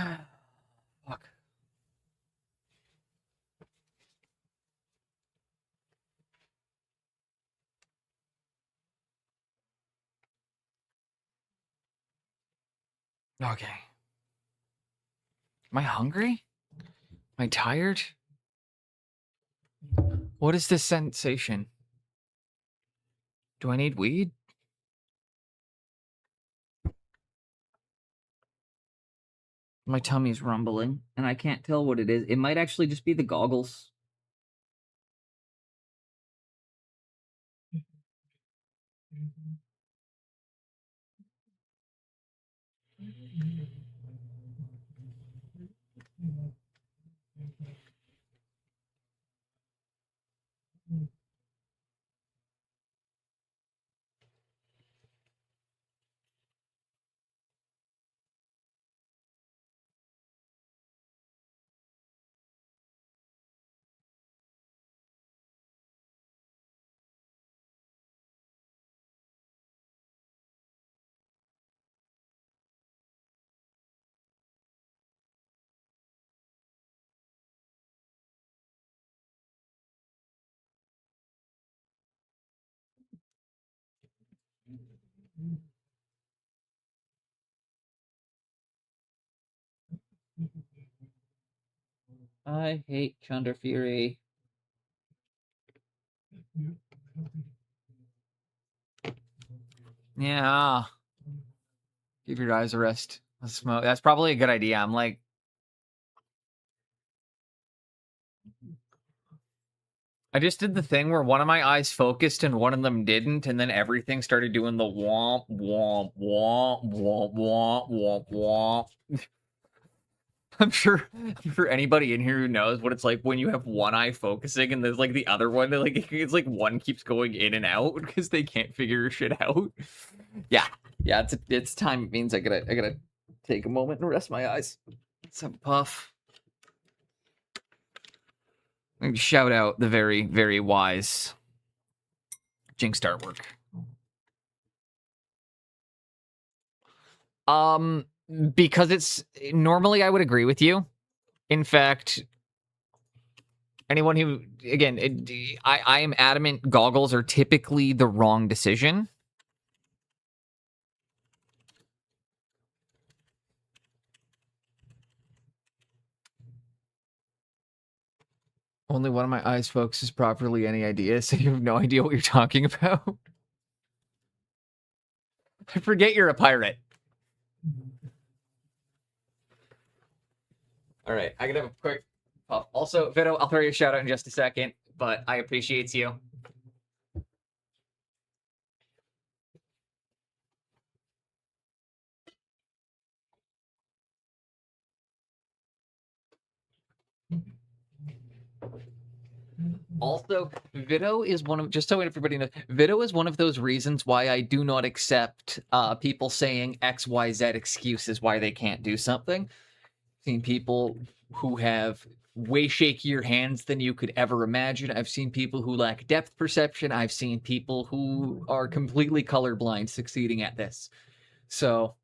Fuck. Okay. Am I hungry? Am I tired? What is this sensation? Do I need weed? My tummy's rumbling, and I can't tell what it is. It might actually just be the goggles. I hate Chunder Fury. Yeah. Give your eyes a rest. Let's smoke. That's probably a good idea. I'm like, I just did the thing where one of my eyes focused and one of them didn't, and then everything started doing the womp, womp, womp, womp, womp, womp, womp. I'm sure anybody in here who knows what it's like when you have one eye focusing and there's like the other one, like it's like one keeps going in and out because they can't figure shit out. Yeah, it's time. It means I gotta take a moment and rest my eyes. Let's have a puff. Shout out the very, very wise Jinxed artwork. Because it's normally I would agree with you. In fact, anyone who again, I am adamant goggles are typically the wrong decision. Only one of my eyes focuses properly. Any idea? So you have no idea what you're talking about. I forget you're a pirate. All right, I gotta have a quick puff. Also, Vito, I'll throw you a shout out in just a second, but I appreciate you. Also, Vito is one of, just so everybody knows, Vito is one of those reasons why I do not accept people saying XYZ excuses why they can't do something. I've seen people who have way shakier hands than you could ever imagine. I've seen people who lack depth perception. I've seen people who are completely colorblind succeeding at this. So,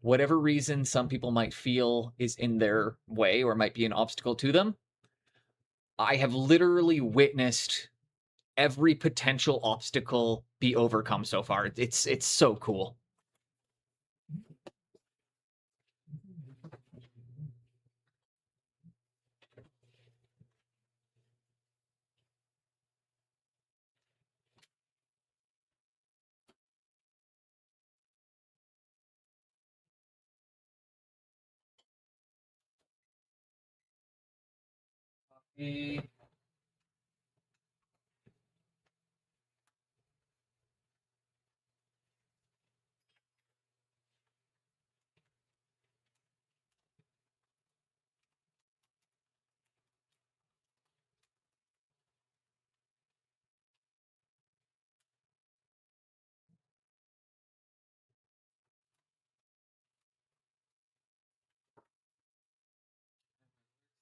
whatever reason some people might feel is in their way or might be an obstacle to them, I have literally witnessed every potential obstacle be overcome so far. It's so cool.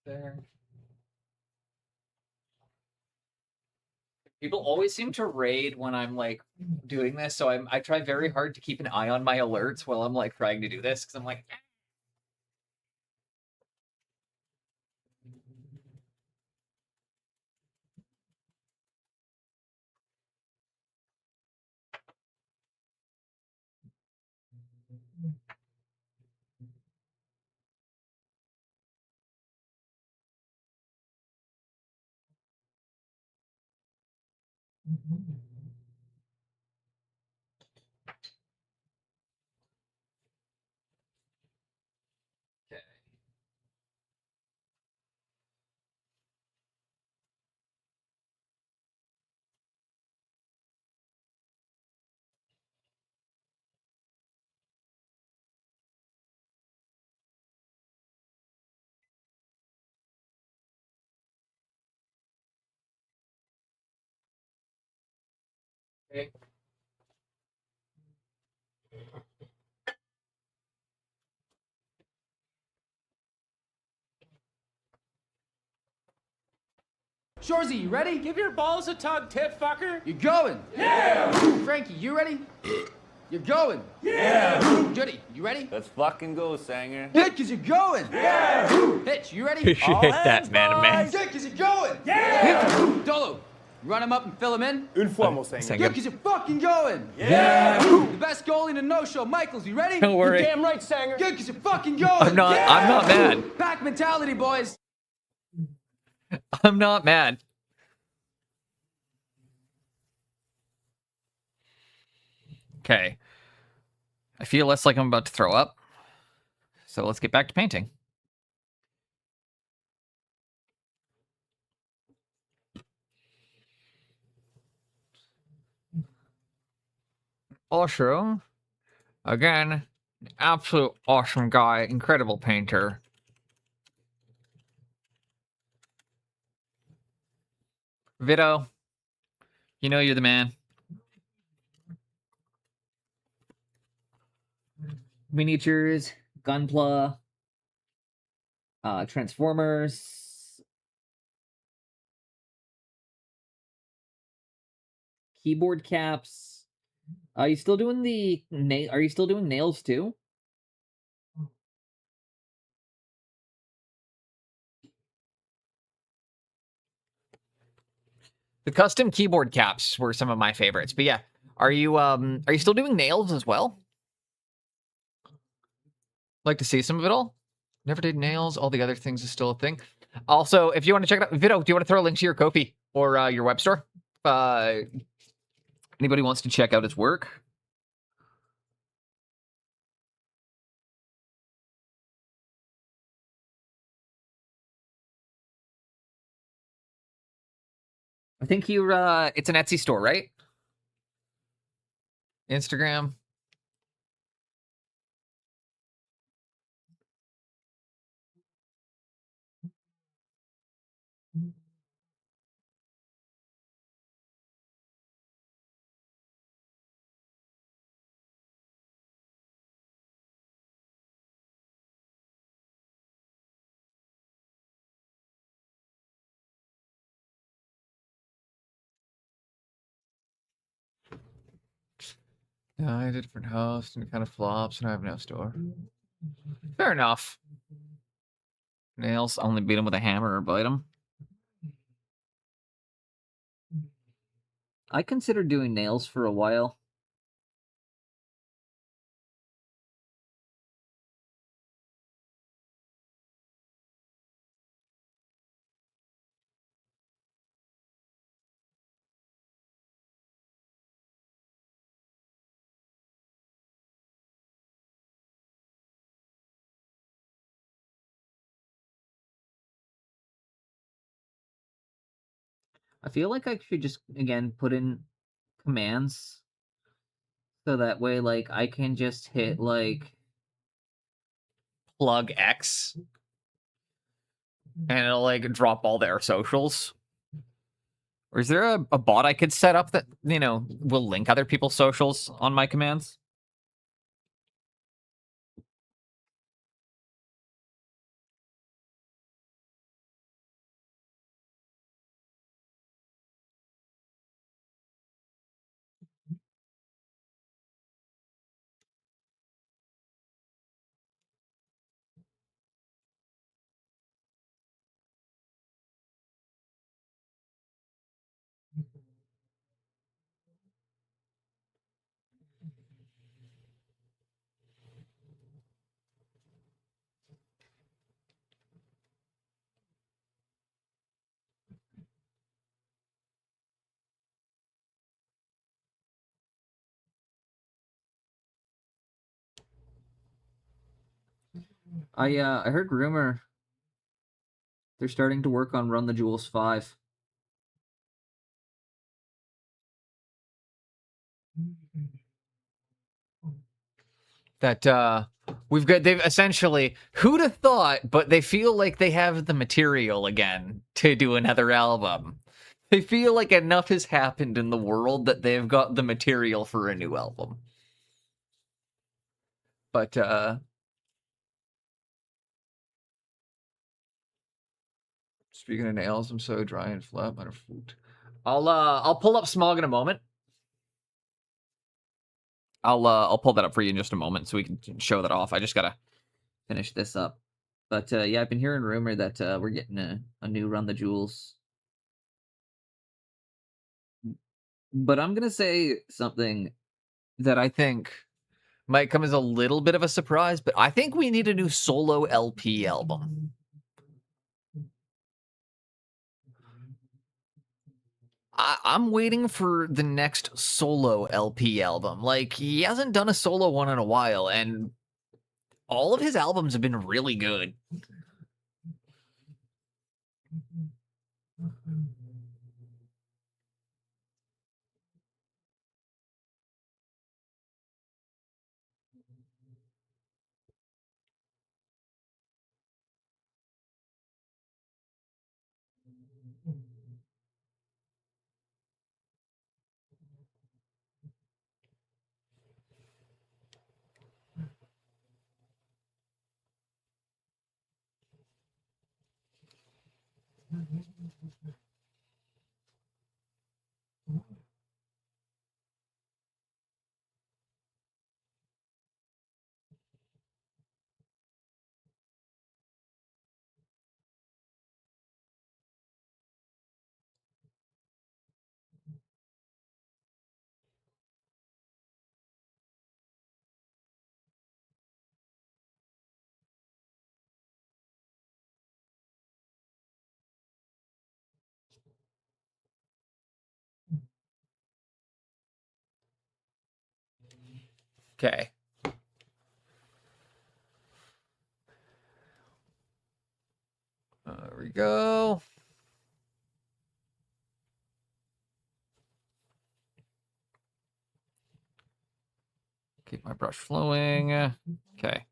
There. People always seem to raid when I'm like doing this, so I try very hard to keep an eye on my alerts while I'm like trying to do this because I'm like, Shorzy, you ready? Give your balls a tug, tit fucker. You're going. Yeah! Frankie, you ready? You're going. Yeah! Judy, you ready? Let's fucking go, Sanger. Good, cause you're going. Yeah! Hitch, you ready? You should hit that, man. Good, cause you're going. Yeah! Dolo, run him up and fill him in. Une fois, mon Sanger. Good, cause you're fucking going. Yeah! The best goalie in the no-show, Michaels, you ready? Don't worry. Damn right, Sanger. Good, cause you're fucking going. I'm not mad. Pack mentality, boys. I'm not mad. Okay. I feel less like I'm about to throw up. So let's get back to painting. Also, again, absolute awesome guy, incredible painter. Vito, you know you're the man. Miniatures, Gunpla, Transformers, keyboard caps. Are you still doing the Are you still doing nails too? The custom keyboard caps were some of my favorites. But yeah, are you still doing nails as well? Like to see some of it all? Never did nails. All the other things is still a thing. Also, if you want to check it out, Vito, do you want to throw a link to your Ko-fi or your web store? Anybody wants to check out his work? I think you it's an Etsy store, right? Instagram. Yeah, I did a different host and it kind of flops and I have no store. Fair enough. Nails, only beat him with a hammer or bite him. I considered doing nails for a while. I feel like I should just, again, put in commands. So that way, like, I can just hit, like... Plug X. And it'll, like, drop all their socials. Or is there a bot I could set up that, you know, will link other people's socials on my commands? I heard rumor they're starting to work on Run the Jewels 5. That they've essentially, who'd have thought, but they feel like they have the material again to do another album. I feel like enough has happened in the world that they've got the material for a new album. But speaking of nails, I'm so dry and flat, matter of fruit. I'll pull up Smog in a moment. I'll pull that up for you in just a moment so we can show that off. I just gotta Finish this up. But yeah, I've been hearing rumor that we're getting a new Run the Jewels. But I'm gonna say something that I think might come as a little bit of a surprise, but I think we need a new solo LP album. I'm waiting for the next solo LP album. Like, he hasn't done a solo one in a while, and all of his albums have been really good. Okay. There we go. Keep my brush flowing. Okay.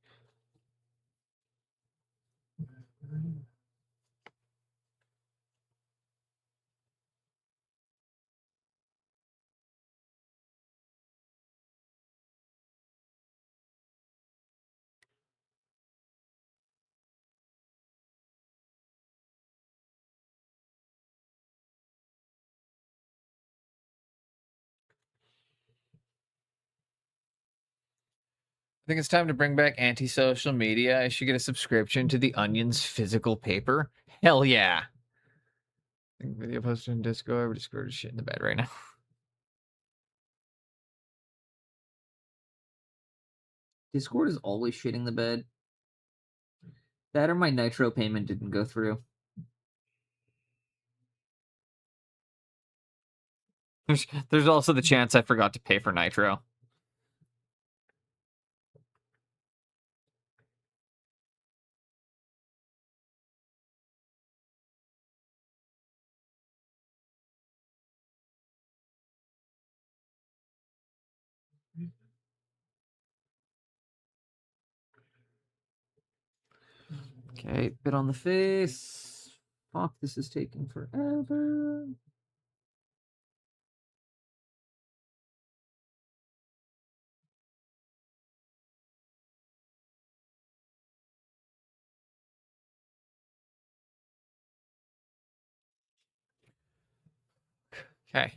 I think it's time to bring back anti-social media. I should get a subscription to The Onion's physical paper. Hell yeah. I think video posted in Discord. We're just going to shit in the bed right now. Discord is always shitting the bed. That or my Nitro payment didn't go through. There's also the chance I forgot to pay for Nitro. Okay, bit on the face. Fuck, this is taking forever. Okay.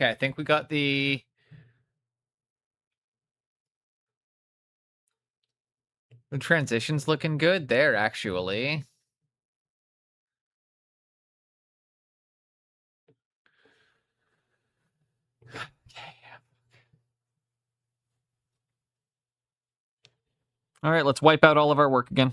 Okay, I think we got the transition's looking good there, actually. All right, let's wipe out all of our work again.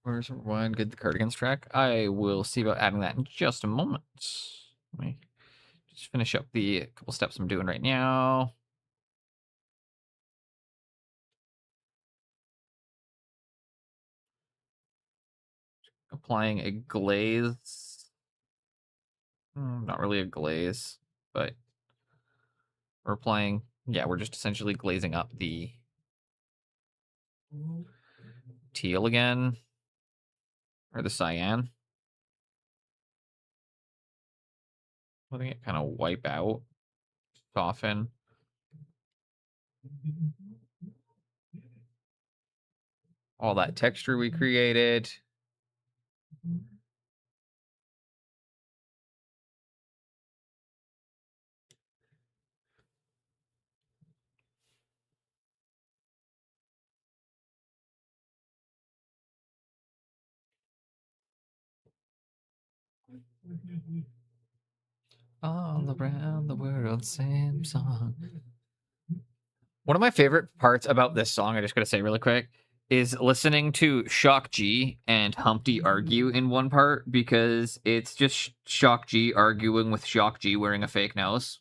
Where's one good the cardigans track? I will see about adding that in just a moment. Let me just finish up the couple steps I'm doing right now. Applying a glaze. Not really a glaze, but we're applying. Yeah, we're just essentially glazing up the teal again, or the cyan. Letting it kind of wipe out, soften. All that texture we created. All around the world, same song. One of my favorite parts about this song, I just gotta say really quick, is listening to Shock G and Humpty argue in one part because it's just Shock G arguing with Shock G wearing a fake nose.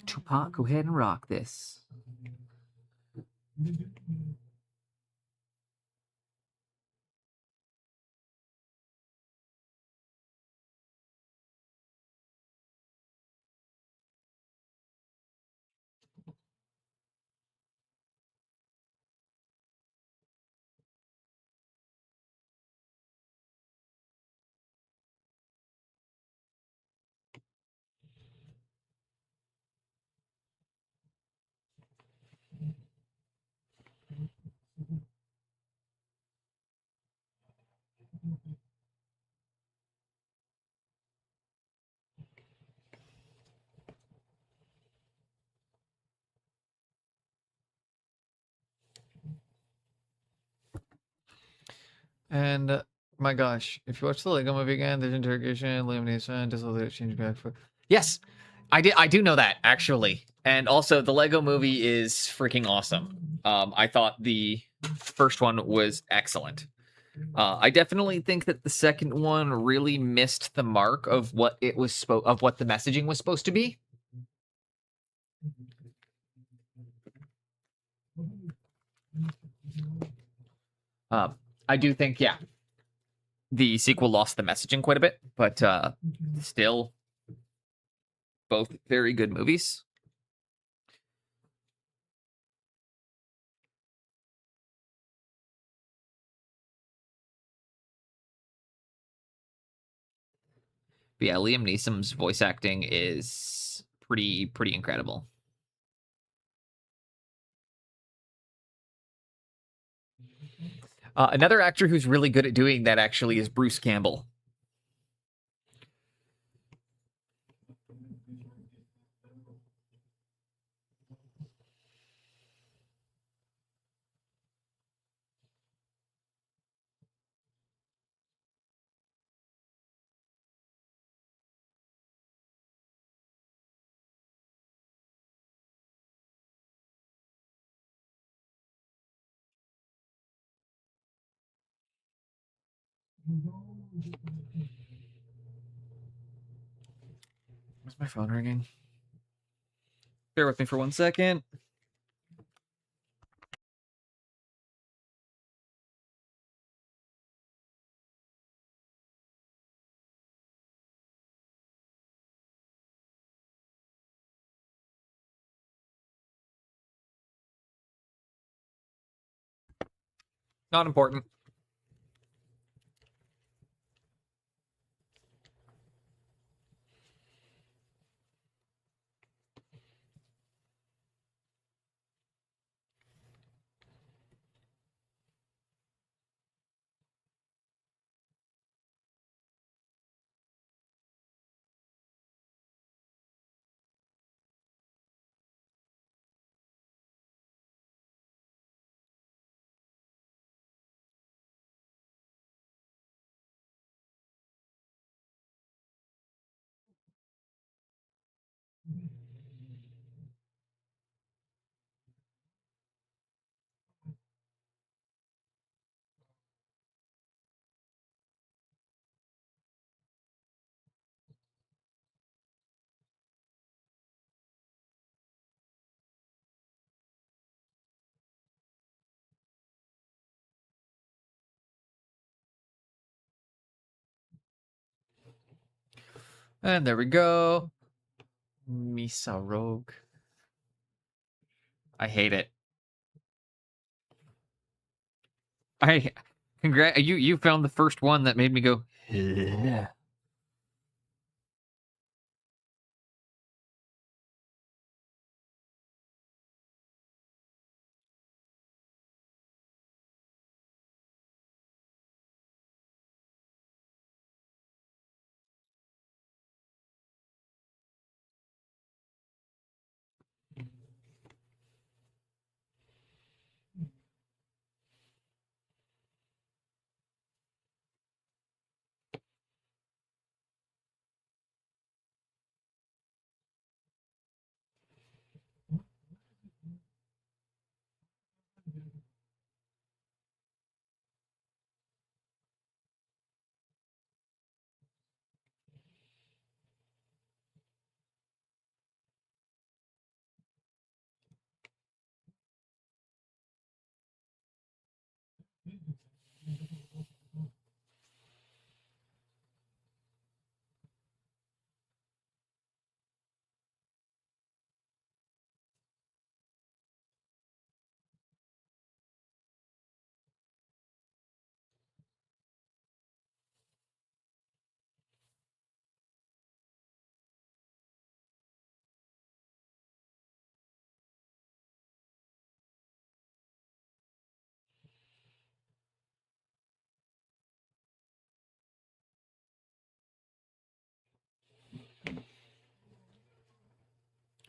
Tupac, go ahead and rock this. And my gosh, if you watch the Lego Movie again, there's interrogation, elimination, dissolution, change back for. Yes, I did. I do know that actually. And also, the Lego Movie is freaking awesome. I thought the first one was excellent. I definitely think that the second one really missed the mark of what it was of what the messaging was supposed to be. I do think, yeah, the sequel lost the messaging quite a bit, but still, both very good movies. But yeah, Liam Neeson's voice acting is pretty incredible. Another actor who's really good at doing that actually is Bruce Campbell. Where's my phone ringing? Bear with me for 1 second. Not important. And there we go. Misa Rogue. I hate it. You found the first one that made me go. Yeah.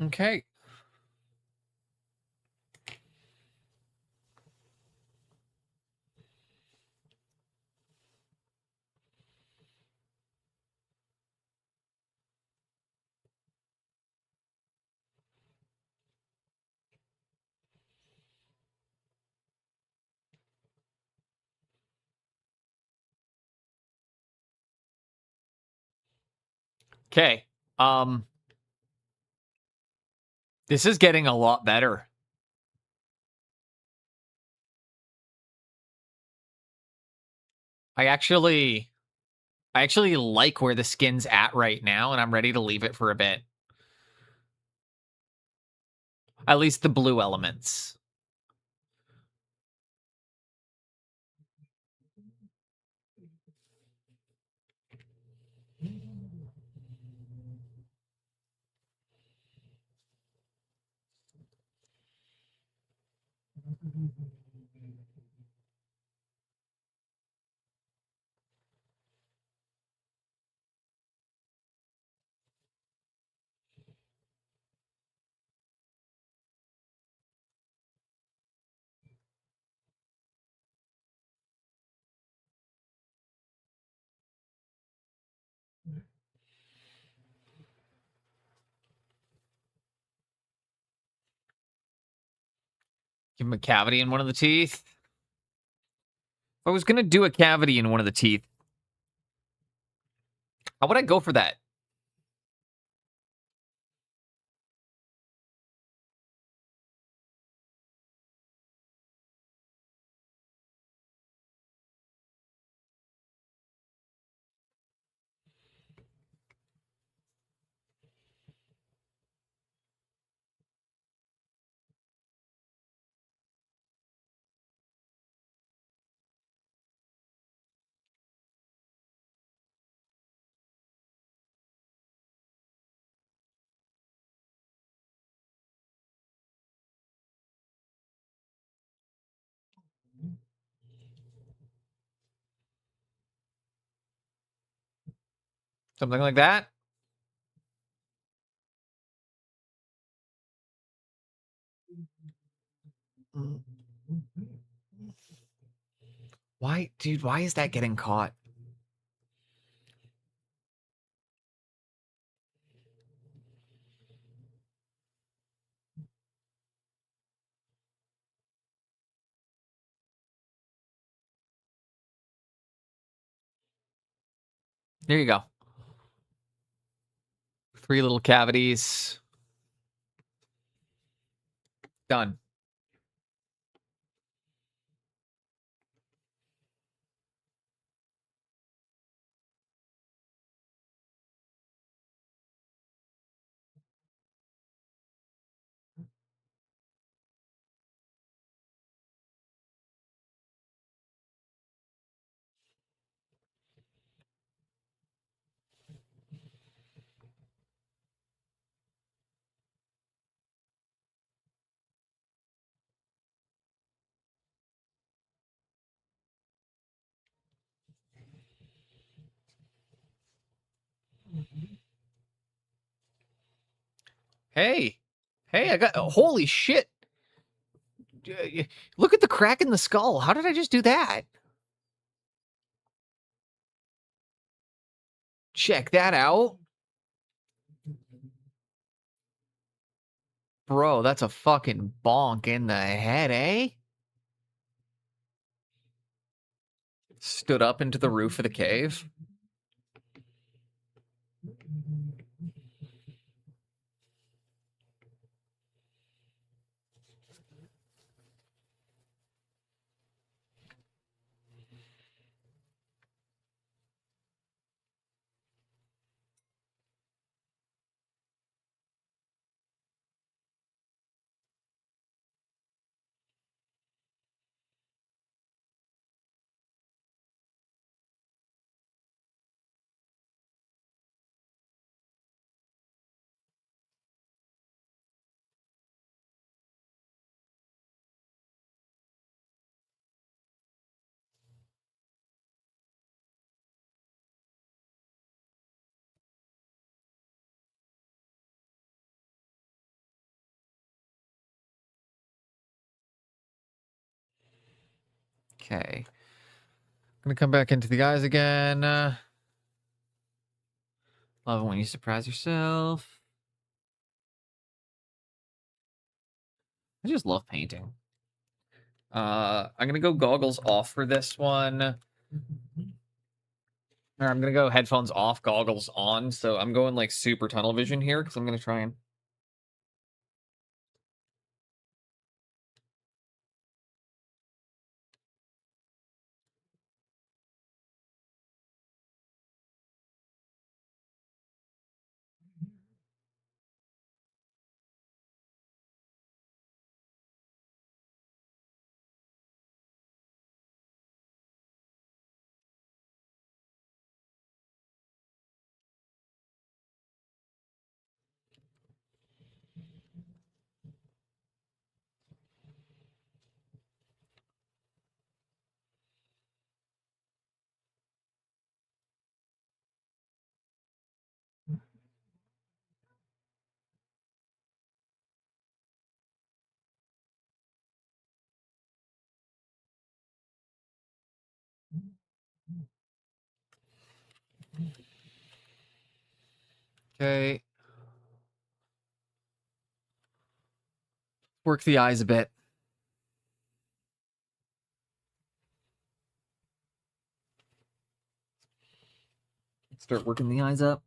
Okay. Okay. This is getting a lot better. I actually like where the skin's at right now, and I'm ready to leave it for a bit. At least the blue elements. Give him a cavity in one of the teeth. If I was going to do a cavity in one of the teeth, how would I go for that? Something like that? Why, dude, why is that getting caught? There you go. 3 little cavities. Done. Hey. Hey, I got... Holy shit. Look at the crack in the skull. How did I just do that? Check that out. Bro, that's a fucking bonk in the head, eh? Stood up into the roof of the cave. Okay. Gonna come back into the eyes again. Love it when you surprise yourself. I just love painting. I'm gonna go goggles off for this one. Or I'm gonna go headphones off, goggles on. So I'm going like super tunnel vision here because I'm gonna try and. Okay. Work the eyes a bit. Start working the eyes up.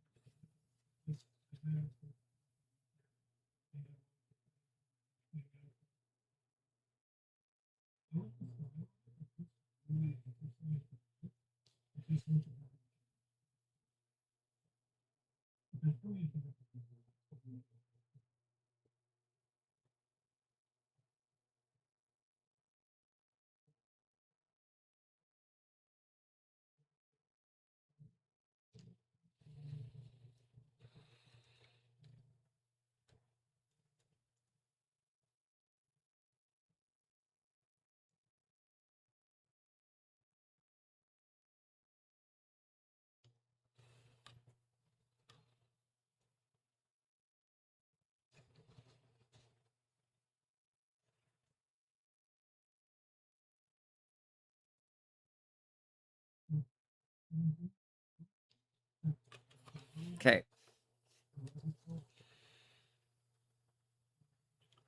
Okay.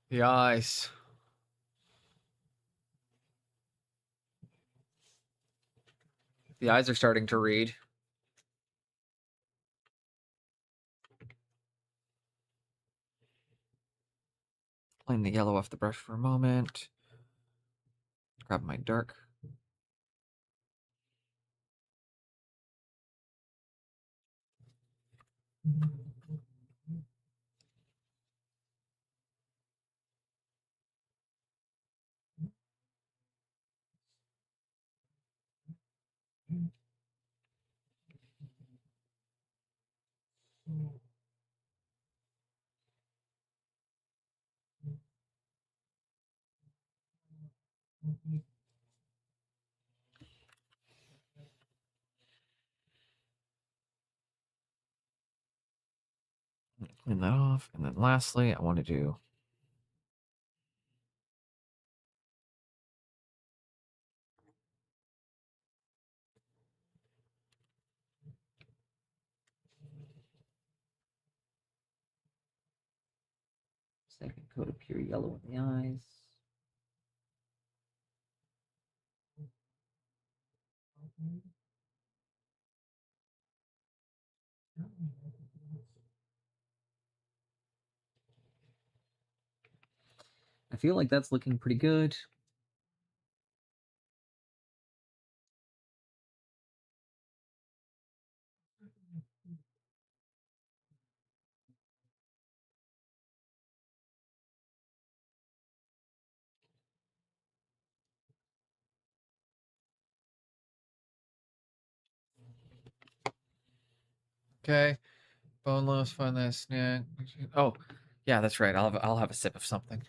The eyes. The eyes are starting to read. Clean the yellow off the brush for a moment. Grab my dark. Clean that off. And then lastly, I want to do second coat of pure yellow in the eyes. I feel like that's looking pretty good. Okay. Boneless, find that snack. Oh, yeah, that's right. I'll have a sip of something.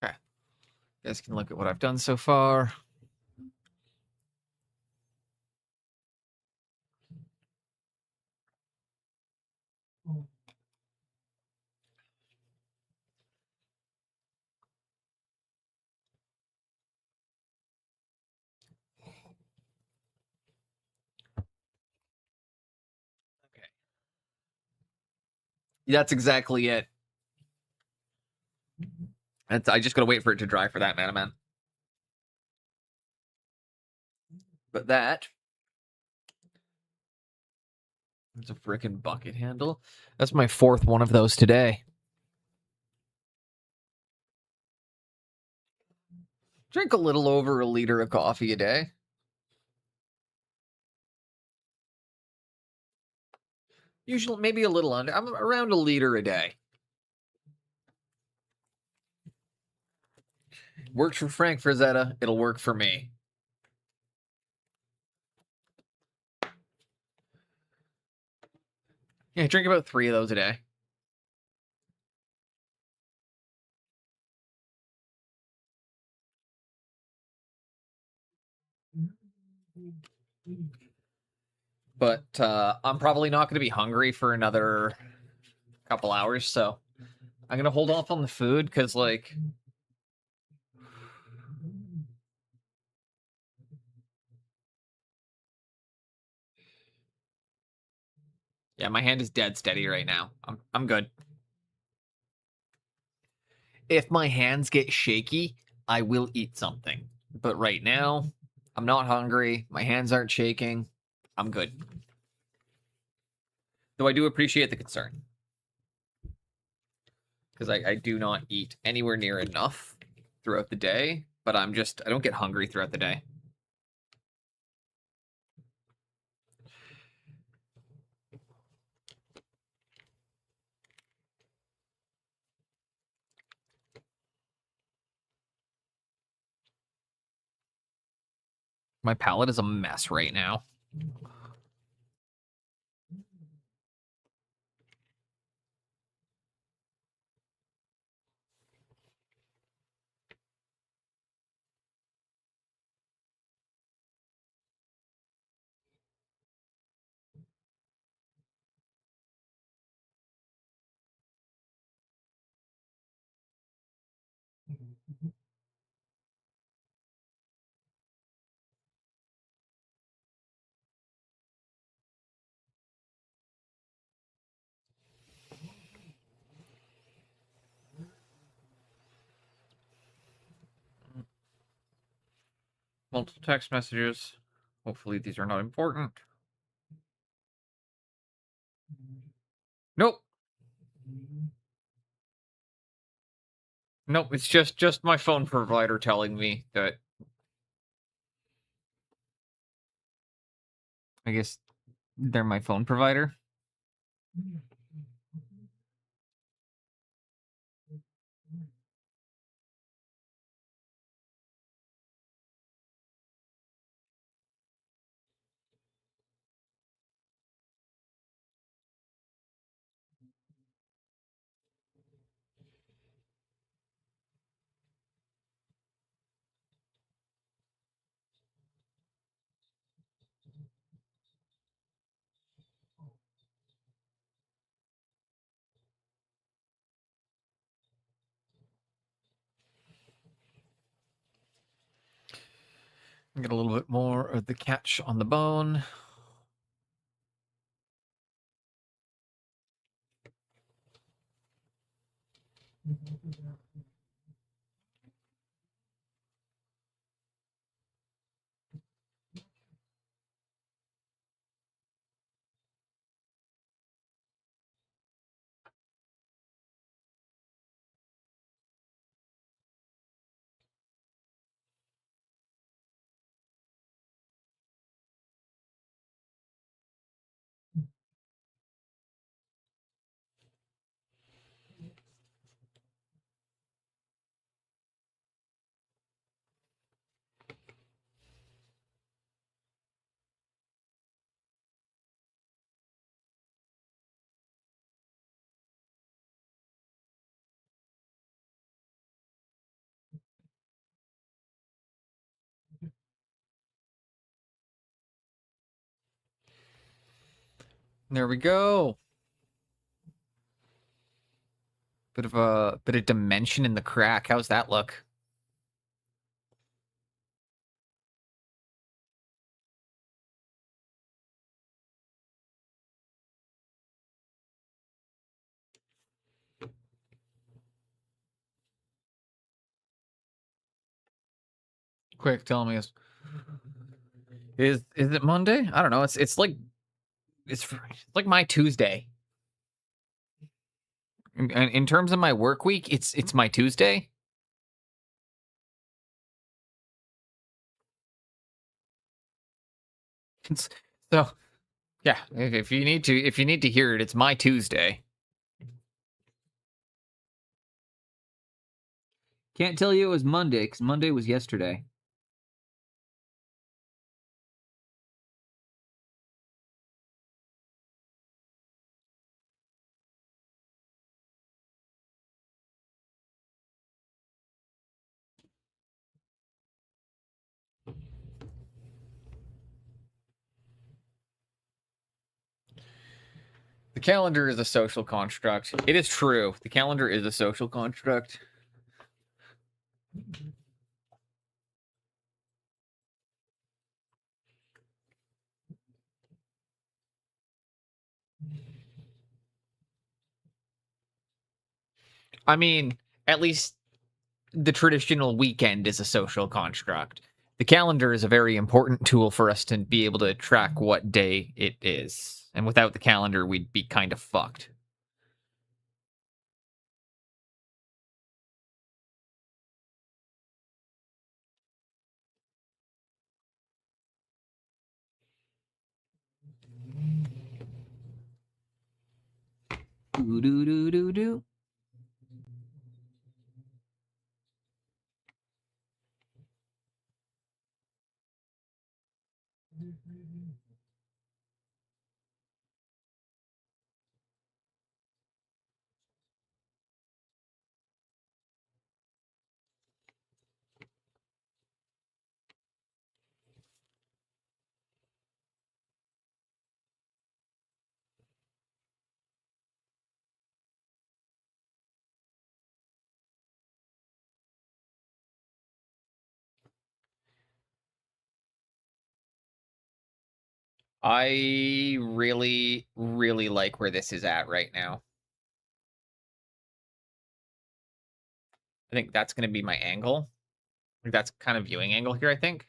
Okay. You guys can look at what I've done so far. That's exactly it. I just gotta wait for it to dry for that, man. But that it's a freaking bucket handle. That's my fourth one of those today. Drink a little over a liter of coffee a day. Usually, maybe a little under. I'm around a liter a day. Works for Frank Frazetta. It'll work for me. Yeah, drink about 3 of those a day. But I'm probably not going to be hungry for another couple hours, so I'm going to hold off on the food because, like, yeah, my hand is dead steady right now. I'm good. If my hands get shaky, I will eat something. But right now, I'm not hungry. My hands aren't shaking. I'm good. Though I do appreciate the concern. Because I do not eat anywhere near enough throughout the day. But I don't get hungry throughout the day. My palate is a mess right now. Multiple text messages. Hopefully these are not important. Nope. Nope, it's just my phone provider telling me that I guess they're my phone provider. Get a little bit more of the catch on the bone. There we go. Bit of dimension in the crack. How's that look? Quick, tell me, is it Monday? I don't know. It's like it's like my Tuesday. In terms of my work week, it's my Tuesday. So yeah, if you need to hear it, it's my Tuesday. Can't tell you it was Monday because Monday was yesterday. The calendar is a social construct. It is true. The calendar is a social construct. I mean, at least the traditional weekend is a social construct. The calendar is a very important tool for us to be able to track what day it is. And without the calendar, we'd be kind of fucked. Do do do do do. I really, really like where this is at right now. I think that's going to be my angle. Like that's kind of viewing angle here, I think.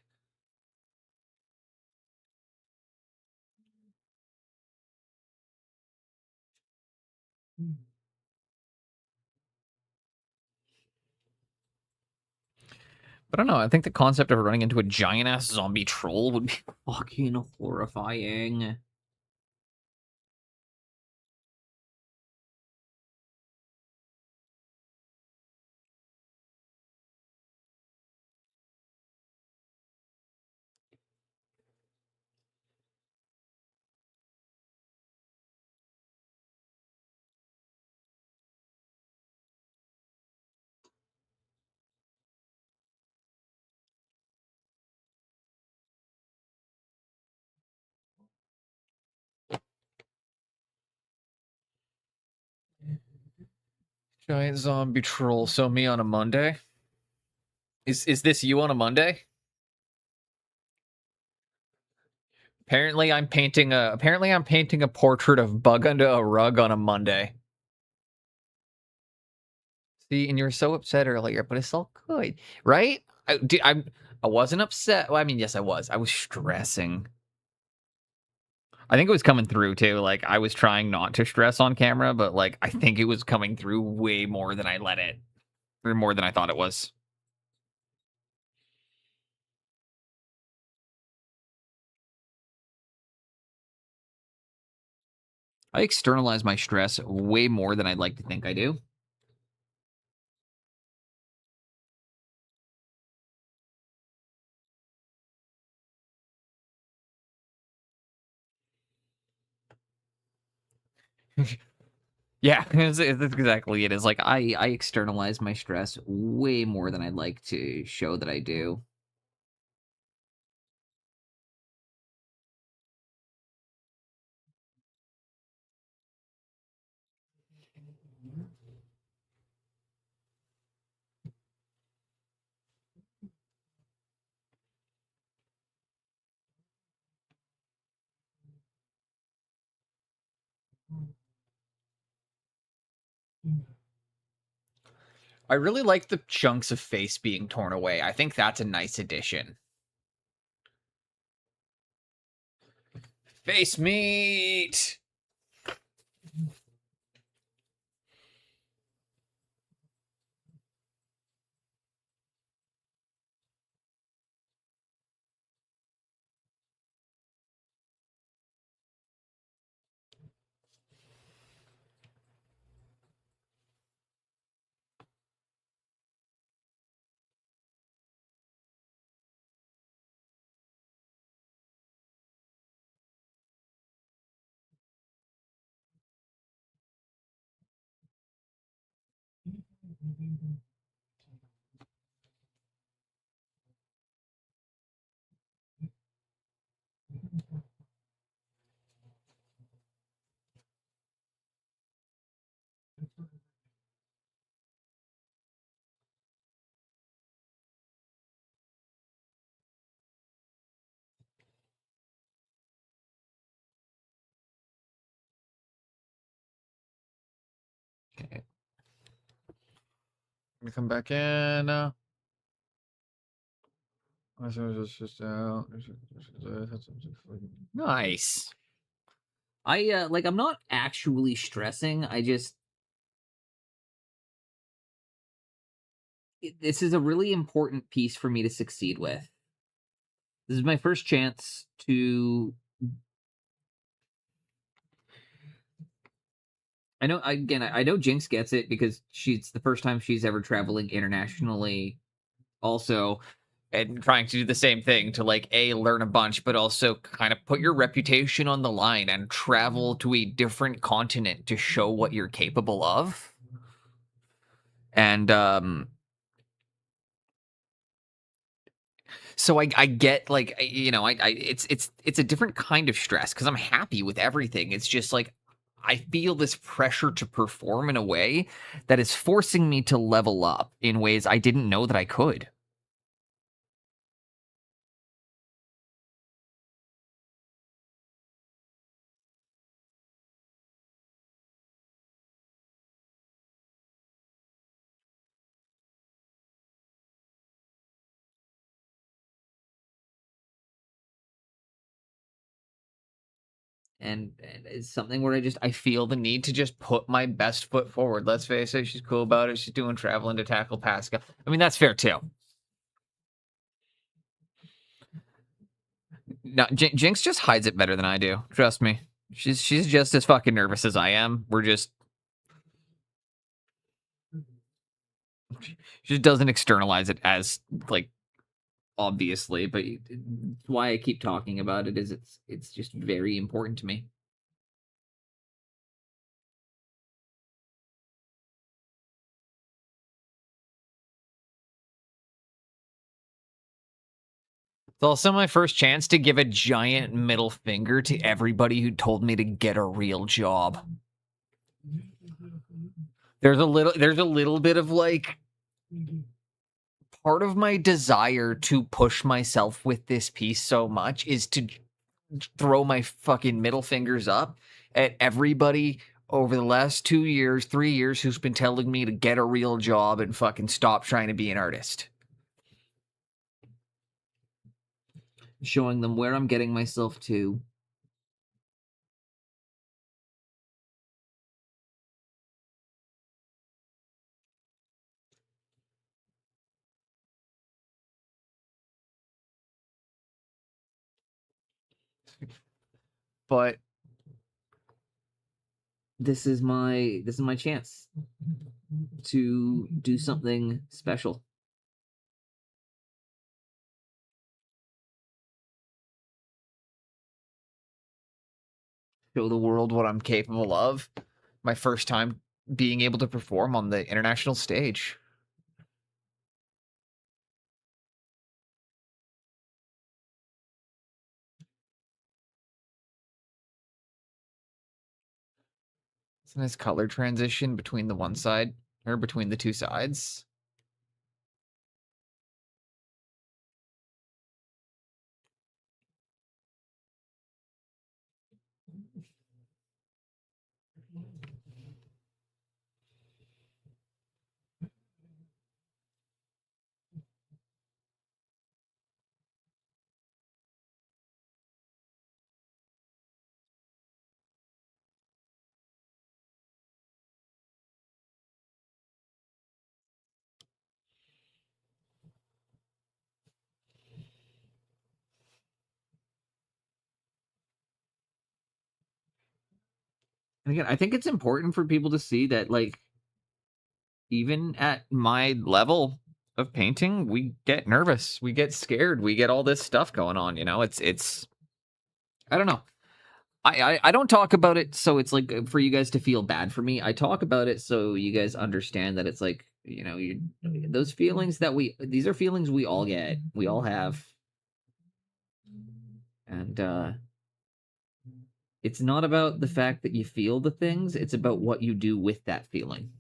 But I don't know. I think the concept of running into a giant ass zombie troll would be Fucking horrifying. giant zombie troll. So me on a Monday. Is this you on a Monday? Apparently I'm painting a portrait of Bug under a rug on a Monday. See, and you were so upset earlier, but it's all good, right? I wasn't upset. Well, I mean, yes, I was. I was stressing. I think it was coming through too. Like I was trying not to stress on camera, but like I think it was coming through way more than I let it, or more than I thought it was. I externalize my stress way more than I'd like to think I do. Yeah, that's exactly it. Is like I externalize my stress way more than I'd like to show that I do. I really like the chunks of face being torn away. I think that's a nice addition. Face meat! Okay. Let me come back in. Nice. I'm not actually stressing. This is a really important piece for me to succeed with. This is my first chance to. I know Jinx gets it because it's the first time she's ever traveling internationally. Also, And trying to do the same thing to like learn a bunch, but also kind of put your reputation on the line and travel to a different continent to show what you're capable of. And so I get like it's a different kind of stress because I'm happy with everything. It's just like I feel this pressure to perform in a way that is forcing me to level up in ways I didn't know that I could. and it's something where I feel the need to just put my best foot forward. Let's face it, she's cool about it. She's doing traveling to tackle Pascal. I mean, that's fair too. No, Jinx just hides it better than I do. Trust me. She's just as fucking nervous as I am. She just doesn't externalize it as like obviously, but why I keep talking about it is it's just very important to me. It's also my first chance to give a giant middle finger to everybody who told me to get a real job. There's a little bit of like part of my desire to push myself with this piece so much is to throw my fucking middle fingers up at everybody over the last 2 years, 3 years who's been telling me to get a real job and fucking stop trying to be an artist. Showing them where I'm getting myself to. But This is my chance to do something special. show the world what I'm capable of. My first time being able to perform on the international stage. It's a nice color transition between the one side or between the two sides. And again, I think it's important for people to see that, like, even at my level of painting, we get nervous, we get scared, we get all this stuff going on. You know, it's I don't know. I don't talk about it so it's like for you guys to feel bad for me. I talk about it so you guys understand that it's like, you know, those feelings that these are feelings we all get, we all have, and it's not about the fact that you feel the things, it's about what you do with that feeling.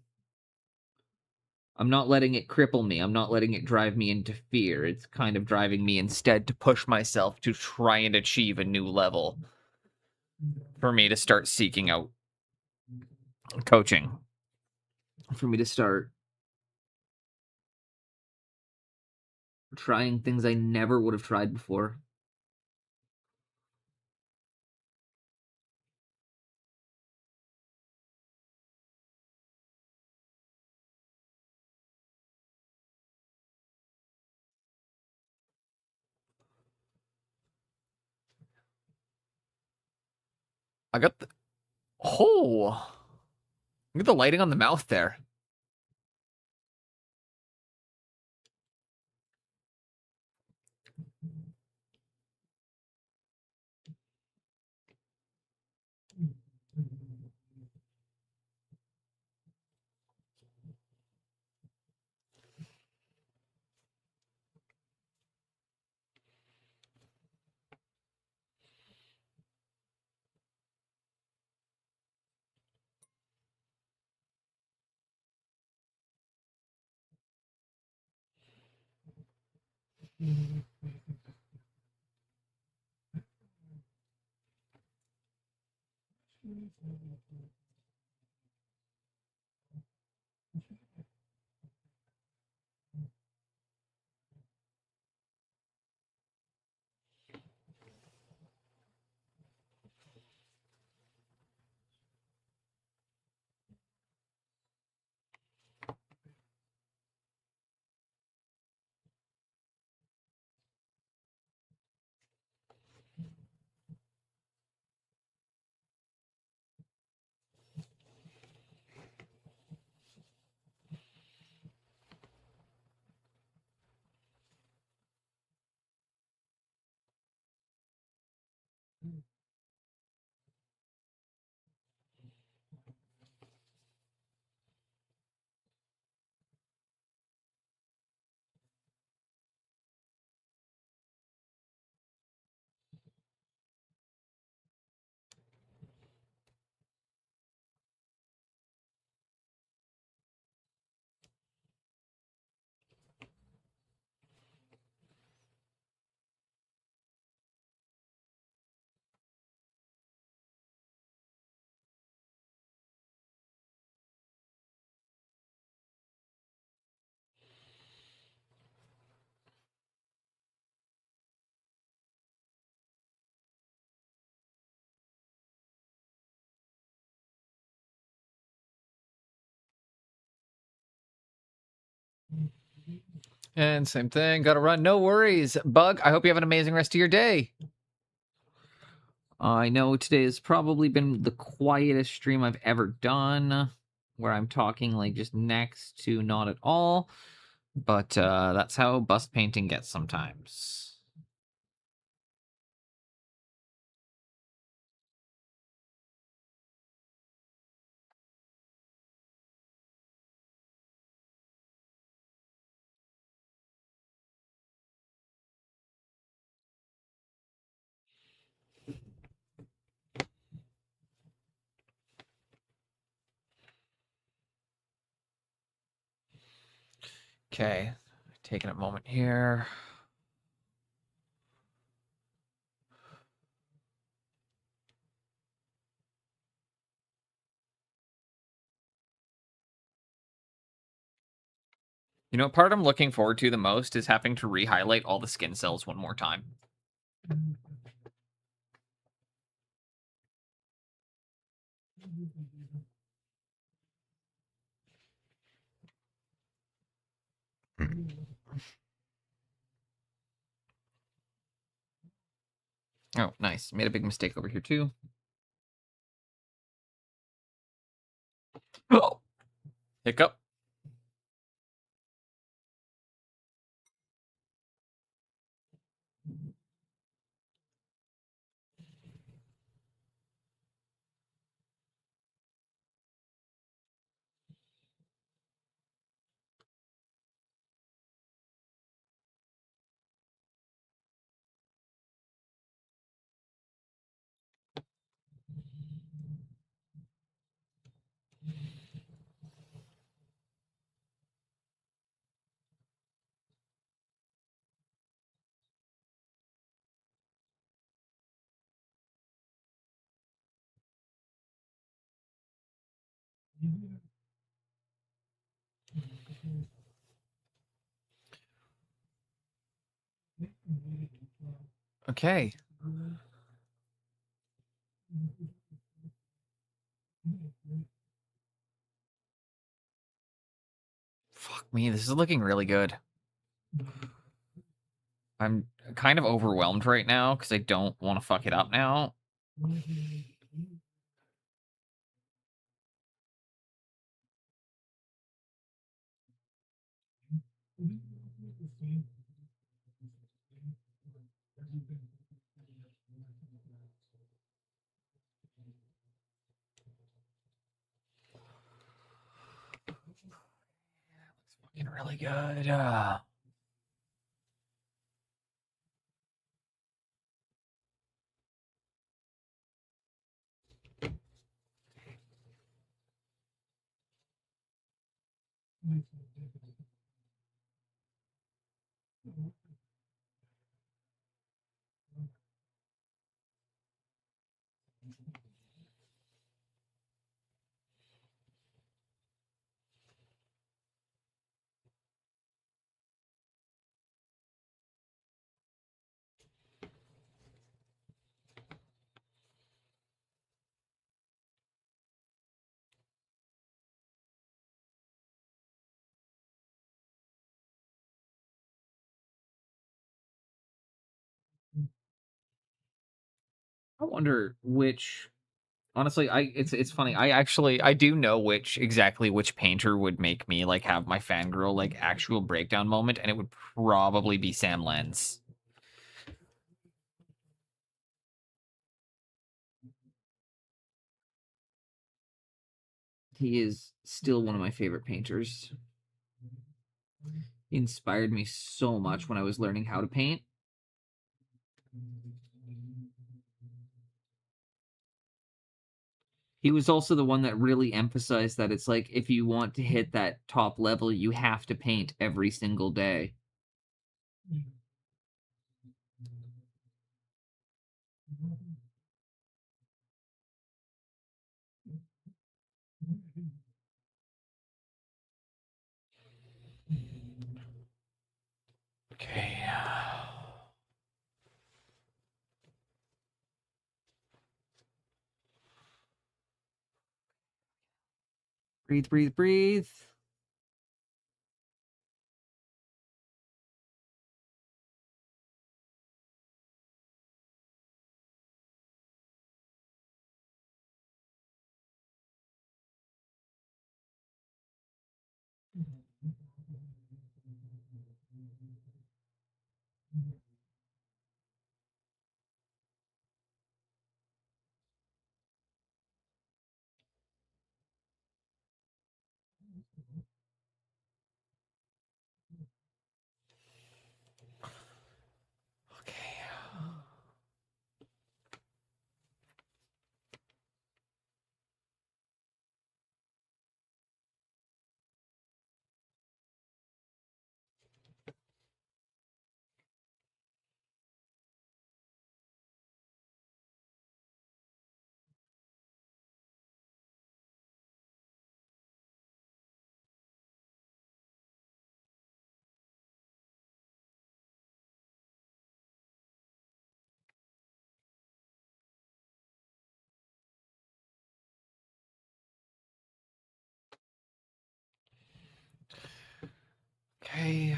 I'm not letting it cripple me. I'm not letting it drive me into fear. It's kind of driving me instead to push myself to try and achieve a new level for me to start seeking out coaching, for me to start trying things I never would have tried before. I got the oh, look at the lighting on the mouth there. And same thing, gotta run. No worries. Bug, I hope you have an amazing rest of your day. I know today has probably been the quietest stream I've ever done, where I'm talking like just next to not at all. But that's how bust painting gets sometimes. Okay, taking a moment here. You know, part I'm looking forward to the most is having to re-highlight all the skin cells one more time. Oh, nice. Made a big mistake over here, too. Hiccup. Okay. Fuck me, this is looking really good. I'm kind of overwhelmed right now because I don't want to fuck it up now. Looking really good. I wonder which. Honestly, it's funny. I do know exactly which painter would make me like have my fangirl like actual breakdown moment, and it would probably be Sam Lenz. He is still one of my favorite painters. He inspired me so much when I was learning how to paint. He was also the one that really emphasized that it's like if you want to hit that top level, you have to paint every single day. Okay. Breathe, breathe, breathe. Okay. Okay.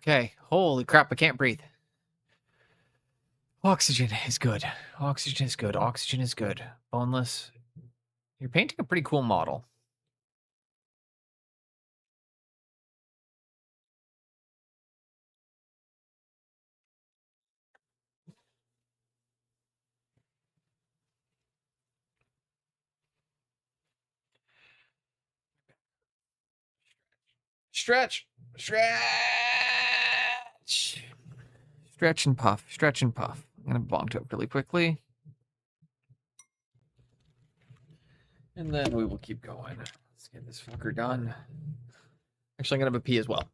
Okay. Holy crap, I can't breathe. Oxygen is good. Oxygen is good. Oxygen is good. Boneless. You're painting a pretty cool model. Stretch. Stretch. Stretch and puff. Stretch and puff. I'm going to bonk it really quickly. And then we will keep going. Let's get this fucker done. Actually, I'm going to have a pee as well.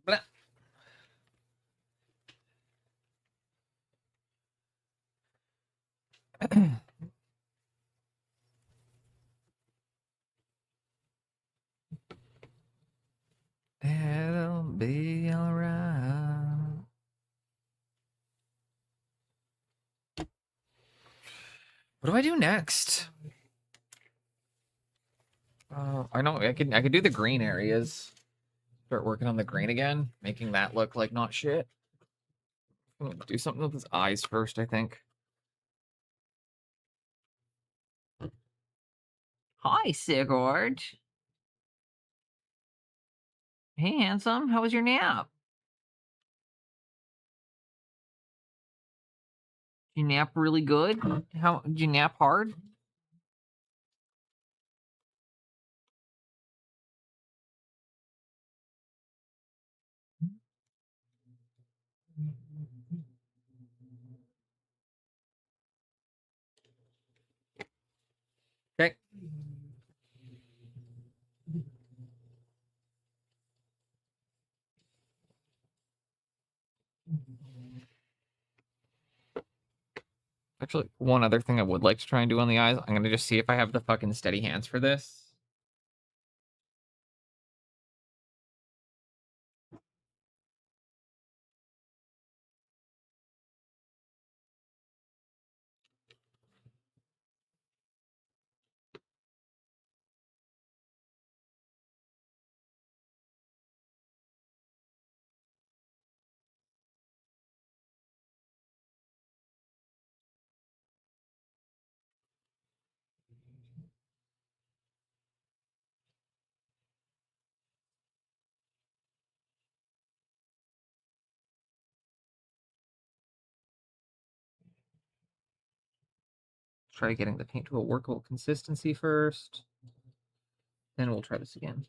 Blah. It'll be alright. What do I do next? I know I could do the green areas. Start working on the green again, making that look like not shit. I'm gonna do something with his eyes first, I think. Hi, Sigurd. Hey, handsome. How was your nap? Did you nap really good? How did you nap hard? Okay. Actually, one other thing I would like to try and do on the eyes, I'm gonna just see if I have the fucking steady hands for this. Try getting the paint to a workable consistency first. Then we'll try this again.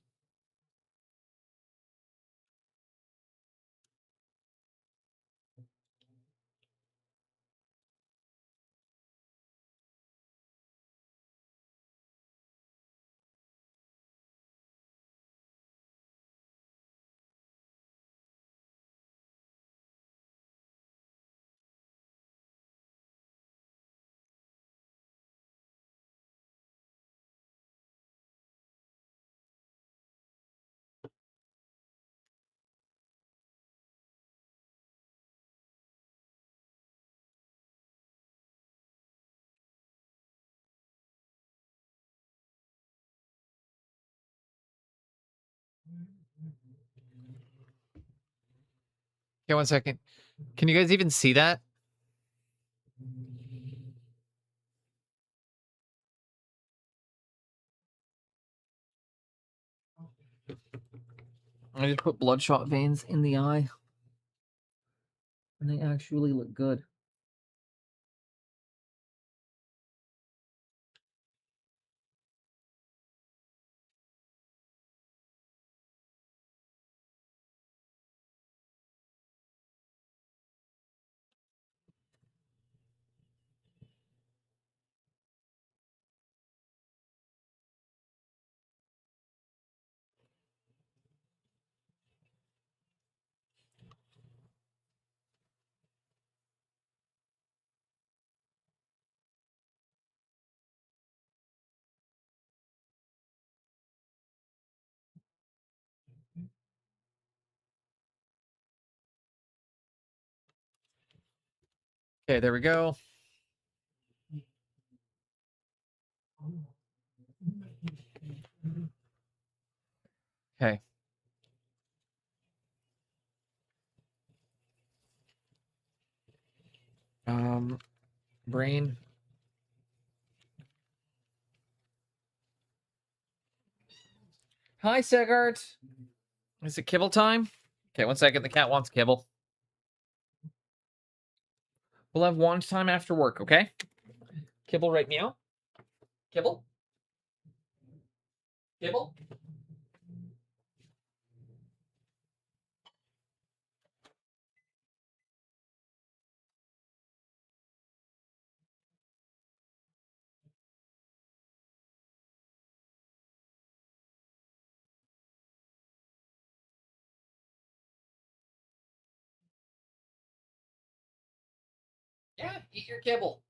Okay, 1 second. Can you guys even see that? I just put bloodshot veins in the eye. And they actually look good. Okay, there we go. Okay. Brain. Hi, Segart. Is it kibble time? Okay, 1 second. The cat wants kibble. We'll have wand time after work, okay? Kibble right meow. Kibble. Kibble. Yeah, eat your kibble.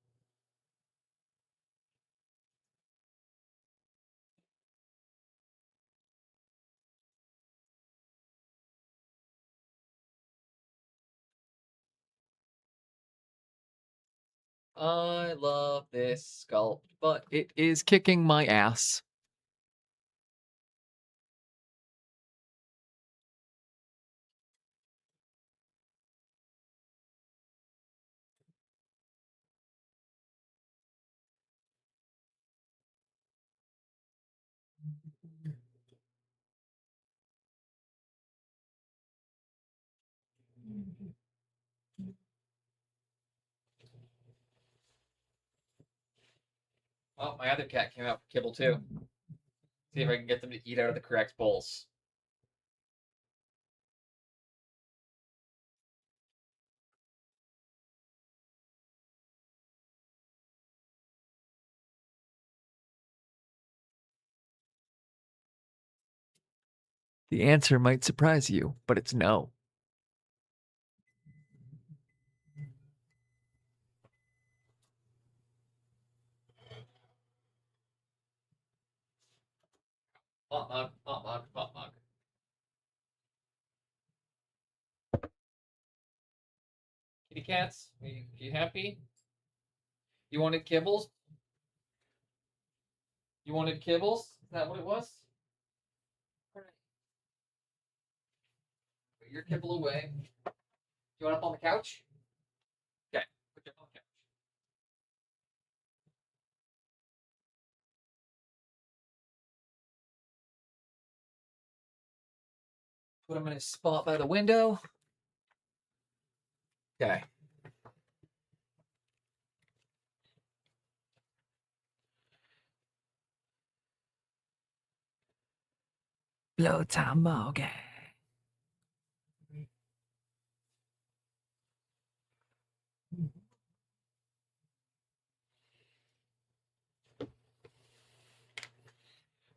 I love this sculpt, but it is kicking my ass. Oh, my other cat came out for kibble too. See if I can get them to eat out of the correct bowls. The answer might surprise you, but it's no. Hot mug, hot mug, hot mug. Kitty cats, you happy? You wanted kibbles? You wanted kibbles? Is that what it was? Alright. Put your kibble away. You want up on the couch? Okay, put you up on the couch. Put him in a spot by the window. Okay. Blow time, okay.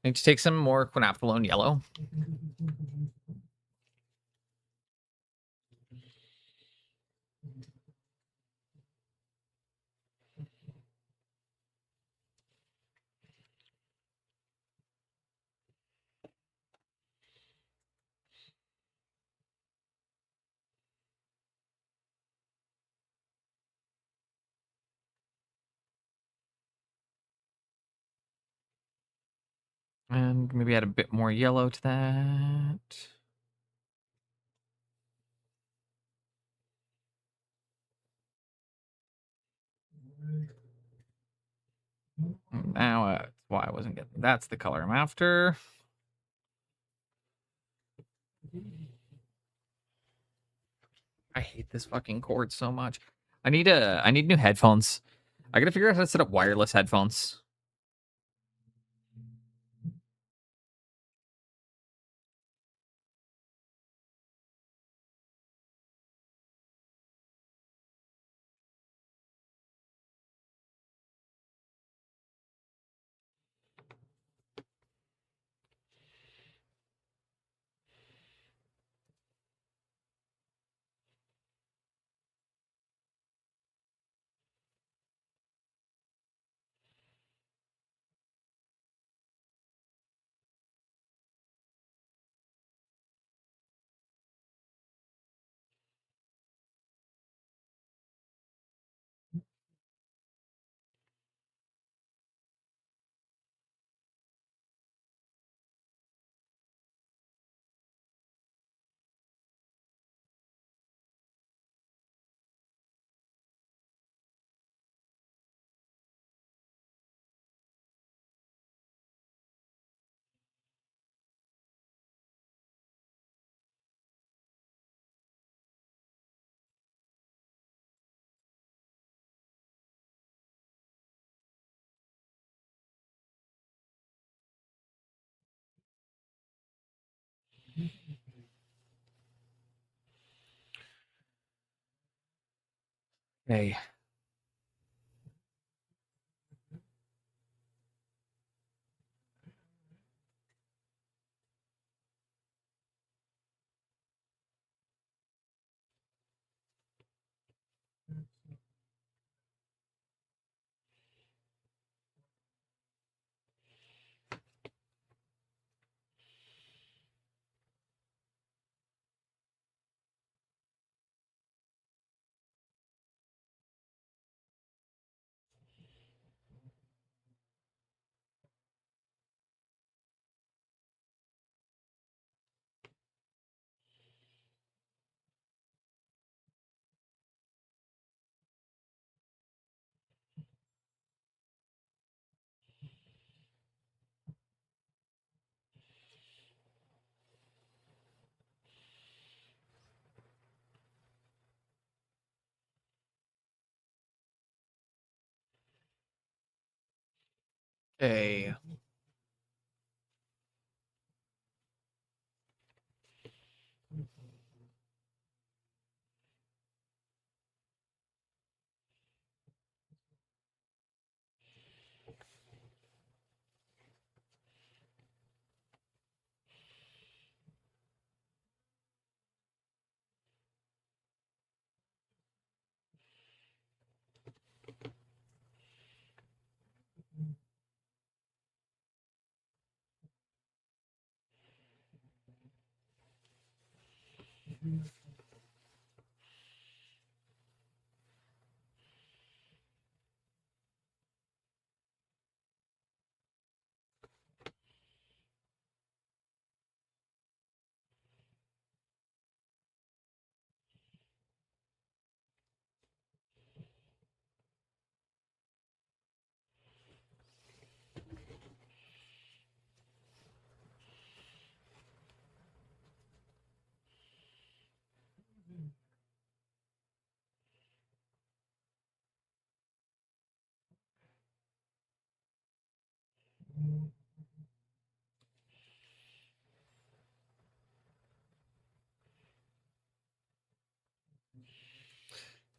Need to take some more quinapolone yellow. And maybe add a bit more yellow to that. Now that's why I wasn't getting. That's the color I'm after. I hate this fucking cord so much. I need new headphones. I gotta figure out how to set up wireless headphones. Okay. Okay.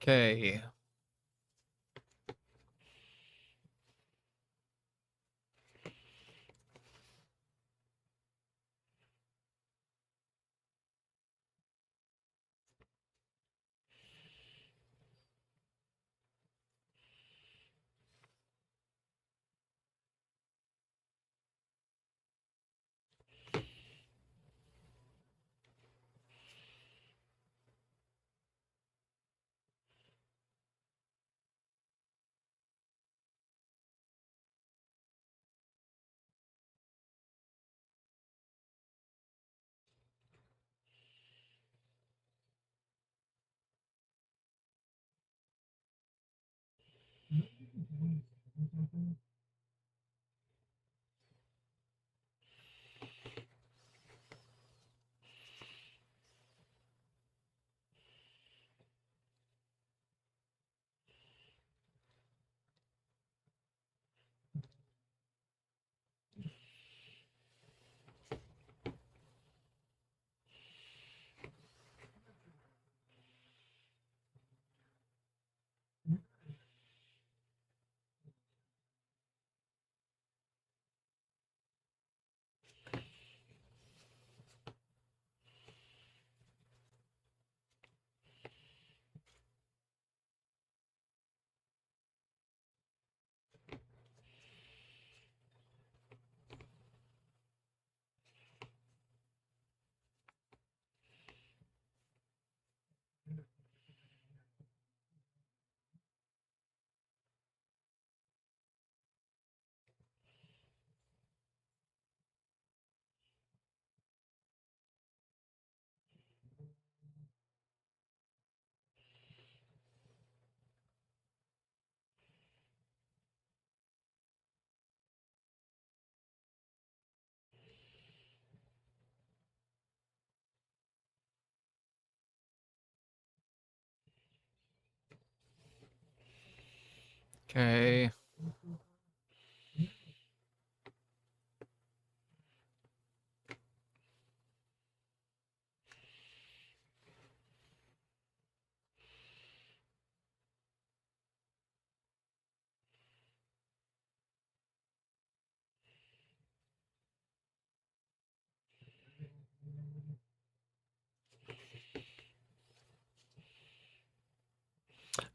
Okay. Okay.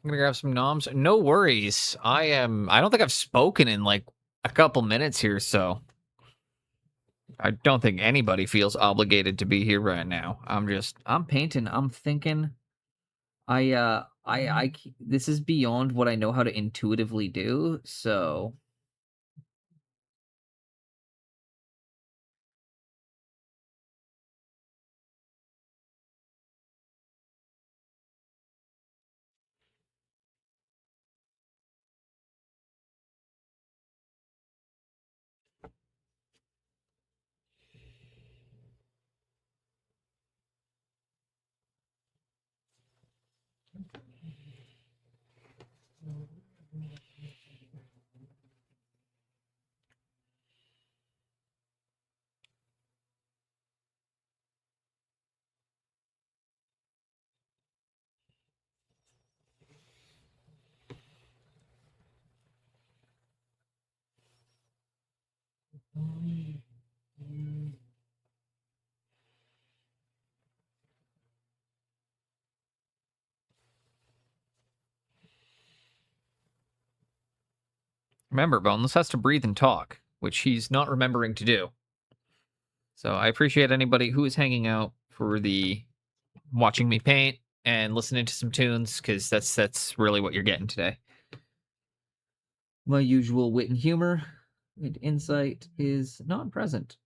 I'm gonna grab some noms. No worries. I don't think I've spoken in like a couple minutes here, so I don't think anybody feels obligated to be here right now. I'm painting. I'm thinking. This is beyond what I know how to intuitively do. So remember, Boneless has to breathe and talk, which he's not remembering to do. So I appreciate anybody who is hanging out for the watching me paint and listening to some tunes, because that's really what you're getting today. my usual wit and humor and insight is not present.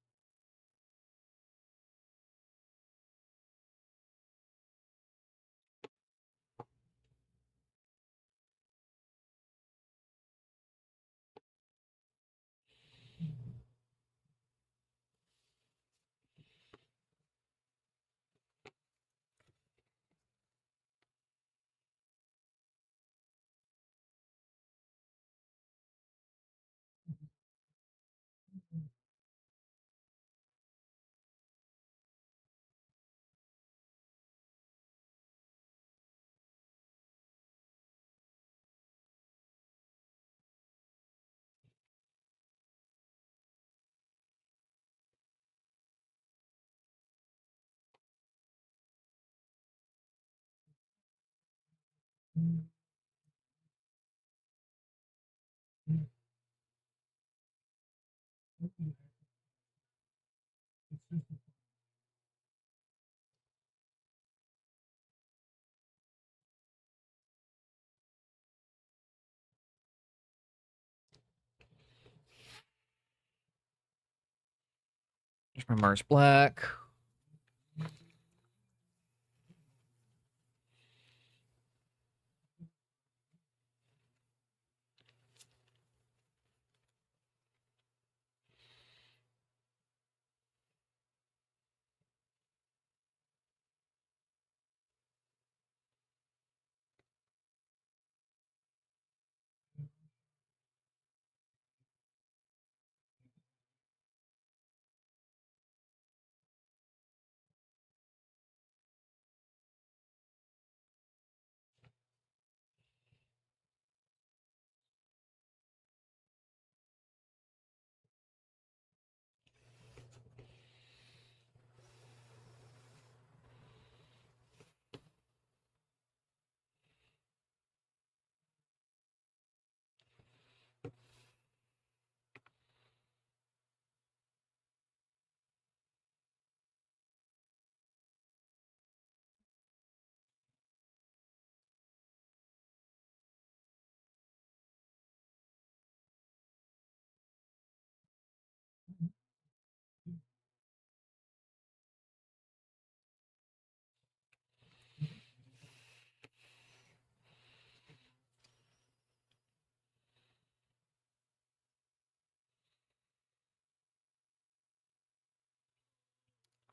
There's my Mars Black.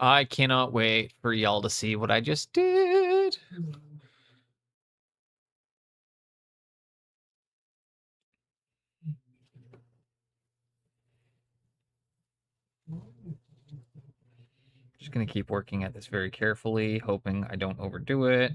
I cannot wait for y'all to see what I just did. Just gonna keep working at this very carefully, hoping I don't overdo it.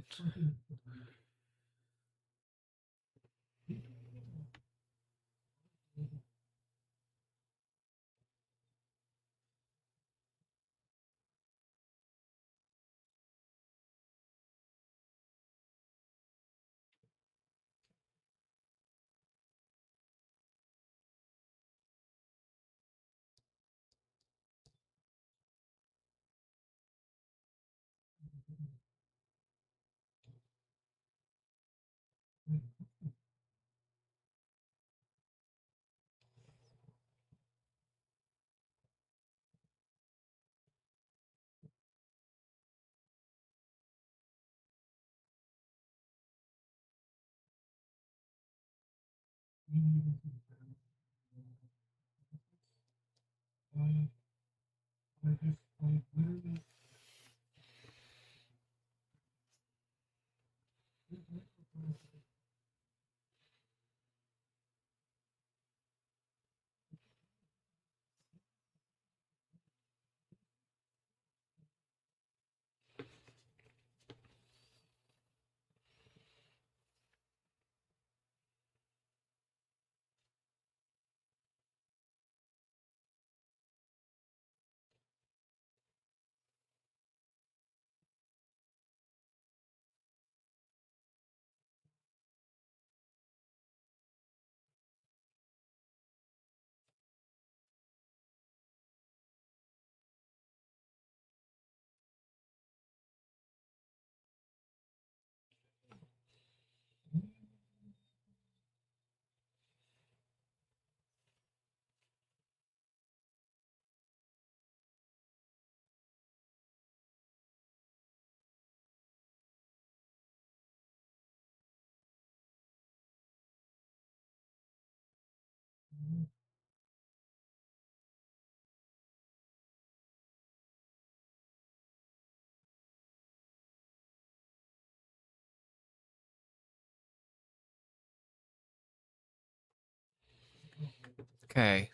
Okay.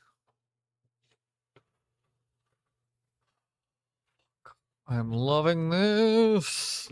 I'm loving this.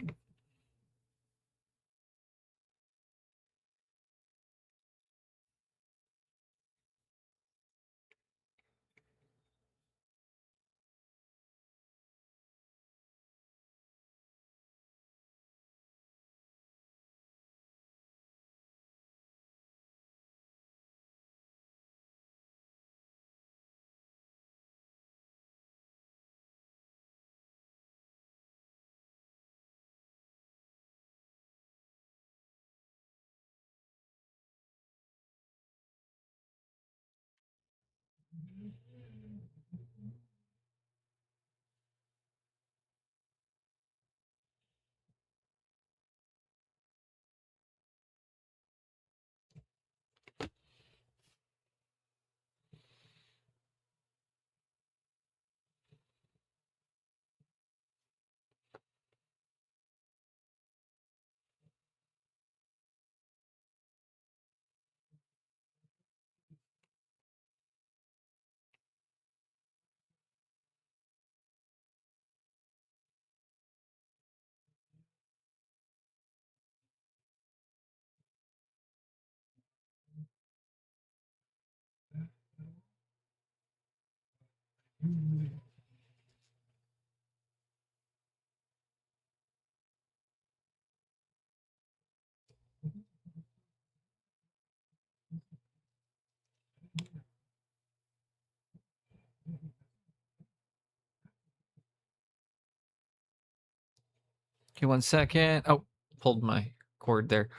Okay, 1 second. Oh, pulled my cord there.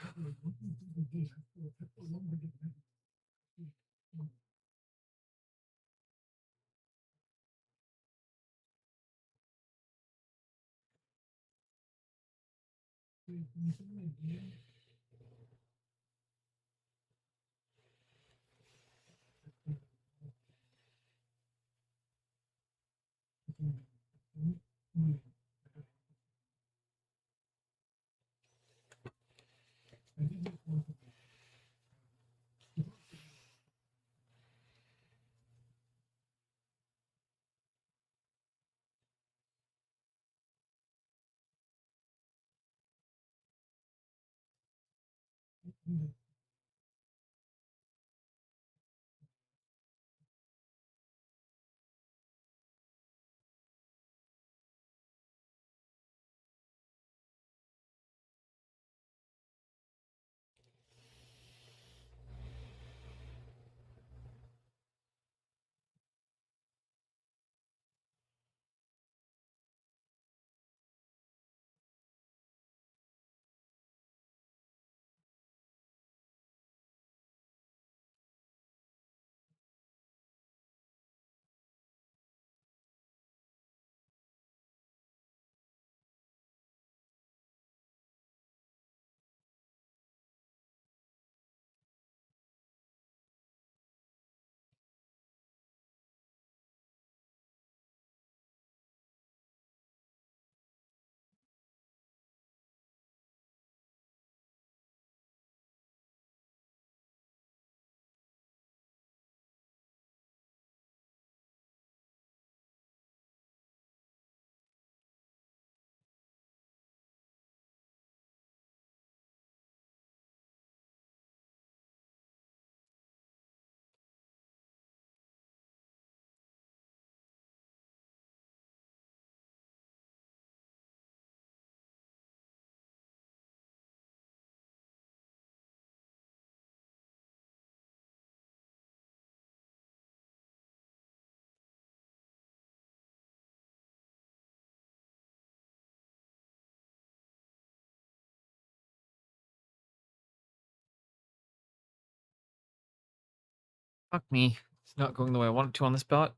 Fuck me. It's not going the way I want it to on this spot.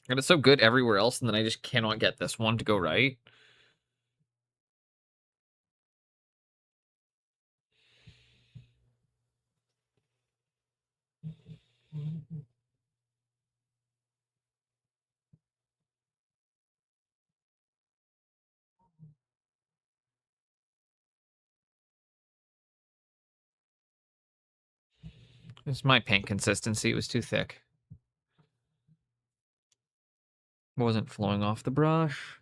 And it's so good everywhere else, and then I just cannot get this one to go right. It's my paint consistency. It was too thick. Wasn't flowing off the brush.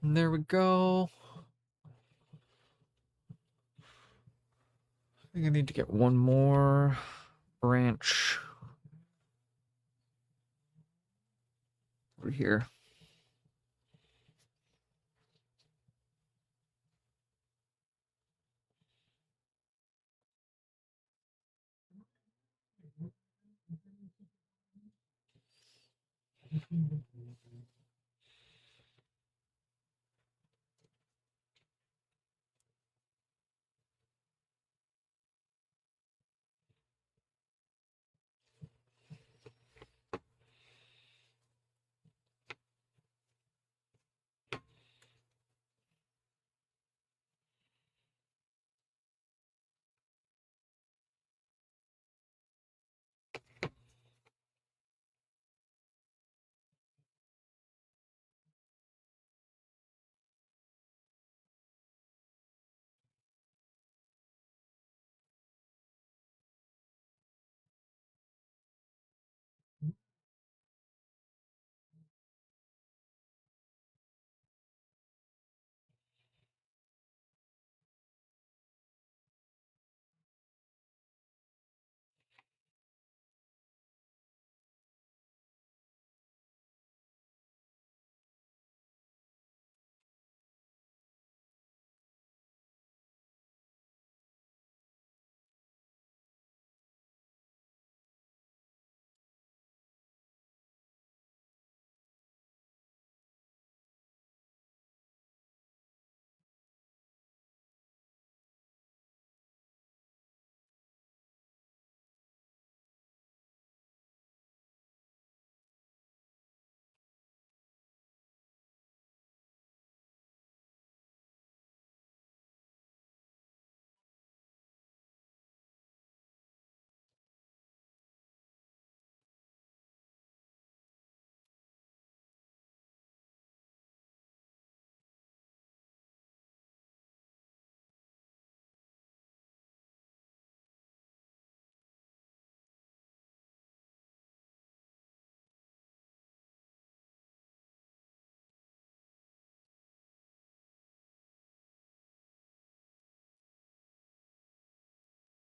And there we go. I think I need to get one more branch over here.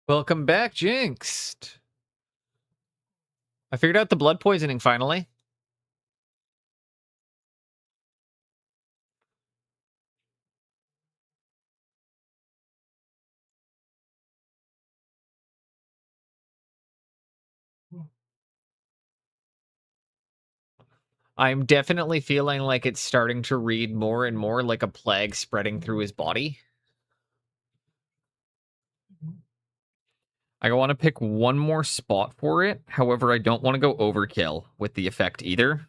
Welcome back, Jinxed. I figured out the blood poisoning finally. I'm definitely feeling like it's starting to read more and more like a plague spreading through his body. I want to pick one more spot for it. However, I don't want to go overkill with the effect either.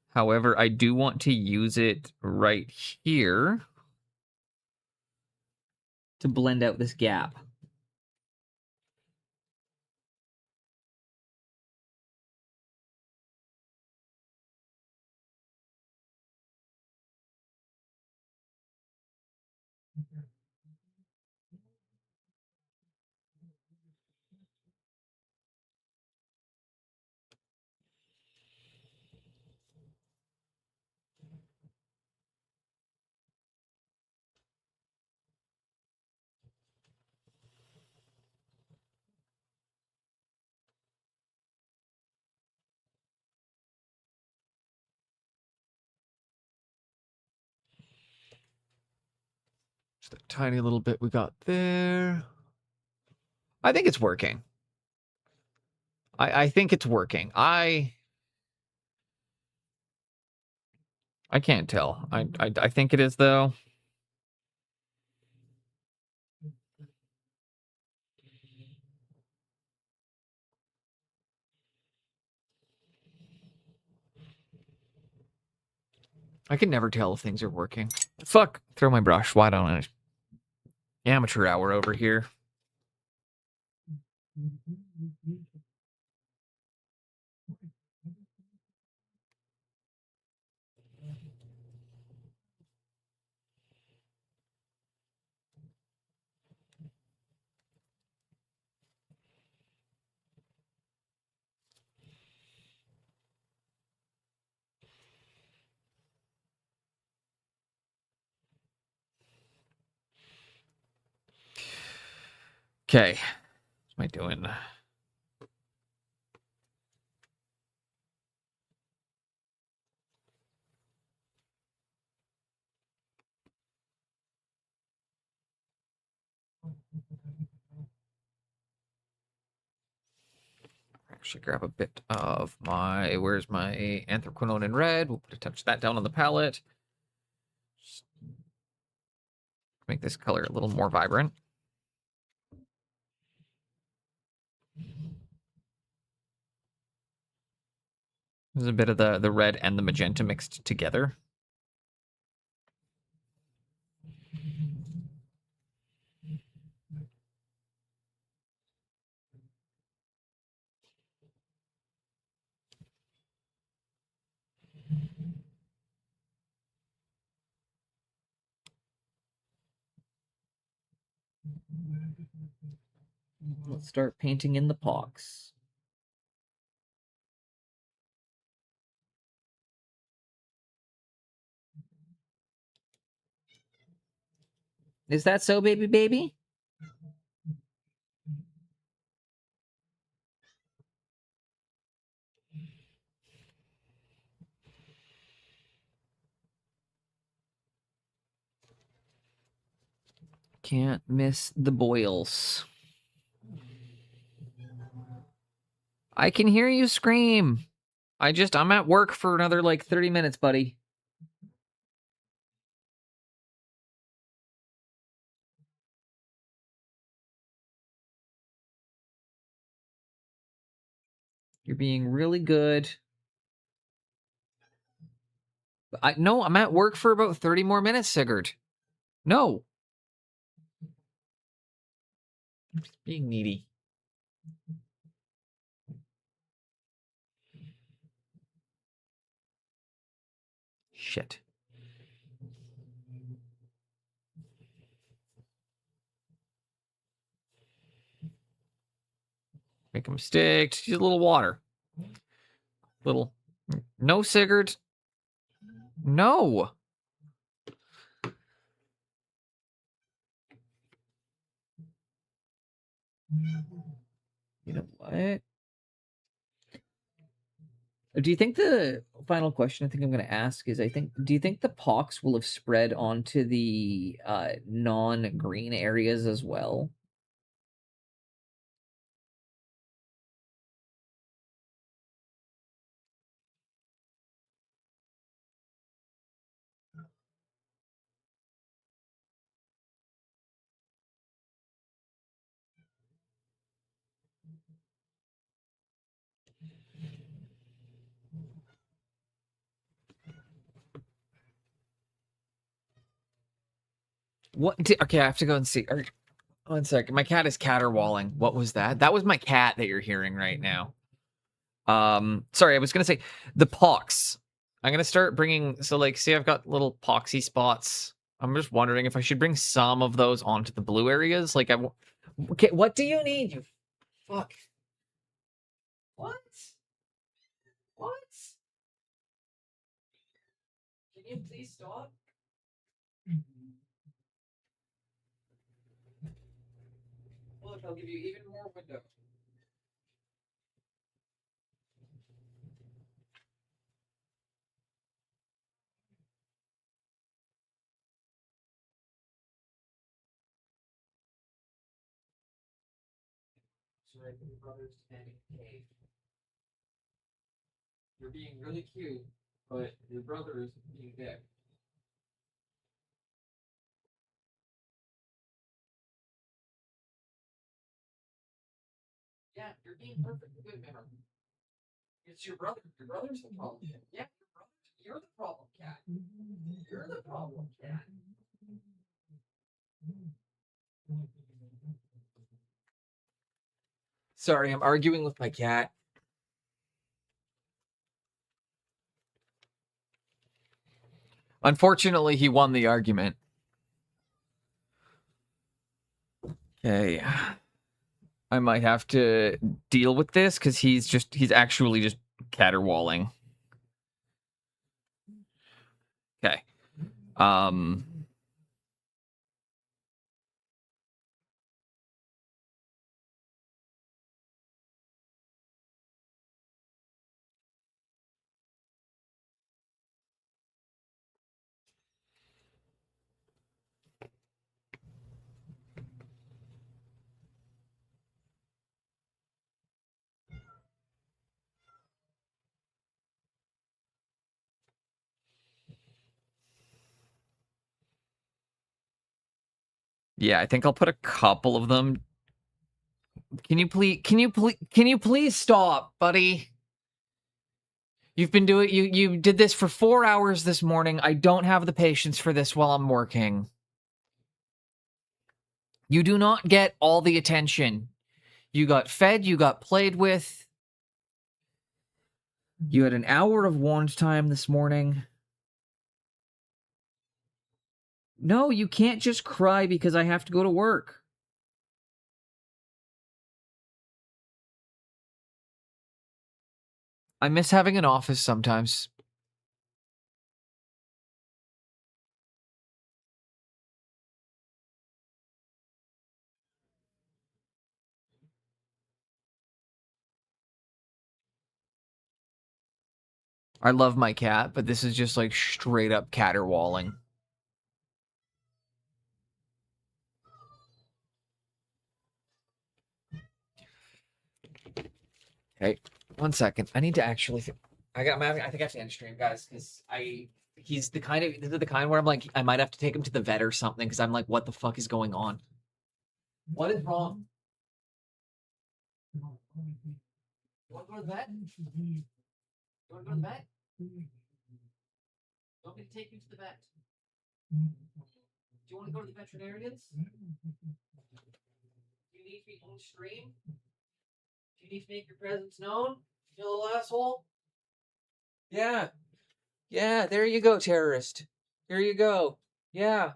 However, I do want to use it right here. To blend out this gap. Just a tiny little bit we got there. I think it's working. I think it's working. I can't tell. I think it is though. I can never tell if things are working. Fuck. Throw my brush. Why don't I? Amateur hour over here. Okay. What am I doing? Actually, grab a bit of my. Where's my anthraquinone in red? We'll put a touch of that down on the palette. Just make this color a little more vibrant. There's a bit of the red and the magenta mixed together. Let's start painting in the pox. Is that so, baby baby? Can't miss the boils. I can hear you scream. I'm at work for another like 30 minutes, buddy. You're being really good. No, I'm at work for about 30 more minutes, Sigurd. No. I'm just being needy. Shit. Make a mistake. Just use a little water. Little. No, Sigurd. No. You know what? Do you think the final question I think I'm going to ask is do you think the pox will have spread onto the non-green areas as well? What? Okay, I have to go and see. One second. My cat is caterwauling. What was that? That was my cat that you're hearing right now. Sorry, I was gonna say the pox. I'm gonna start bringing. So, like, see, I've got little poxy spots. I'm just wondering if I should bring some of those onto the blue areas. Like, okay, what do you need? You fuck. What? What? Can you please stop? Look, I'll give you even more window. Sorry, your brother's standing in the cave. You're being really cute, but your brother is being dead. Yeah, you're being perfectly good, man. It's your brother. Your brother's the problem. Yeah, your brother. You're the problem, cat. You're the problem, cat. Sorry, I'm arguing with my cat. Unfortunately, he won the argument. Okay. I might have to deal with this because he's actually just caterwauling. Okay. Yeah, I think I'll put a couple of them. Can you please stop, buddy? You've been doing you did this for 4 hours this morning. I don't have the patience for this while I'm working. You do not get all the attention. You got fed, you got played with. You had an hour of warned time this morning. No, you can't just cry because I have to go to work. I miss having an office sometimes. I love my cat, but this is just like straight up caterwauling. Okay, 1 second. I need to actually. I think I have to end stream, guys, because this is the kind where I'm like, I might have to take him to the vet or something, because I'm like, what the fuck is going on? What is wrong? You want to go to the vet? You want to go to the vet? You want me to take you to the vet? Do you want to go to the veterinarians? Do you need to be on stream? Do you need to make your presence known? You little asshole? Yeah. Yeah, there you go, terrorist. Here you go. Yeah.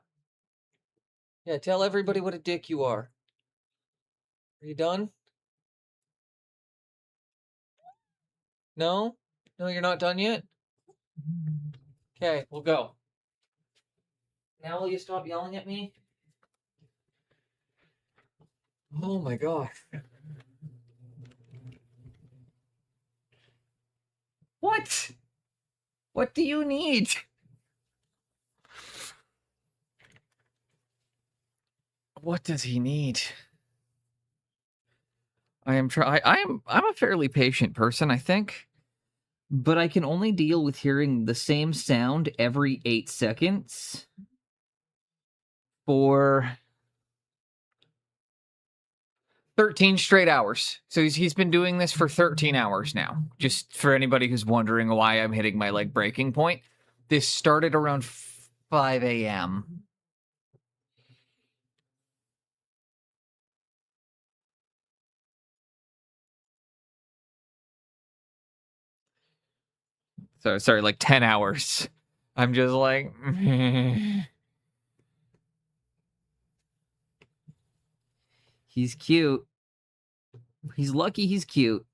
Yeah, tell everybody what a dick you are. Are you done? No? No, you're not done yet? Okay, we'll go. Now will you stop yelling at me? Oh my gosh. What? What do you need? What does he need? I'm a fairly patient person, I think. But I can only deal with hearing the same sound every 8 seconds for 13 straight hours. So he's been doing this for 13 hours now. Just for anybody who's wondering why I'm hitting my like breaking point. This started around 5 a.m. So sorry, like 10 hours. I'm just like he's cute. He's lucky he's cute.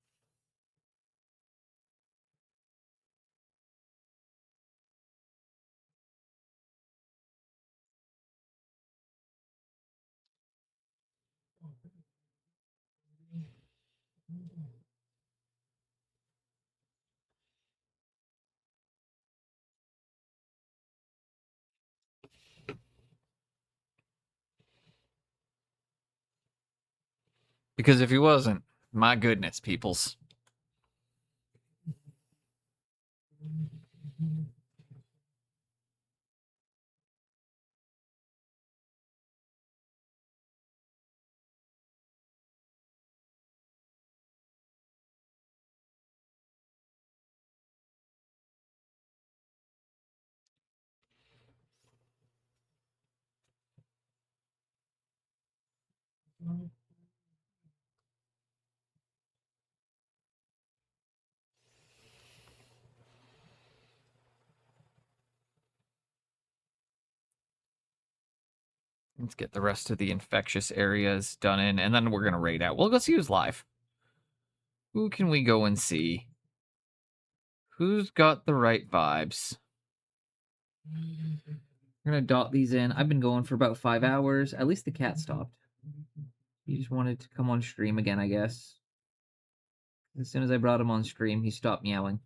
Because if he wasn't, my goodness, peoples. Let's get the rest of the infectious areas done in, and then we're going to raid out. We'll go see who's live. Who can we go and see? Who's got the right vibes? We're going to dot these in. I've been going for about 5 hours. At least the cat stopped. He just wanted to come on stream again, I guess. As soon as I brought him on stream, he stopped meowing.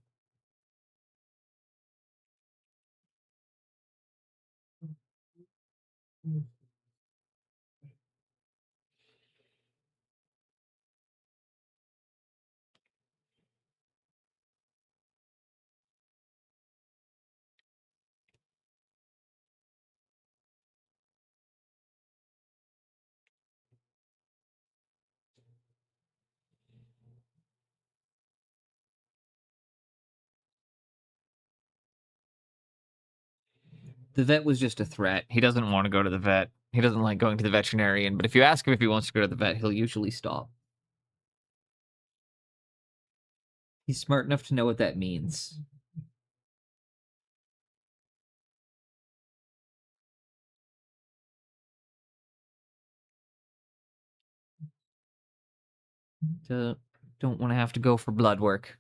The vet was just a threat. He doesn't want to go to the vet. He doesn't like going to the veterinarian, but if you ask him if he wants to go to the vet, he'll usually stop. He's smart enough to know what that means. Don't want to have to go for blood work.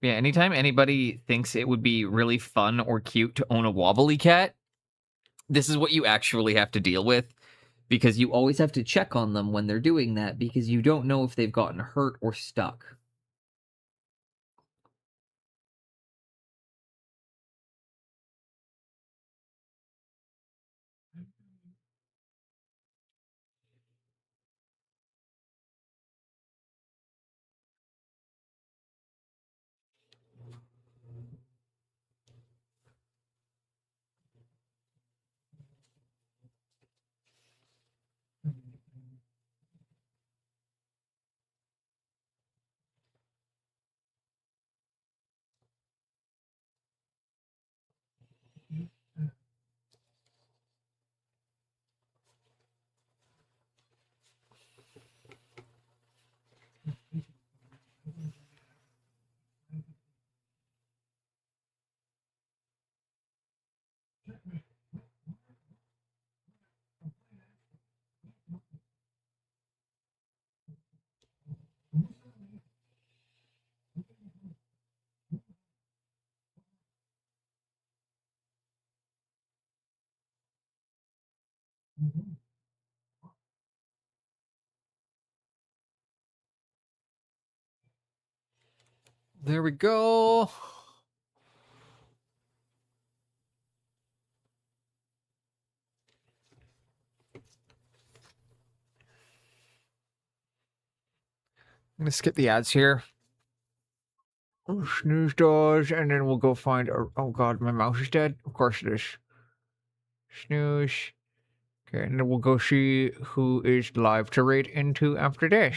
Yeah, anytime anybody thinks it would be really fun or cute to own a wobbly cat, this is what you actually have to deal with, because you always have to check on them when they're doing that, because you don't know if they've gotten hurt or stuck. There we go. I'm gonna skip the ads here. Oh, snooze does, and then we'll go find. Oh god, my mouse is dead. Of course it is. Snooze. Okay, and then we'll go see who is live to raid into after this.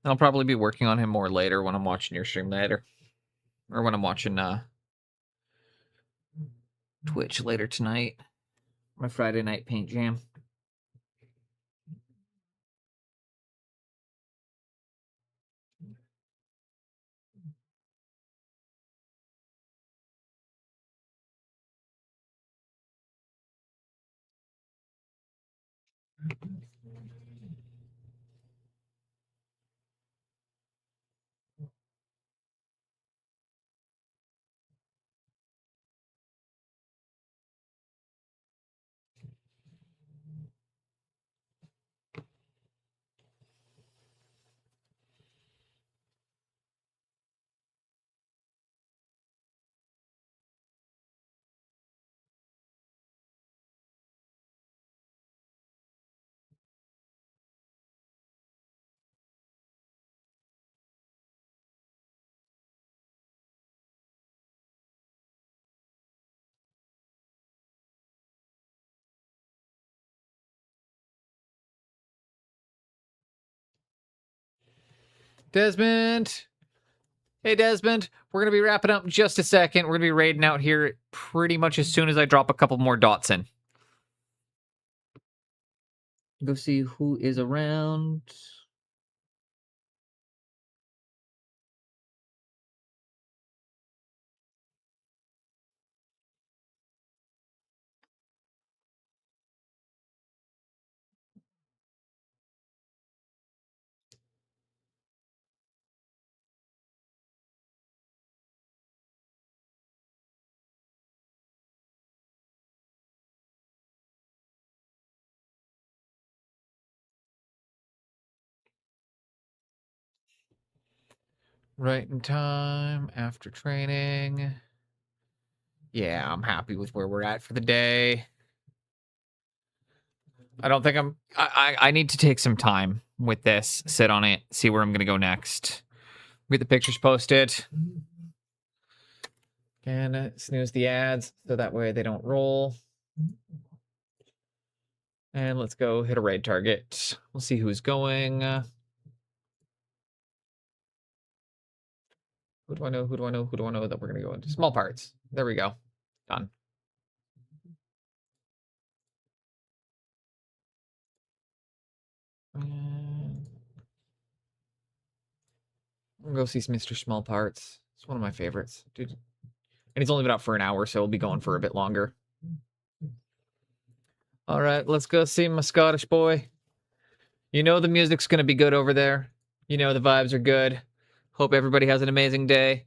I'll probably be working on him more later when I'm watching your stream later. Or when I'm watching Twitch later tonight. My Friday night paint jam. Desmond! Hey, Desmond. We're going to be wrapping up in just a second. We're going to be raiding out here pretty much as soon as I drop a couple more dots in. Go see who is around. Right in time after training. Yeah, I'm happy with where we're at for the day. I don't think I need to take some time with this, sit on it, see where I'm going to go next. Get the pictures posted. And snooze the ads so that way they don't roll. And let's go hit a raid target. We'll see who's going. Who do I know? Who do I know? Who do I know that we're going to go into? Small parts. There we go. Done. We'll go see Mr. Small Parts. It's one of my favorites. Dude. And he's only been out for an hour, so we'll be going for a bit longer. All right, let's go see my Scottish boy. You know the music's going to be good over there. You know the vibes are good. Hope everybody has an amazing day.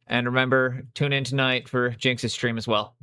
And remember, tune in tonight for Jinx's stream as well.